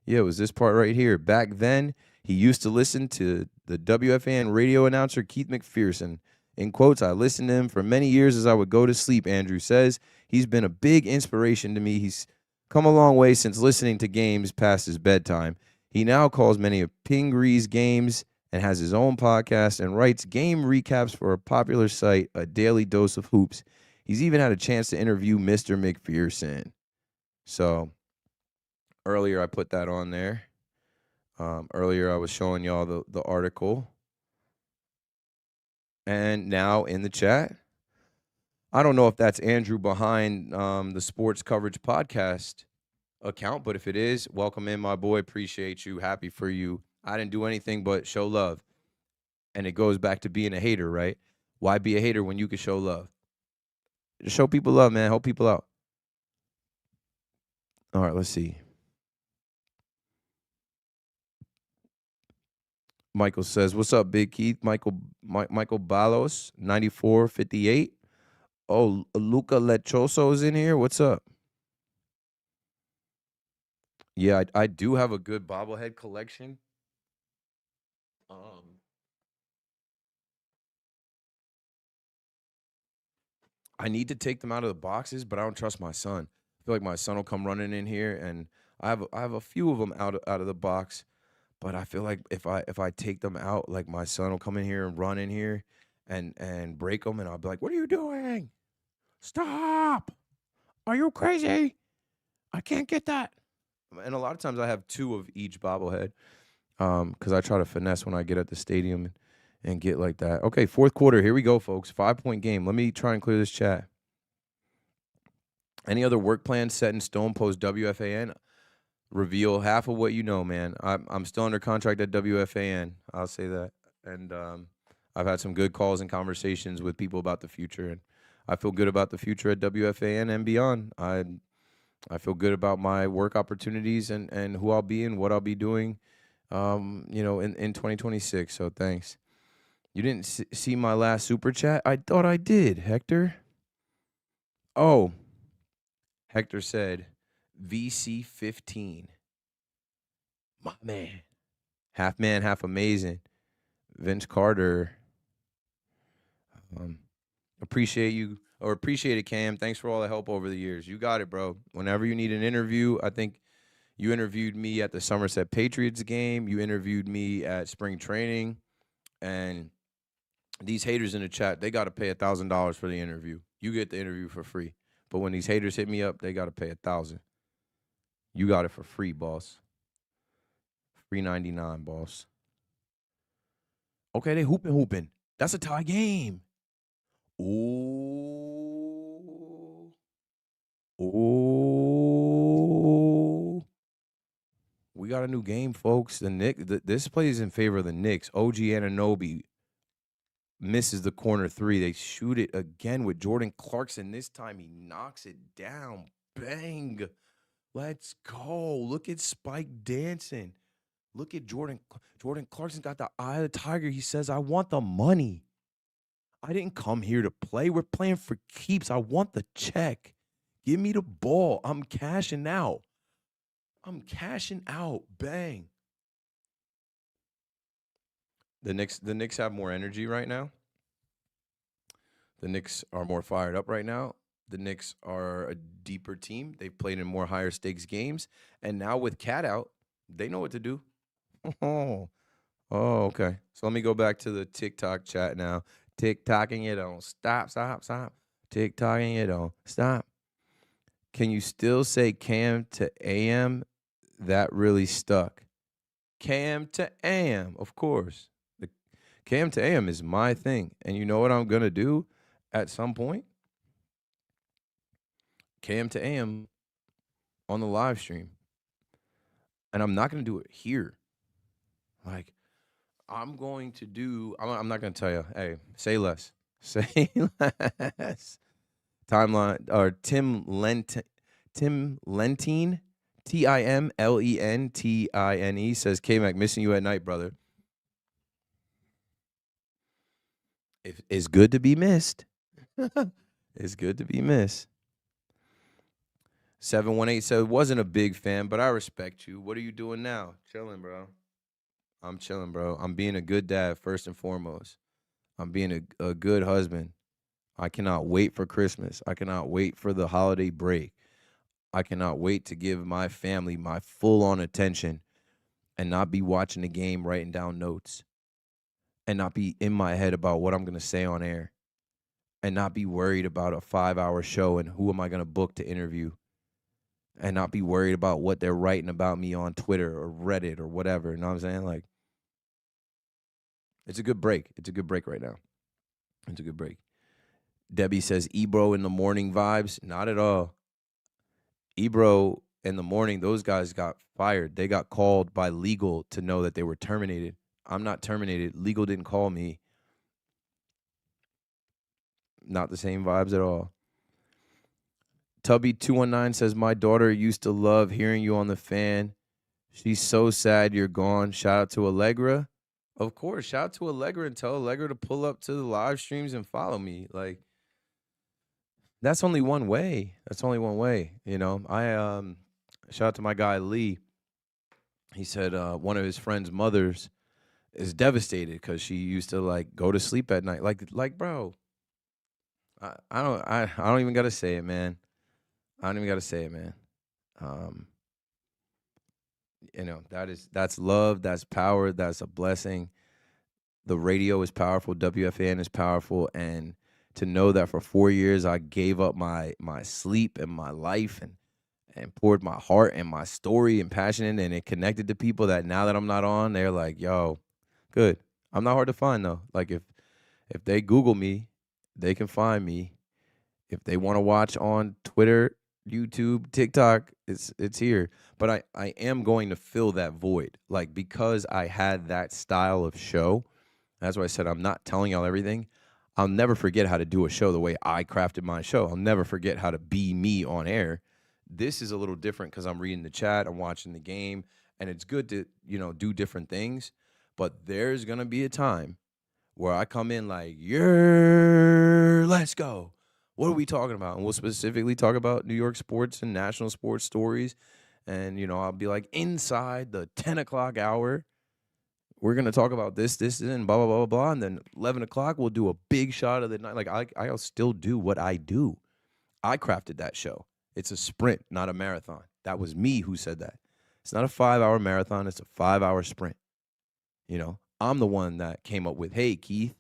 yeah, it was this part right here. Back then, he used to listen to the WFAN radio announcer Keith McPherson. In quotes, I listened to him for many years as I would go to sleep, Andrew says. He's been a big inspiration to me. He's come a long way since listening to games past his bedtime. He now calls many of Pingree's games and has his own podcast and writes game recaps for a popular site, A Daily Dose of Hoops. He's even had a chance to interview Mr. McPherson. So earlier I put that on there. Earlier I was showing y'all the article. And now in the chat, I don't know if that's Andrew behind the sports coverage podcast account, but if it is, welcome in, my boy. Appreciate you. Happy for you. I didn't do anything but show love. And it goes back to being a hater, right? Why be a hater when you can show love? Just show people love, man. Help people out. All right, let's see. Michael says, "What's up, Big Keith?" Michael Balos, 9458. Oh, Luca Lechoso is in here. What's up? Yeah, I do have a good bobblehead collection. I need to take them out of the boxes, but I don't trust my son. I feel like my son will come running in here, and I have a few of them out of the box. But I feel like if I take them out, like my son will come in here and run in here, and break them, and I'll be like, "What are you doing? Stop! Are you crazy? I can't get that." And a lot of times I have two of each bobblehead, because I try to finesse when I get at the stadium and get like that. Okay, fourth quarter. Here we go, folks. 5-point game. Let me try and clear this chat. Any other work plans set in stone post WFAN? Reveal half of what you know, man. I'm still under contract at WFAN. I'll say that. And I've had some good calls and conversations with people about the future, and I feel good about the future at WFAN and beyond. I feel good about my work opportunities and who I'll be and what I'll be doing, in 2026. So thanks. You didn't see my last super chat? I thought I did, Hector. Oh, Hector said VC 15. My man, half amazing. Vince Carter. Appreciate it, Cam. Thanks for all the help over the years. You got it, bro. Whenever you need an interview, I think you interviewed me at the Somerset Patriots game. You interviewed me at spring training. And these haters in the chat, they got to pay $1,000 for the interview. You get the interview for free. But when these haters hit me up, they got to pay $1,000. You got it for free, boss. $3.99, boss. Okay, they hooping. That's a tie game. Ooh. We got a new game, folks. This plays in favor of the Knicks. OG Anunoby misses the corner three. They shoot it again with Jordan Clarkson. This time he knocks it down. Bang. Let's go. Look at Spike dancing. Look at Jordan. Jordan Clarkson got the eye of the tiger. He says, "I want the money. I didn't come here to play. We're playing for keeps. I want the check. Give me the ball. I'm cashing out. Bang." The Knicks have more energy right now. The Knicks are more fired up right now. The Knicks are a deeper team. They've played in more higher stakes games. And now with Cat out, they know what to do. Oh, okay. So let me go back to the TikTok chat now. TikToking it on. Stop. TikToking it on. Stop. Can you still say Cam to AM? That really stuck. Cam to AM, of course. The Cam to AM is my thing. And you know what I'm going to do at some point? Cam to AM on the live stream. And I'm not going to do it here. Like, I'm not going to tell you, hey, say less. Say less. Timeline, or Tim Lentine, TimLentine says, K-Mac, missing you at night, brother. It's good to be missed. It's good to be missed. 718 said, wasn't a big fan, but I respect you. What are you doing now? Chilling, bro. I'm chilling, bro. I'm being a good dad, first and foremost. I'm being a good husband. I cannot wait for Christmas. I cannot wait for the holiday break. I cannot wait to give my family my full-on attention and not be watching the game, writing down notes, and not be in my head about what I'm going to say on air, and not be worried about a 5-hour show and who am I going to book to interview, and not be worried about what they're writing about me on Twitter or Reddit or whatever. You know what I'm saying? Like, it's a good break. It's a good break right now. It's a good break. Debbie says, Ebro in the morning vibes. Not at all. Ebro in the morning, those guys got fired. They got called by legal to know that they were terminated. I'm not terminated. Legal didn't call me. Not the same vibes at all. Tubby219 says, my daughter used to love hearing you on the fan. She's so sad you're gone. Shout out to Allegra. Of course, shout out to Allegra and tell Allegra to pull up to the live streams and follow me. Like, that's only one way. That's only one way. You know, shout out to my guy Lee. He said one of his friend's mothers is devastated because she used to like go to sleep at night. Like, bro, I don't even gotta say it, man. I don't even gotta say it, man. You know, that's love, that's power, that's a blessing. The radio is powerful, WFAN is powerful, and to know that for 4 years I gave up my sleep and my life and poured my heart and my story and passion in, and it connected to people that now that I'm not on, they're like, yo, good. I'm not hard to find though. Like if they Google me, they can find me. If they want to watch on Twitter, YouTube, TikTok, it's here. But I am going to fill that void. Like, because I had that style of show, that's why I said I'm not telling y'all everything. I'll never forget how to do a show the way I crafted my show. I'll never forget how to be me on air. This is a little different because I'm reading the chat, I'm watching the game, and it's good to, you know, do different things. But there's going to be a time where I come in like, yeah, let's go. What are we talking about? And we'll specifically talk about New York sports and national sports stories. And, you know, I'll be like, inside the 10 o'clock hour, we're going to talk about this, and blah, blah, blah, blah. And then 11 o'clock, we'll do a big shot of the night. Like, I'll still do what I do. I crafted that show. It's a sprint, not a marathon. That was me who said that. It's not a 5-hour marathon. It's a 5-hour sprint. You know, I'm the one that came up with, hey, Keith,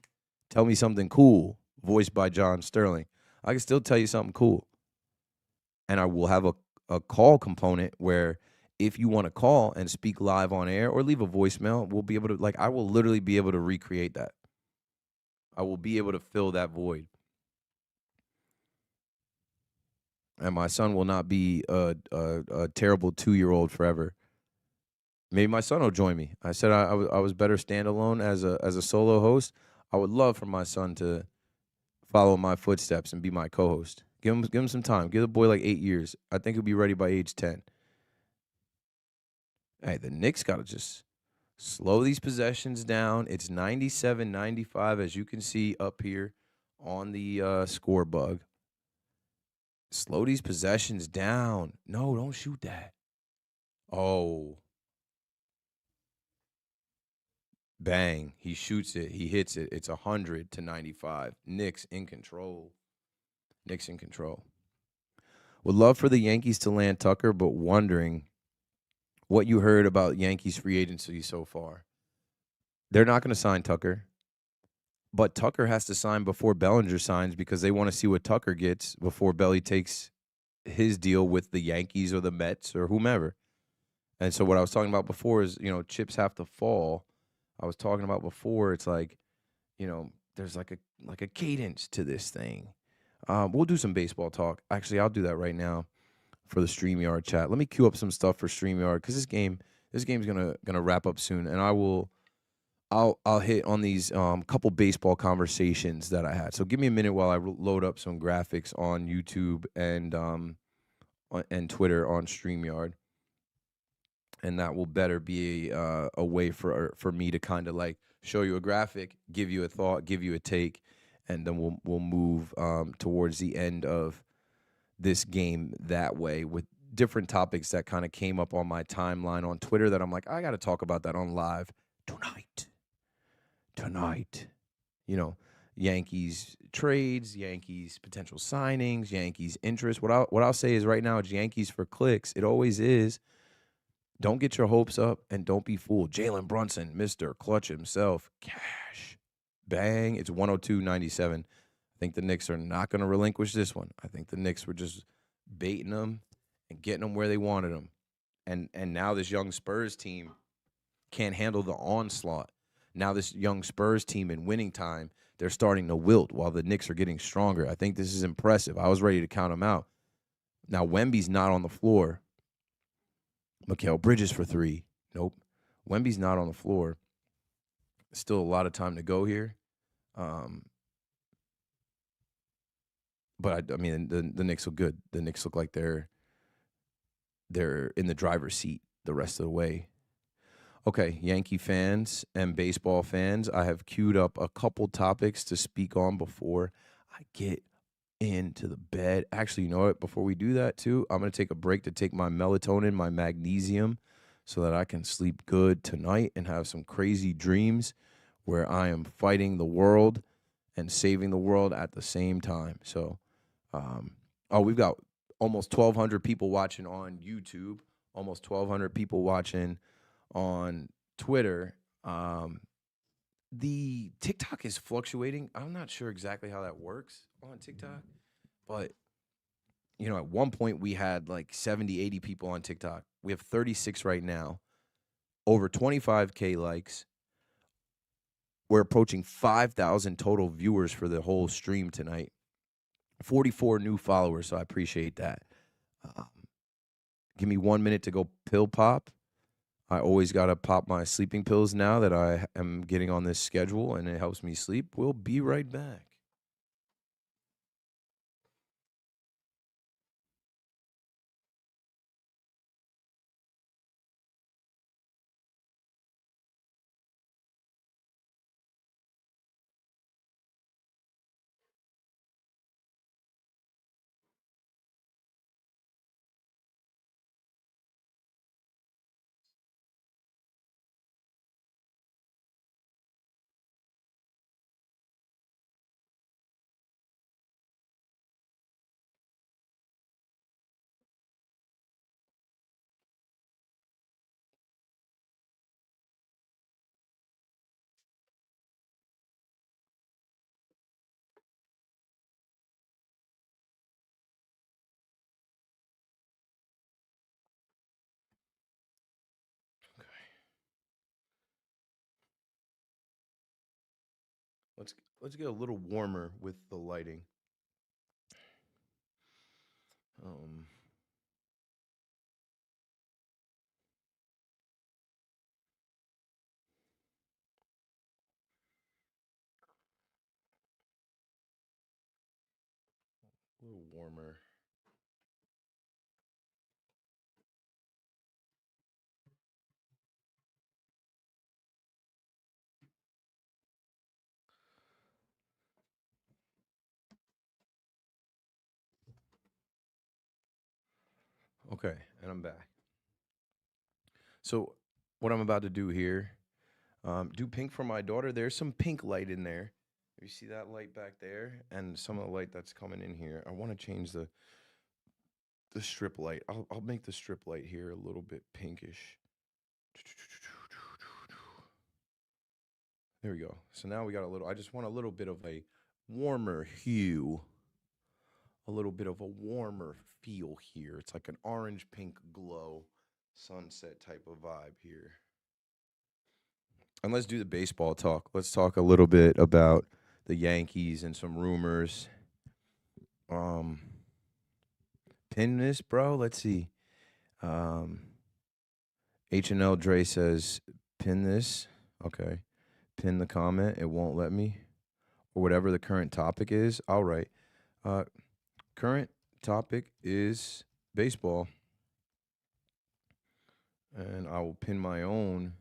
tell me something cool, voiced by John Sterling. I can still tell you something cool. And I will have a call component where if you want to call and speak live on air or leave a voicemail, we'll be able to, like, I will literally be able to recreate that. I will be able to fill that void. And my son will not be a terrible 2-year-old forever. Maybe my son will join me. I said I was better standalone as a solo host. I would love for my son to follow my footsteps and be my co-host. Give him some time. Give the boy like 8 years. I think he'll be ready by age 10. Hey, the Knicks got to just slow these possessions down. It's 97-95, as you can see up here on the score bug. Slow these possessions down. No, don't shoot that. Oh. Bang. He shoots it. He hits it. It's 100-95. Knicks in control. Knicks in control. Would love for the Yankees to land Tucker, but wondering what you heard about Yankees free agency so far. They're not going to sign Tucker, but Tucker has to sign before Bellinger signs because they want to see what Tucker gets before Belly takes his deal with the Yankees or the Mets or whomever. And so what I was talking about before is, chips have to fall. I was talking about before, it's like, there's like a cadence to this thing. We'll do some baseball talk. Actually, I'll do that right now for the StreamYard chat. Let me queue up some stuff for StreamYard because this game's gonna wrap up soon, and I'll hit on these couple baseball conversations that I had. So give me a minute while I load up some graphics on YouTube and Twitter on StreamYard, and that will better be a way for me to kind of like show you a graphic, give you a thought, give you a take, and then we'll move towards the end of this game that way with different topics that kind of came up on my timeline on Twitter that I'm like, I got to talk about that on live tonight. Yankees trades, Yankees potential signings, Yankees interest. What I'll say is right now it's Yankees for clicks. It always is. Don't get your hopes up and don't be fooled. Jalen Brunson, Mr. Clutch himself, cash, bang. It's 102.97. I think the Knicks are not going to relinquish this one. I think the Knicks were just baiting them and getting them where they wanted them. And now this young Spurs team can't handle the onslaught. Now this young Spurs team in winning time, they're starting to wilt while the Knicks are getting stronger. I think this is impressive. I was ready to count them out. Now Wemby's not on the floor. Mikal Bridges for 3. Nope. Wemby's not on the floor. Still a lot of time to go here. But I mean, the Knicks look good. The Knicks look like they're in the driver's seat the rest of the way. Okay, Yankee fans and baseball fans, I have queued up a couple topics to speak on before I get into the bed. Actually, you know what? Before we do that, too, I'm going to take a break to take my melatonin, my magnesium, so that I can sleep good tonight and have some crazy dreams where I am fighting the world and saving the world at the same time. So, we've got almost 1,200 people watching on YouTube, almost 1,200 people watching on Twitter. The TikTok is fluctuating. I'm not sure exactly how that works on TikTok, but at one point we had like 70, 80 people on TikTok. We have 36 right now, over 25K likes. We're approaching 5,000 total viewers for the whole stream tonight. 44 new followers, so I appreciate that. Give me 1 minute to go pill pop. I always got to pop my sleeping pills now that I am getting on this schedule, and it helps me sleep. We'll be right back. Let's get a little warmer with the lighting. Um, a little warmer. Okay, and I'm back. So, what I'm about to do here, Do pink for my daughter. There's some pink light in there. You see that light back there, and some of the light that's coming in here. I want to change the strip light. I'll make the strip light here a little bit pinkish. There we go. So now we got a little. I just want a little bit of a warmer hue, a little bit of a warmer feel here. It's like an orange pink glow, sunset type of vibe here. And let's do the baseball talk. Let's talk a little bit about the Yankees and some rumors. Um, Pin this, bro. Let's see. H&L Dre says, pin this. Okay. Pin the comment. It won't let me. Or whatever the current topic is. All right. Current topic is baseball. And I will pin my own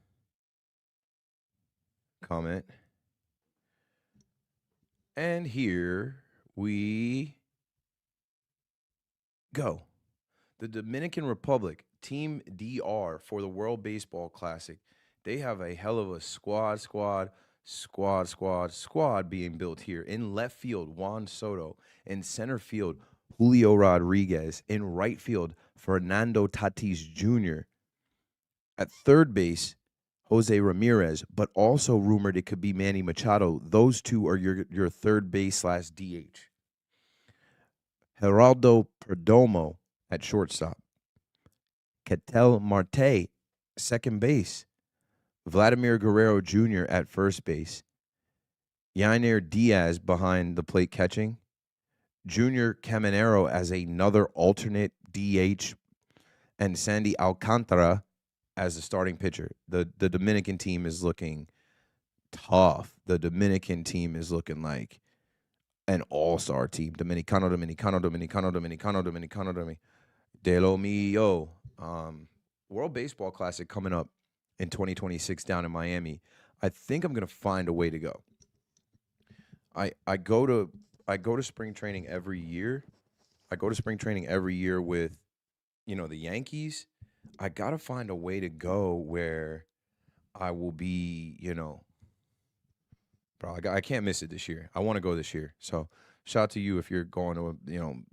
comment. And here we go. The Dominican Republic, Team DR for the World Baseball Classic. They have a hell of a squad being built here. In left field, Juan Soto. In center field, Julio Rodriguez. In right field, Fernando Tatis Jr. At third base, Jose Ramirez, but also rumored it could be Manny Machado. Those two are your third base / DH. Geraldo Perdomo at shortstop. Ketel Marte, second base. Vladimir Guerrero Jr. at first base. Yainer Diaz behind the plate catching. Junior Caminero as another alternate DH. And Sandy Alcantara as the starting pitcher. The Dominican team is looking tough. The Dominican team is looking like an all-star team. Dominicano. De lo mío. World Baseball Classic coming up in 2026 down in Miami. I think I'm gonna find a way to go. I go to spring training every year. I go to spring training every year with, the Yankees. I gotta find a way to go where I will be, bro. I can't miss it this year. I want to go this year. So shout out to you if you're going to,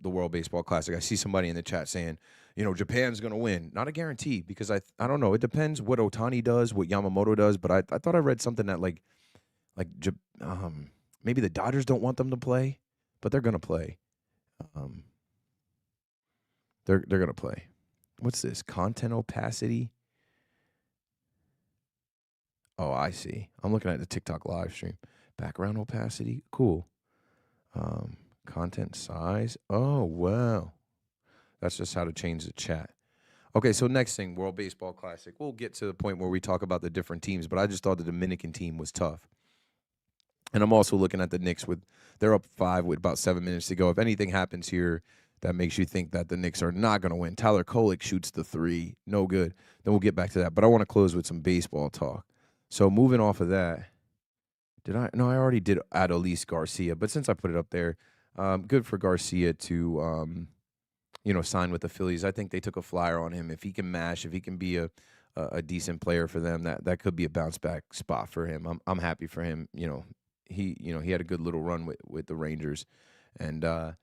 the World Baseball Classic. I see somebody in the chat saying, Japan's going to win. Not a guarantee because I don't know. It depends what Otani does, what Yamamoto does. But I thought I read something that maybe the Dodgers don't want them to play, but they're going to play. They're going to play. What's this? Content opacity? Oh, I see. I'm looking at the TikTok live stream. Background opacity? Cool. Content size? Oh, wow. That's just how to change the chat. Okay, so next thing, World Baseball Classic. We'll get to the point where we talk about the different teams, but I just thought the Dominican team was tough. And I'm also looking at the Knicks they're up 5 with about 7 minutes to go. If anything happens here that makes you think that the Knicks are not going to win, Tyler Kolek shoots the 3. No good. Then we'll get back to that. But I want to close with some baseball talk. So moving off of that, I already did Adolis Garcia, but since I put it up there, good for Garcia to, sign with the Phillies. I think they took a flyer on him. If he can mash, if he can be a decent player for them, that could be a bounce back spot for him. I'm happy for him. He had a good little run with the Rangers, and I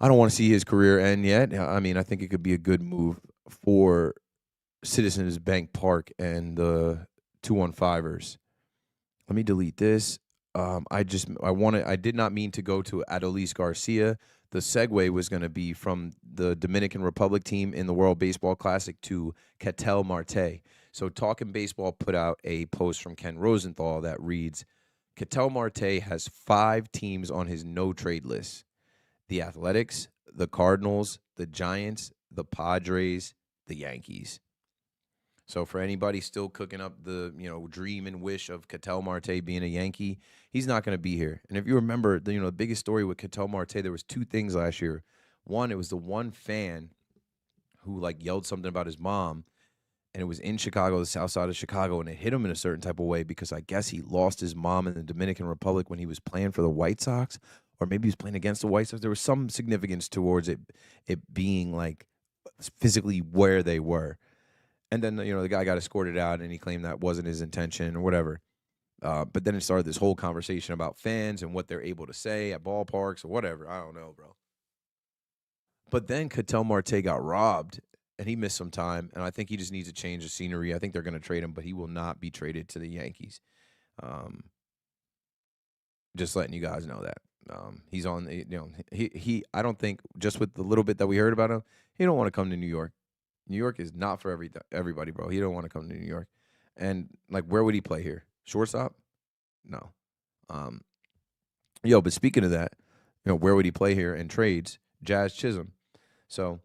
don't want to see his career end yet. I mean, I think it could be a good move for Citizens Bank Park and the 215ers. Let me delete this. I did not mean to go to Adolis Garcia. The segue was going to be from the Dominican Republic team in the World Baseball Classic to Ketel Marte. So Talking Baseball put out a post from Ken Rosenthal that reads, Ketel Marte has 5 teams on his no-trade list. The Athletics, the Cardinals, the Giants, the Padres, the Yankees. So for anybody still cooking up the, dream and wish of Ketel Marte being a Yankee, he's not going to be here. And if you remember, the biggest story with Ketel Marte, there was 2 things last year. One, it was the one fan who yelled something about his mom, and it was in Chicago, the south side of Chicago, and it hit him in a certain type of way because I guess he lost his mom in the Dominican Republic when he was playing for the White Sox, or maybe he was playing against the White Sox. There was some significance towards it being physically where they were. And then, the guy got escorted out and he claimed that wasn't his intention or whatever. But then it started this whole conversation about fans and what they're able to say at ballparks or whatever. I don't know, bro. But then Ketel Marte got robbed, and he missed some time. And I think he just needs a change of scenery. I think they're going to trade him, but he will not be traded to the Yankees. Um, just letting you guys know that. He's on. He. I don't think just with the little bit that we heard about him, he don't want to come to New York. New York is not for everybody, bro. He don't want to come to New York. And like, where would he play here? Shortstop? No. Um, but speaking of that, where would he play here in trades? Jazz Chisholm. So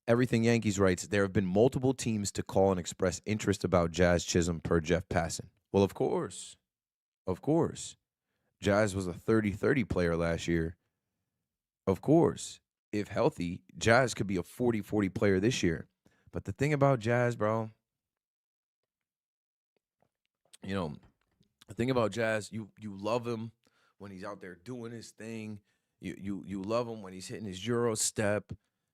everything Yankees writes, there have been multiple teams to call and express interest about Jazz Chisholm per Jeff Passan. Well, of course. Of course. Jazz was a 30-30 player last year. Of course. If healthy, Jazz could be a 40-40 player this year. But the thing about Jazz, bro, the thing about Jazz, you love him when he's out there doing his thing. You love him when he's hitting his Euro step.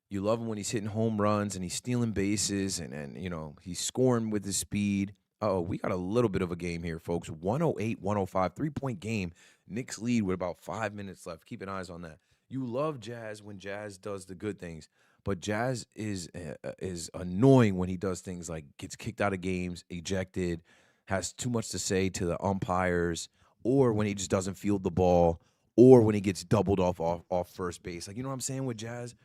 You love him when he's hitting home runs and he's stealing bases and he's scoring with his speed. Oh, we got a little bit of a game here, folks. 108-105, 3-point game. Knicks lead with about 5 minutes left. Keep an eyes on that. You love Jazz when Jazz does the good things, but Jazz is annoying when he does things like gets kicked out of games, ejected, has too much to say to the umpires, or when he just doesn't field the ball, or when he gets doubled off first base. Like, you know what I'm saying with Jazz?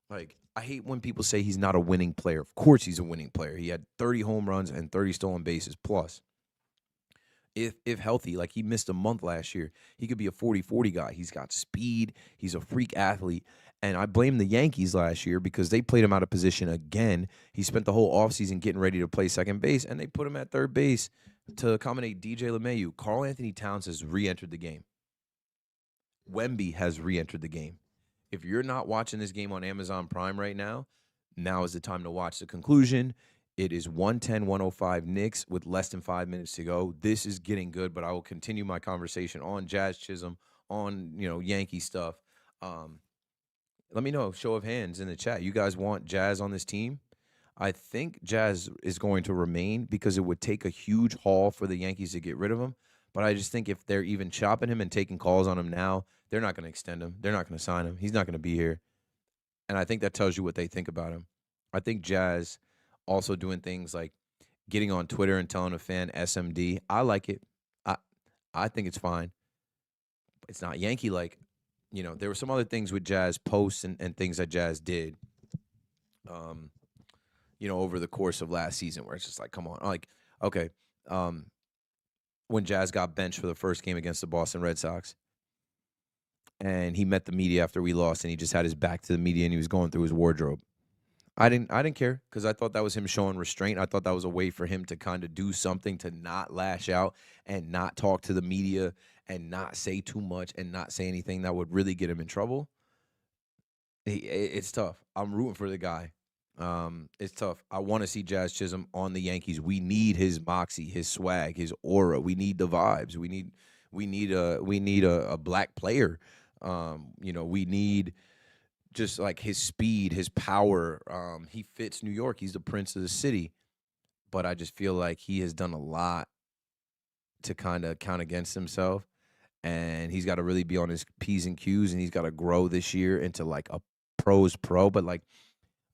Like, I hate when people say he's not a winning player. Of course he's a winning player. He had 30 home runs and 30 stolen bases plus. If healthy, like he missed a month last year, he could be a 40-40 guy. He's got speed. He's a freak athlete. And I blame the Yankees last year because they played him out of position again. He spent the whole offseason getting ready to play second base, and they put him at third base to accommodate DJ LeMahieu. Karl Anthony Towns has re-entered the game. Wemby has re-entered the game. If you're not watching this game on Amazon Prime right now is the time to watch the conclusion. It is 110-105 Knicks with less than 5 minutes to go. This is getting good, but I will continue my conversation on Jazz Chisholm, on Yankee stuff. Let me know, show of hands in the chat. You guys want Jazz on this team? I think Jazz is going to remain because it would take a huge haul for the Yankees to get rid of him. But I just think if they're even chopping him and taking calls on him now, they're not going to extend him. They're not going to sign him. He's not going to be here. And I think that tells you what they think about him. I think Jazz also doing things like getting on Twitter and telling a fan SMD. I like it. I think it's fine. It's not Yankee-like. There were some other things with Jazz posts and things that Jazz did, over the course of last season where it's just like, come on. Like, okay, when Jazz got benched for the first game against the Boston Red Sox, and he met the media after we lost, and he just had his back to the media, and he was going through his wardrobe. I didn't care because I thought that was him showing restraint. I thought that was a way for him to kind of do something to not lash out and not talk to the media and not say too much and not say anything that would really get him in trouble. It's tough. I'm rooting for the guy. It's tough. I want to see Jazz Chisholm on the Yankees. We need his moxie, his swag, his aura. We need the vibes. We need a black player. We need just like his speed, his power. He fits New York. He's the prince of the city. But I just feel like he has done a lot to kind of count against himself. And he's got to really be on his P's and Q's, and he's got to grow this year into like a pro's pro. But like,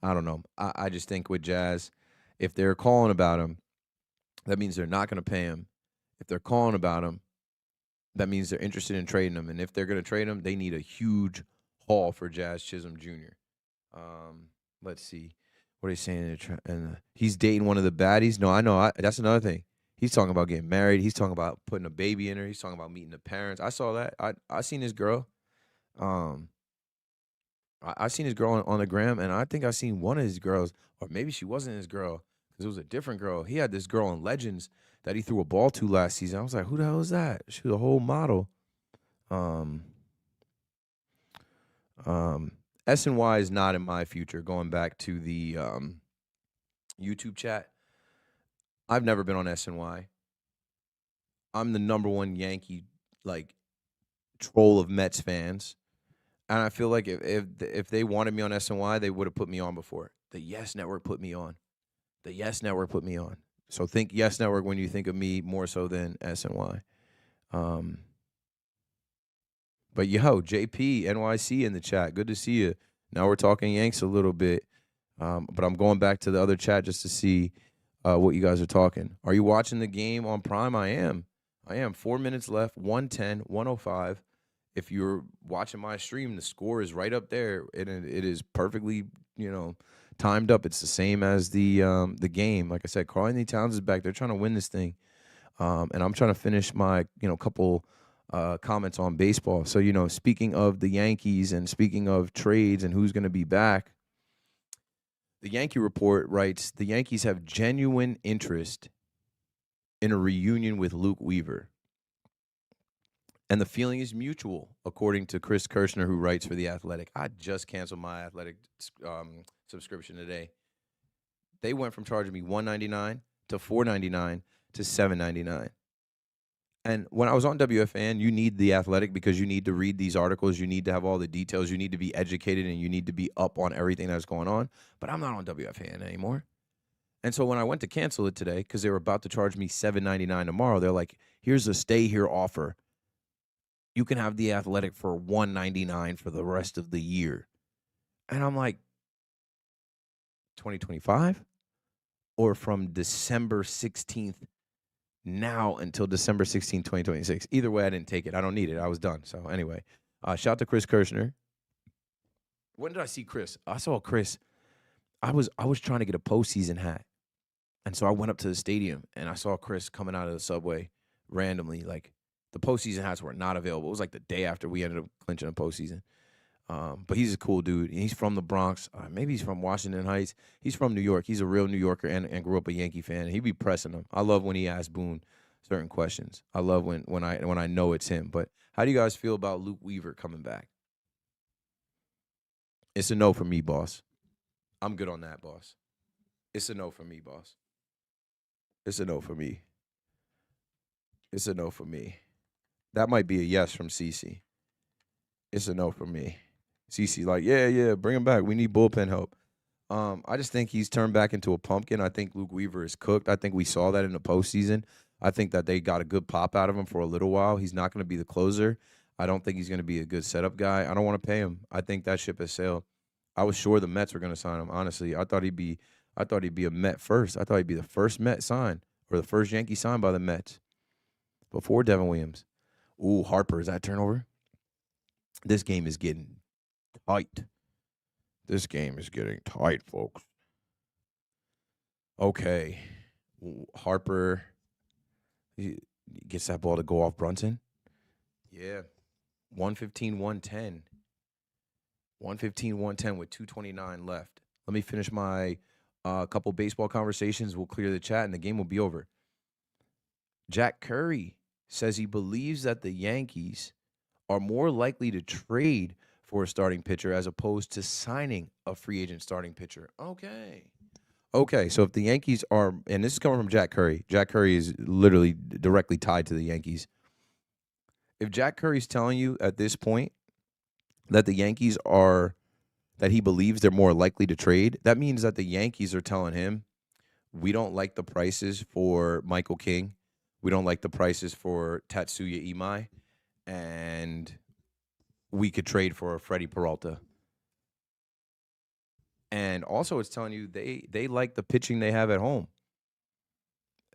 I don't know. I just think with Jazz, if they're calling about him, that means they're not going to pay him. If they're calling about him, that means they're interested in trading him. And if they're going to trade him, they need a huge haul for Jazz Chisholm Jr. Let's see. What are you saying? And he's dating one of the baddies. No, I know. That's another thing. He's talking about getting married. He's talking about putting a baby in her. He's talking about meeting the parents. I saw that. I seen his girl. I seen his girl on the gram, and I think I seen one of his girls, or maybe she wasn't his girl because it was a different girl. He had this girl on Legends that he threw a ball to last season. I was like, who the hell is that? She was a whole model. SNY is not in my future. Going back to the YouTube chat, I've never been on SNY. I'm the number one Yankee troll of Mets fans, and I feel like if they wanted me on SNY, they would have put me on before. The Yes Network put me on. The Yes Network put me on. So think Yes Network when you think of me more so than SNY. Um, but yo, JP NYC in the chat. Good to see you. Now we're talking Yanks a little bit. But I'm going back to the other chat just to see what you guys are talking. Are you watching the game on Prime? I am. 4 minutes left, 110, 105. If you're watching my stream, the score is right up there. It is perfectly, timed up. It's the same as the game. Like I said, Karl-Anthony Towns is back. They're trying to win this thing. And I'm trying to finish my, couple comments on baseball. So, speaking of the Yankees and speaking of trades and who's going to be back, the Yankee Report writes, the Yankees have genuine interest in a reunion with Luke Weaver. And the feeling is mutual, according to Chris Kirshner, who writes for The Athletic. I just canceled my Athletic subscription today. They went from charging me $1.99 to $4.99 to $7.99. And when I was on WFAN, you need The Athletic because you need to read these articles. You need to have all the details. You need to be educated, and you need to be up on everything that's going on. But I'm not on WFAN anymore. And so when I went to cancel it today, because they were about to charge me $7.99 tomorrow, they're like, here's a stay here offer. You can have The Athletic for $1.99 for the rest of the year. And I'm like, 2025? Or from December 16th now until December 16th, 2026. Either way, I didn't take it. I don't need it. I was done. So anyway, shout out to Chris Kirshner. When did I see Chris? I saw Chris. I was trying to get a postseason hat. And so I went up to the stadium, and I saw Chris coming out of the subway randomly. Like, the postseason hats were not available. It was like the day after we ended up clinching a postseason. But he's a cool dude. He's from the Bronx. Maybe he's from Washington Heights. He's from New York. He's a real New Yorker and grew up a Yankee fan. He'd be pressing him. I love when he asks Boone certain questions. I love when I know it's him. But how do you guys feel about Luke Weaver coming back? It's a no for me, boss. I'm good on that, boss. It's a no for me, boss. It's a no for me. It's a no for me. That might be a yes from CC. It's a no for me. CC like, yeah, bring him back. We need bullpen help. I just think he's turned back into a pumpkin. I think Luke Weaver is cooked. I think we saw that in the postseason. I think that they got a good pop out of him for a little while. He's not going to be the closer. I don't think he's going to be a good setup guy. I don't want to pay him. I think that ship has sailed. I was sure the Mets were going to sign him. Honestly, I thought he'd be a Met first. I thought he'd be the first Met signed or the first Yankee signed by the Mets before Devin Williams. Ooh, Harper, is that turnover? This game is getting tight. This game is getting tight, folks. Okay. Harper he gets that ball to go off Brunson. Yeah. 115, 110. 115, 110 with 2:29 left. Let me finish my couple baseball conversations. We'll clear the chat, and the game will be over. Jack Curry says he believes that the Yankees are more likely to trade for a starting pitcher as opposed to signing a free agent starting pitcher. Okay, so if the Yankees are, and this is coming from Jack Curry. Jack Curry is literally directly tied to the Yankees. If Jack Curry's telling you at this point that the Yankees are, that he believes they're more likely to trade, that means that the Yankees are telling him, we don't like the prices for Michael King. We don't like the prices for Tatsuya Imai. And we could trade for Freddie Peralta. And also it's telling you they like the pitching they have at home.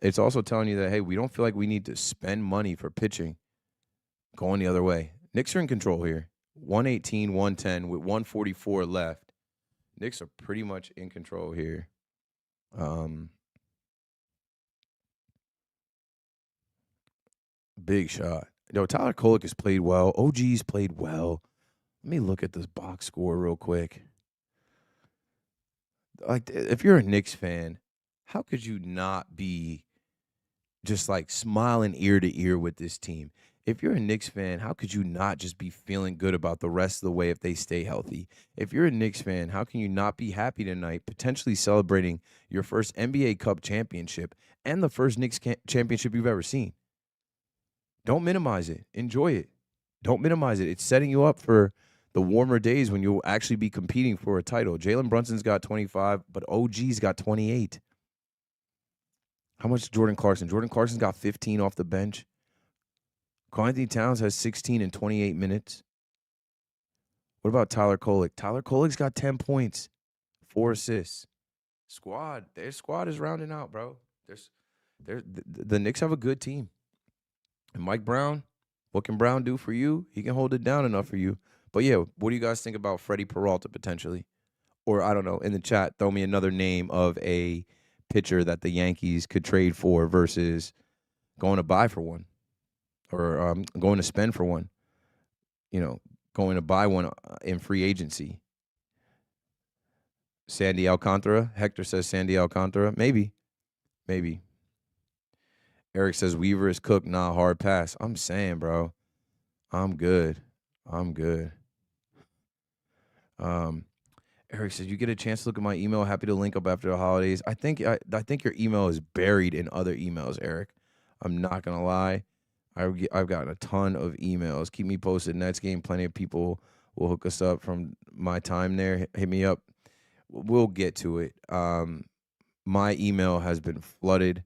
It's also telling you that, hey, we don't feel like we need to spend money for pitching. Going the other way. Knicks are in control here. 118, 110 with 144 left. Knicks are pretty much in control here. Big shot. Tyler Kolek has played well. OG's played well. Let me look at this box score real quick. Like, if you're a Knicks fan, how could you not be just like smiling ear to ear with this team? If you're a Knicks fan, how could you not just be feeling good about the rest of the way if they stay healthy? If you're a Knicks fan, how can you not be happy tonight, potentially celebrating your first NBA Cup championship and the first Knicks championship you've ever seen? Don't minimize it. Enjoy it. Don't minimize it. It's setting you up for the warmer days when you'll actually be competing for a title. Jalen Brunson's got 25, but OG's got 28. How much Jordan Clarkson? Jordan Clarkson's got 15 off the bench. Karl-Anthony Towns has 16 in 28 minutes. What about Tyler Kolek? Tyler Kolek's got 10 points, 4 assists. Their squad is rounding out, bro. The Knicks have a good team. And Mike Brown, what can Brown do for you? He can hold it down enough for you. But yeah, what do you guys think about Freddie Peralta potentially? Or I don't know, in the chat, throw me another name of a pitcher that the Yankees could trade for versus going to buy for one or going to spend for one. You know, going to buy one in free agency. Sandy Alcantara. Hector says Sandy Alcantara. Maybe. Eric says Weaver is cooked. Nah, hard pass. I'm saying, bro. I'm good. Eric says you get a chance to look at my email. Happy to link up after the holidays. I think your email is buried in other emails, Eric. I'm not gonna lie. I've gotten a ton of emails. Keep me posted. Nets game. Plenty of people will hook us up from my time there. Hit me up. We'll get to it. My email has been flooded.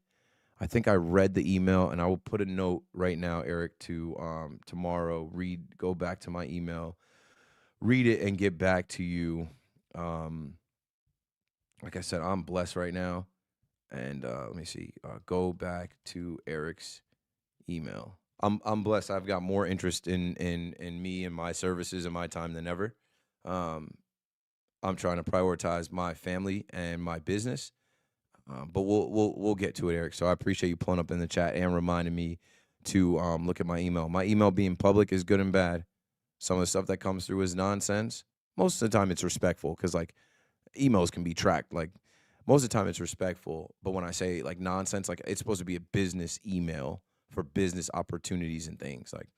I think I read the email, and I will put a note right now, Eric, to tomorrow go back to my email, read it, and get back to you. Like I said, I'm blessed right now, and let me see. Go back to Eric's email. I'm blessed. I've got more interest in me and my services and my time than ever. I'm trying to prioritize my family and my business. But we'll get to it, Eric. So I appreciate you pulling up in the chat and reminding me to look at my email. My email being public is good and bad. Some of the stuff that comes through is nonsense. Most of the time it's respectful because like emails can be tracked. Like most of the time it's respectful. But when I say like nonsense, like it's supposed to be a business email for business opportunities and things. Like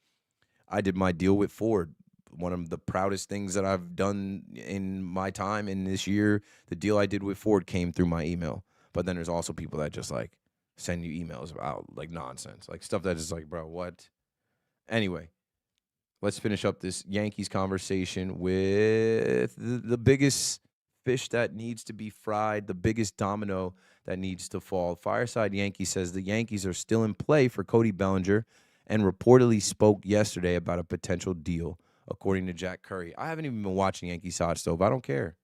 I did my deal with Ford. One of the proudest things that I've done in my time in this year, the deal I did with Ford came through my email. But then there's also people that just like send you emails about like nonsense, like stuff that is like, bro, what? Anyway, let's finish up this Yankees conversation with the biggest fish that needs to be fried, the biggest domino that needs to fall. Fireside Yankee says the Yankees are still in play for Cody Bellinger and reportedly spoke yesterday about a potential deal, according to Jack Curry. I haven't even been watching Yankees Hot Stove. I don't care.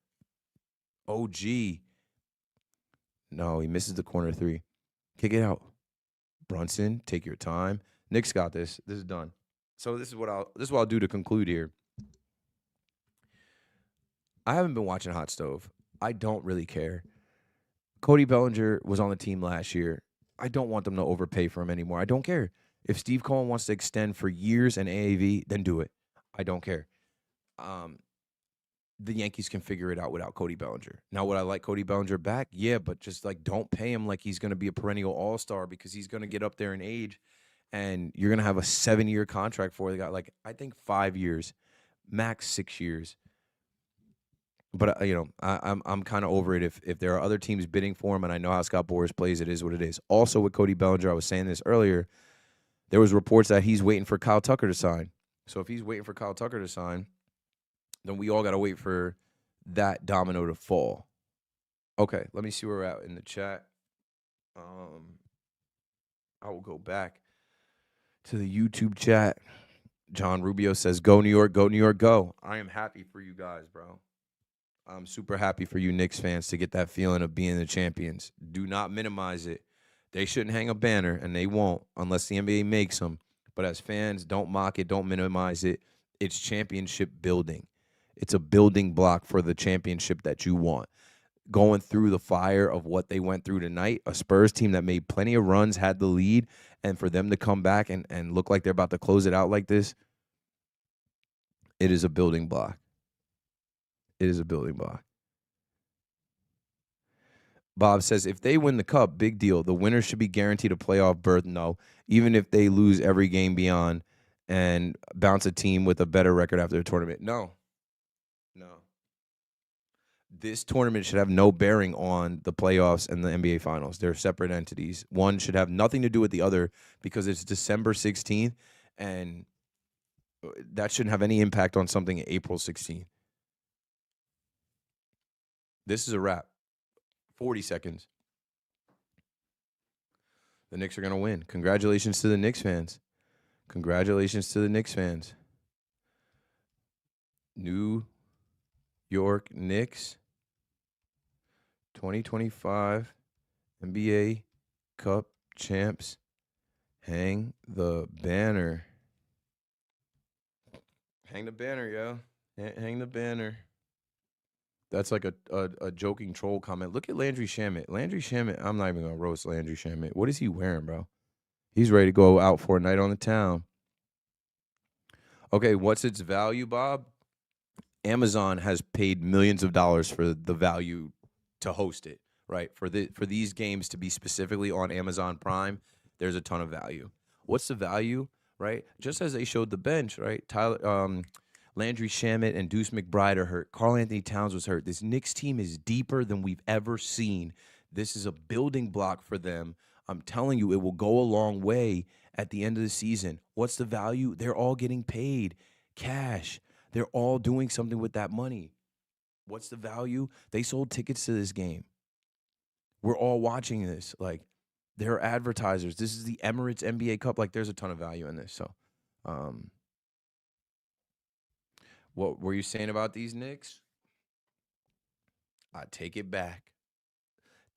OG. No, he misses the corner three. Kick it out. Brunson, take your time. Knicks got this. This is done. So this is what I'll do to conclude here. I haven't been watching Hot Stove. I don't really care. Cody Bellinger was on the team last year. I don't want them to overpay for him anymore. I don't care. If Steve Cohen wants to extend for years and AAV, then do it. I don't care. The Yankees can figure it out without Cody Bellinger. Now, would I like Cody Bellinger back? Yeah, but just like don't pay him like he's going to be a perennial all-star because he's going to get up there in age and you're going to have a 7-year contract for the guy. Like I think 5 years, max 6 years. But I'm kind of over it. If there are other teams bidding for him, and I know how Scott Boras plays, it is what it is. Also with Cody Bellinger, I was saying this earlier. There was reports that he's waiting for Kyle Tucker to sign. So if he's waiting for Kyle Tucker to sign, then we all got to wait for that domino to fall. Okay, let me see where we're at in the chat. I will go back to the YouTube chat. John Rubio says, go New York, go New York, go. I am happy for you guys, bro. I'm super happy for you Knicks fans to get that feeling of being the champions. Do not minimize it. They shouldn't hang a banner, and they won't unless the NBA makes them. But as fans, don't mock it, don't minimize it. It's championship building. It's a building block for the championship that you want. Going through the fire of what they went through tonight, a Spurs team that made plenty of runs, had the lead, and for them to come back and look like they're about to close it out like this, it is a building block. It is a building block. Bob says, if they win the cup, big deal. The winner should be guaranteed a playoff berth. No, even if they lose every game beyond and bounce a team with a better record after the tournament. No. This tournament should have no bearing on the playoffs and the NBA Finals. They're separate entities. One should have nothing to do with the other because it's December 16th, and that shouldn't have any impact on something April 16th. This is a wrap. 40 seconds. The Knicks are going to win. Congratulations to the Knicks fans. Congratulations to the Knicks fans. New York Knicks 2025 NBA Cup champs. Hang the banner. Hang the banner, yo. Hang the banner. That's like a joking troll comment. Look at Landry Shamet. Landry Shamet, I'm not even going to roast Landry Shamet. What is he wearing, bro? He's ready to go out for a night on the town. Okay, what's its value, Bob? Amazon has paid millions of dollars for the value to host it, right? For these games to be specifically on Amazon Prime, there's a ton of value. What's the value, right? Just as they showed the bench, right? Landry Shamet and Deuce McBride are hurt. Karl Anthony Towns was hurt. This Knicks team is deeper than we've ever seen. This is a building block for them. I'm telling you, it will go a long way at the end of the season. What's the value? They're all getting paid cash. They're all doing something with that money. What's the value? They sold tickets to this game. We're all watching this. Like, they're advertisers. This is the Emirates NBA Cup. Like, there's a ton of value in this. So, what were you saying about these Knicks? I take it back.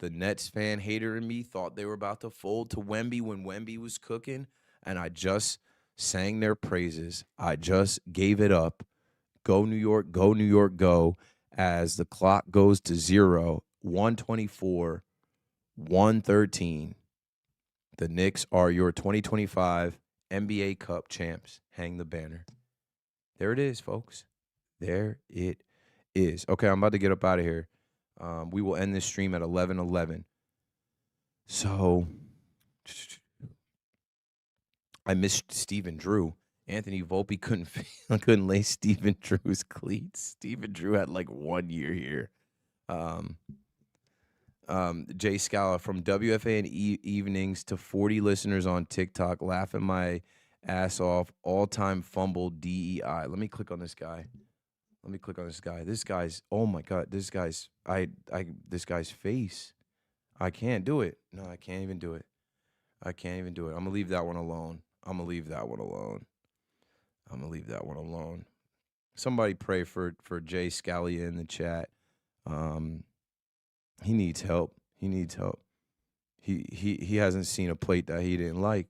The Nets fan hater in me thought they were about to fold to Wemby when Wemby was cooking, and I just sang their praises. I just gave it up. Go New York, go New York, go. As the clock goes to 0, 124, 113. The Knicks are your 2025 NBA Cup champs. Hang the banner. There it is, folks. There it is. Okay, I'm about to get up out of here. We will end this stream at 11:11. So I missed Stephen Drew. Anthony Volpe couldn't lay Stephen Drew's cleats. Stephen Drew had like 1 year here. Jay Scala from WFA and evenings to 40 listeners on TikTok, laughing my ass off. All-time fumble DEI. Let me click on this guy. This guy's, oh my God, this guy's face. I can't do it. No, I can't even do it. I'm gonna leave that one alone. Somebody pray for Jay Scalia in the chat. He needs help. He hasn't seen a plate that he didn't like.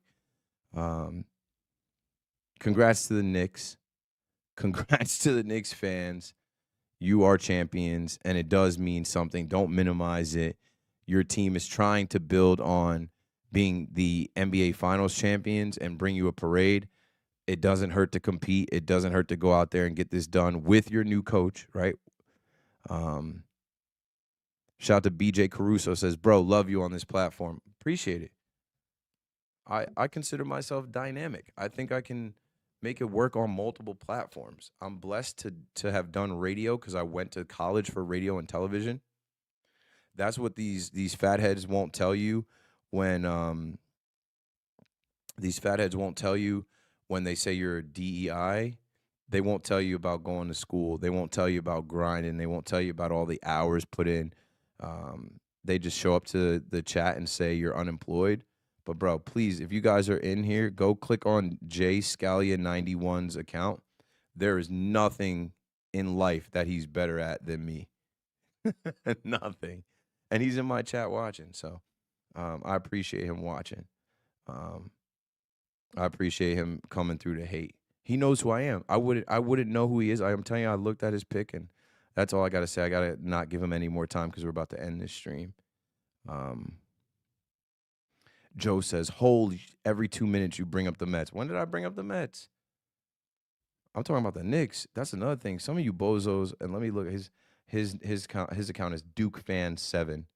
Congrats to the Knicks. Congrats to the Knicks fans. You are champions, and it does mean something. Don't minimize it. Your team is trying to build on being the NBA Finals champions and bring you a parade. It doesn't hurt to compete. It doesn't hurt to go out there and get this done with your new coach, right? Shout out to BJ Caruso, says, bro, love you on this platform. Appreciate it. I consider myself dynamic. I think I can make it work on multiple platforms. I'm blessed to have done radio because I went to college for radio and television. That's what these fatheads won't tell you when when they say you're a DEI. They won't tell you about going to school. They won't tell you about grinding. They won't tell you about all the hours put in. They just show up to the chat and say you're unemployed. But, bro, please, if you guys are in here, go click on Jay Scalia 91's account. There is nothing in life that he's better at than me. Nothing. And he's in my chat watching. So I appreciate him watching. I appreciate him coming through to hate. He knows who I am. I wouldn't know who he is. I'm telling you, I looked at his pick, and that's all I got to say. I got to not give him any more time because we're about to end this stream. Joe says, holy, every 2 minutes you bring up the Mets. When did I bring up the Mets? I'm talking about the Knicks. That's another thing. Some of you bozos, and let me look. His account is DukeFan7.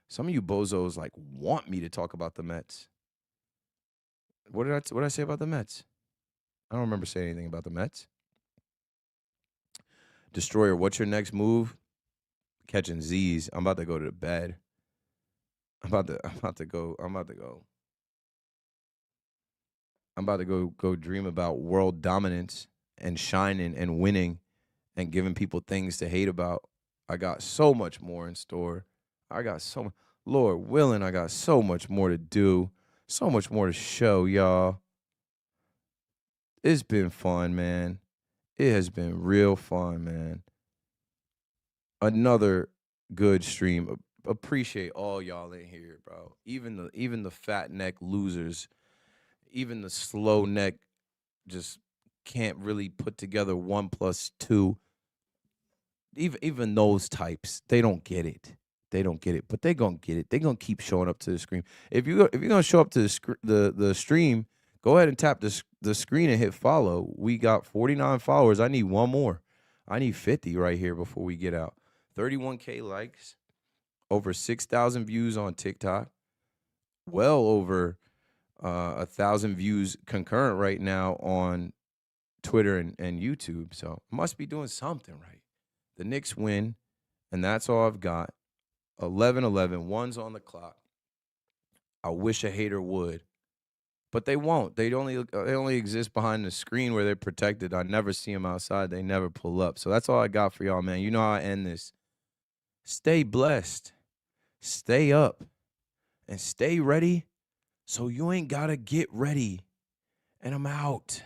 Some of you bozos like want me to talk about the Mets. What did I say about the Mets? I don't remember saying anything about the Mets. Destroyer, what's your next move? Catching Z's. I'm about to go to bed. I'm about to go dream about world dominance and shining and winning and giving people things to hate about. I got so much more in store. Lord willing, I got so much more to do, so much more to show y'all. It's been fun, man. It has been real fun, man. Another good stream. Appreciate all y'all in here, bro. Even the fat neck losers, even the slow neck just can't really put together 1 plus 2. Even those types, they don't get it. They don't get it, but they gonna get it. They gonna keep showing up to the screen. If you're gonna show up to the stream, go ahead and tap the screen and hit follow. We got 49 followers. I need one more. I need 50 right here before we get out. 31K likes, over 6,000 views on TikTok, well over 1,000 views concurrent right now on Twitter and YouTube. So I must be doing something right. The Knicks win, and that's all I've got. 11-11, one's on the clock. I wish a hater would, but they won't. They only exist behind the screen where they're protected. I never see them outside. They never pull up. So that's all I got for y'all, man. You know how I end this. Stay blessed, stay up, and stay ready so you ain't got to get ready. And I'm out.